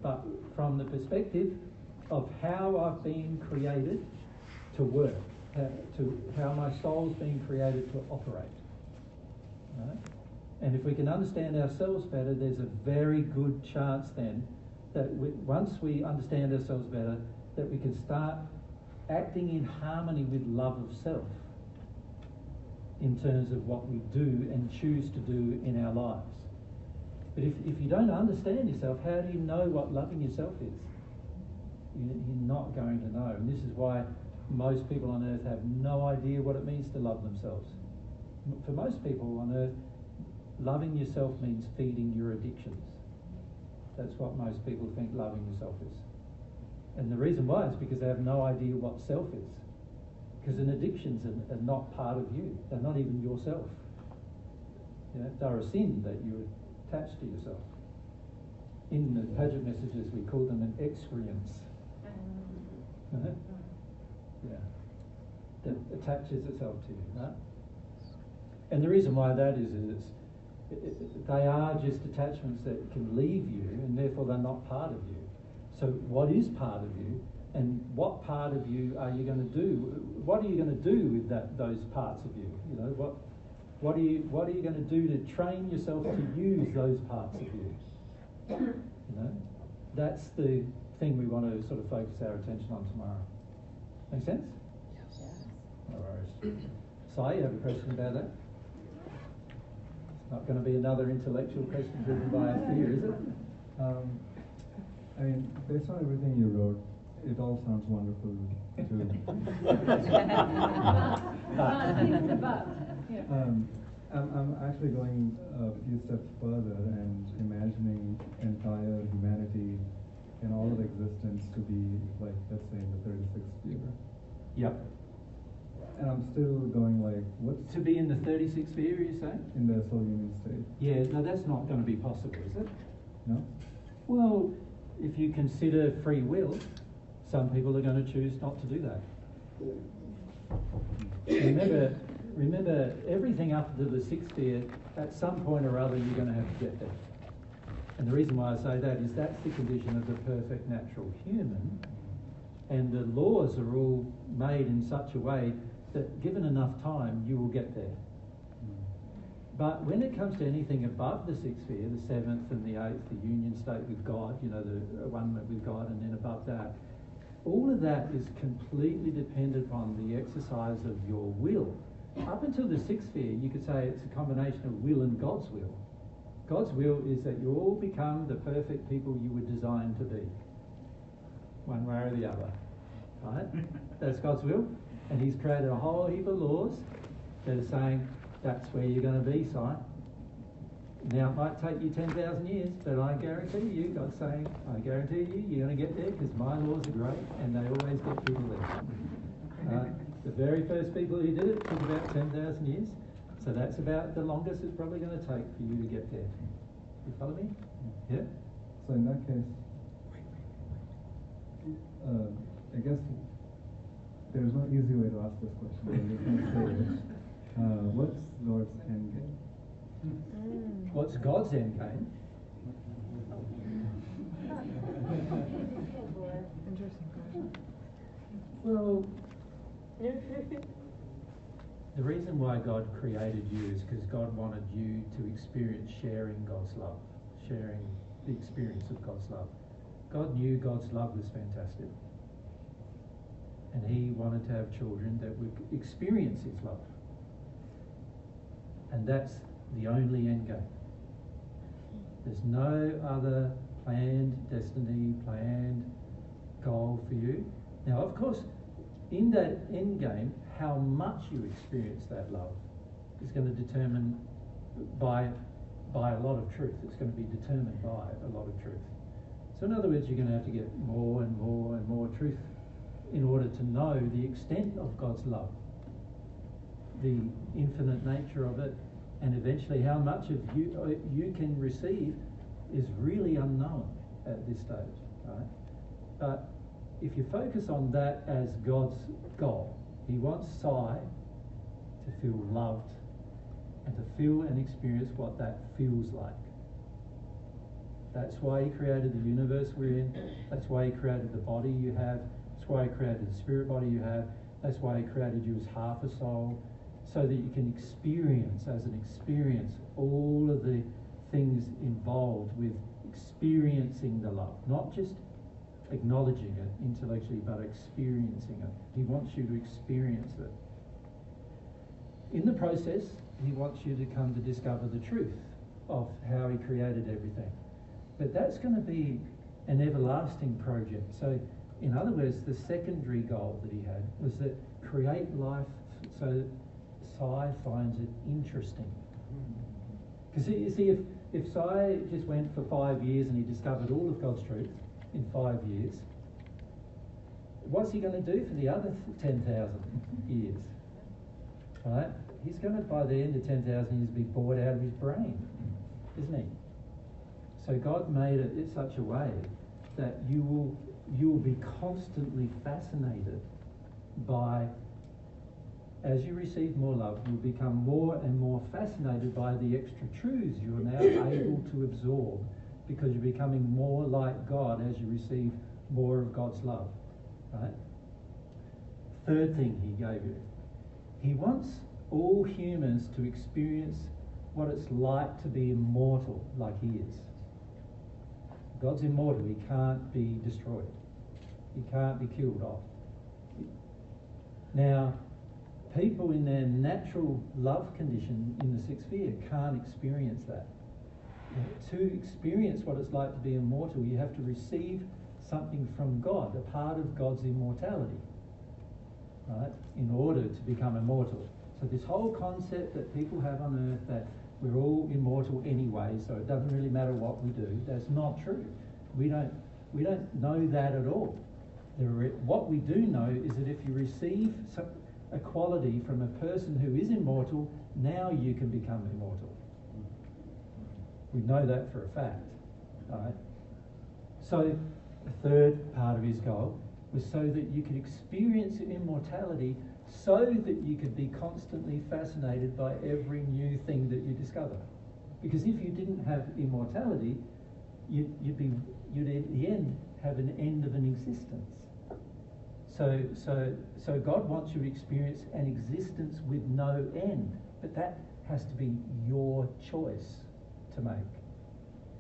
but from the perspective of how I've been created to work, to how my soul's been created to operate. Right? And if we can understand ourselves better, there's a very good chance then that once we understand ourselves better, that we can start acting in harmony with love of self in terms of what we do and choose to do in our lives. But if you don't understand yourself, how do you know what loving yourself is? You're not going to know. And this is why most people on earth have no idea what it means to love themselves. For most people on earth, loving yourself means feeding your addictions. That's what most people think loving yourself is. And the reason why is because they have no idea what self is. Because an addictions are not part of you. They're not even yourself. You know, they're a sin that you attach to yourself. In the Paget messages, we call them an excorience. Yeah. That attaches itself to you, right? And the reason why that is they are just attachments that can leave you, and therefore they're not part of you. So what is part of you, and what part of you are you going to do? What are you going to do with those parts of you? You know, what are you going to do to train yourself to use those parts of you? You know, that's the thing we want to sort of focus our attention on tomorrow. Make sense? Yes. No worries. Si, you have a question about that? It's not going to be another intellectual question driven by fear, is it? I mean, based on everything you wrote, it all sounds wonderful too. I'm actually going a few steps further and imagining entire humanity and all of existence to be like, let's say, in the 36th sphere. Yep. And I'm still going like, what's... To be in the 36th sphere, you say? In the soul union state. Yeah, no, that's not going to be possible, is it? No? Well, if you consider free will, some people are going to choose not to do that. Remember, everything up to the sixth sphere, at some point or other, you're going to have to get there. And the reason why I say that is that's the condition of the perfect natural human, and the laws are all made in such a way that given enough time, you will get there. But when it comes to anything above the sixth sphere, the seventh and the eighth, the union state with God, you know, the one with God, and then above that, all of that is completely dependent upon the exercise of your will. Up until the sixth sphere, you could say it's a combination of will and God's will. God's will is that you all become the perfect people you were designed to be, one way or the other, right? That's God's will, and He's created a whole heap of laws that are saying that's where you're going to be, Si. Now, it might take you 10,000 years, but I guarantee you, God's saying, I guarantee you, you're going to get there because my laws are great and they always get people there. The very first people who did it took about 10,000 years, so that's about the longest it's probably going to take for you to get there. You follow me? Yeah? So in that case, I guess there's no easy way to ask this question, but I'm just going to say it. What's God's end game? What's God's end game? Interesting question. Well, the reason why God created you is because God wanted you to experience sharing God's love, sharing the experience of God's love. God knew God's love was fantastic, and He wanted to have children that would experience His love. And that's the only end game. There's no other planned destiny, planned goal for you. Now, of course, in that end game, how much you experience that love is going to determine by a lot of truth. It's going to be determined by a lot of truth. So in other words, you're going to have to get more and more and more truth in order to know the extent of God's love, the infinite nature of it, and eventually how much of you can receive is really unknown at this stage, right? But if you focus on that as God's goal, He wants Si to feel loved and to feel and experience what that feels like. That's why He created the universe we're in. That's why He created the body you have. That's why He created the spirit body you have. That's why He created you as half a soul, so that you can experience all of the things involved with experiencing the love, not just acknowledging it intellectually, but experiencing it. He wants you to experience it. In the process, he wants you to come to discover the truth of how he created everything. But that's going to be an everlasting project. So, in other words, the secondary goal that he had was that create life so that Sai finds it interesting. Because you see, if Sai just went for 5 years and he discovered all of God's truth in 5 years, what's he going to do for the other 10,000 years? Right? He's going to, by the end of 10,000 years, be bored out of his brain, isn't he? So God made it in such a way that you will be constantly fascinated by, as you receive more love, you'll become more and more fascinated by the extra truths you're now able to absorb, because you're becoming more like God as you receive more of God's love. Right? Third thing he gave you. He wants all humans to experience what it's like to be immortal like he is. God's immortal. He can't be destroyed. He can't be killed off. Now, people in their natural love condition in the sixth sphere can't experience that. To experience what it's like to be immortal, you have to receive something from God, a part of God's immortality, right, in order to become immortal. So this whole concept that people have on earth that we're all immortal anyway, so it doesn't really matter what we do, that's not true. We don't know that at all. What we do know is that if you receive a quality from a person who is immortal, now you can become immortal. We know that for a fact. Right? So the third part of his goal was so that you could experience immortality, so that you could be constantly fascinated by every new thing that you discover. Because if you didn't have immortality, you'd at the end have an end of an existence. So God wants you to experience an existence with no end, but that has to be your choice to make.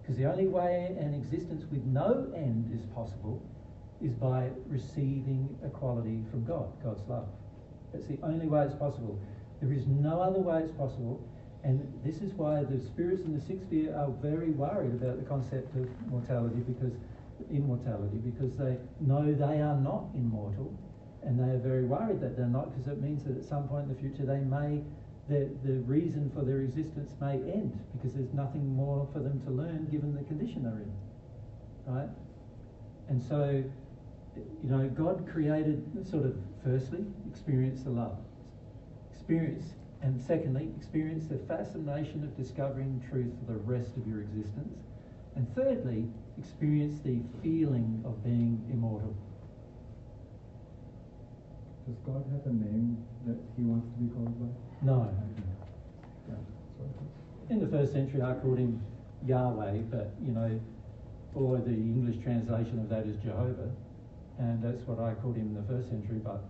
Because the only way an existence with no end is possible is by receiving a quality from God, God's love. That's the only way it's possible. There is no other way it's possible, and this is why the spirits in the sixth sphere are very worried about the concept of immortality, because they know they are not immortal, and they are very worried that they're not, because it means that at some point in the future the reason for their existence may end, because there's nothing more for them to learn given the condition they're in, right? And so, God created sort of, firstly, experience the love. And secondly, experience the fascination of discovering truth for the rest of your existence. And thirdly, experience the feeling of being immortal. Does God have a name that he wants to be called by? No. In the first century, I called him Yahweh, but, or the English translation of that is Jehovah, and that's what I called him in the first century, but,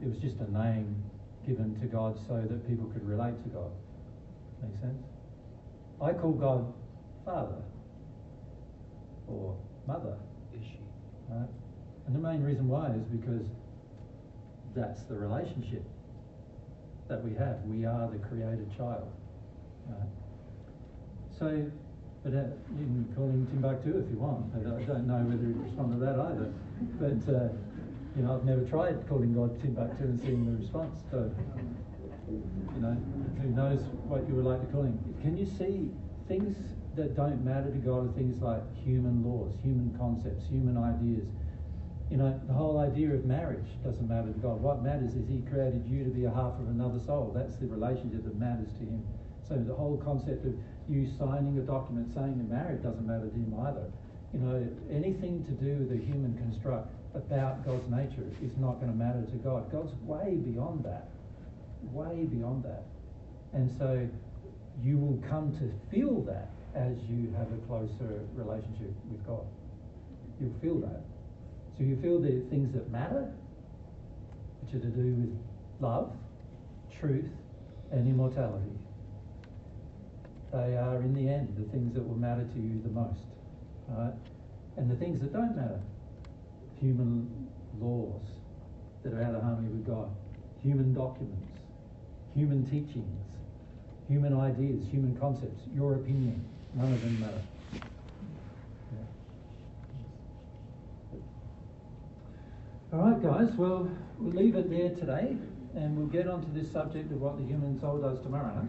it was just a name given to God so that people could relate to God. Make sense? I call God Father or Mother. Right? And the main reason why is because that's the relationship that we have. We are the created child. Right? So, but you can call him Timbuktu if you want, but I don't know whether he'd respond to that either. But, I've never tried calling God Timbuktu and seeing the response. So, who knows what you would like to call him. Can you see things that don't matter to God are things like human laws, human concepts, human ideas? The whole idea of marriage doesn't matter to God. What matters is he created you to be a half of another soul. That's the relationship that matters to him. So the whole concept of you signing a document saying you're married doesn't matter to him either. Anything to do with a human construct about God's nature is not going to matter to God. God's way beyond that. Way beyond that. And so you will come to feel that as you have a closer relationship with God. You'll feel that. So you feel the things that matter, which are to do with love, truth, and immortality. They are, in the end, the things that will matter to you the most. Right? And the things that don't matter, human laws that are out of harmony with God, human documents, human teachings, human ideas, human concepts, your opinion, none of them matter. All right, guys, well, we'll leave it there today, and we'll get on to this subject of what the human soul does tomorrow.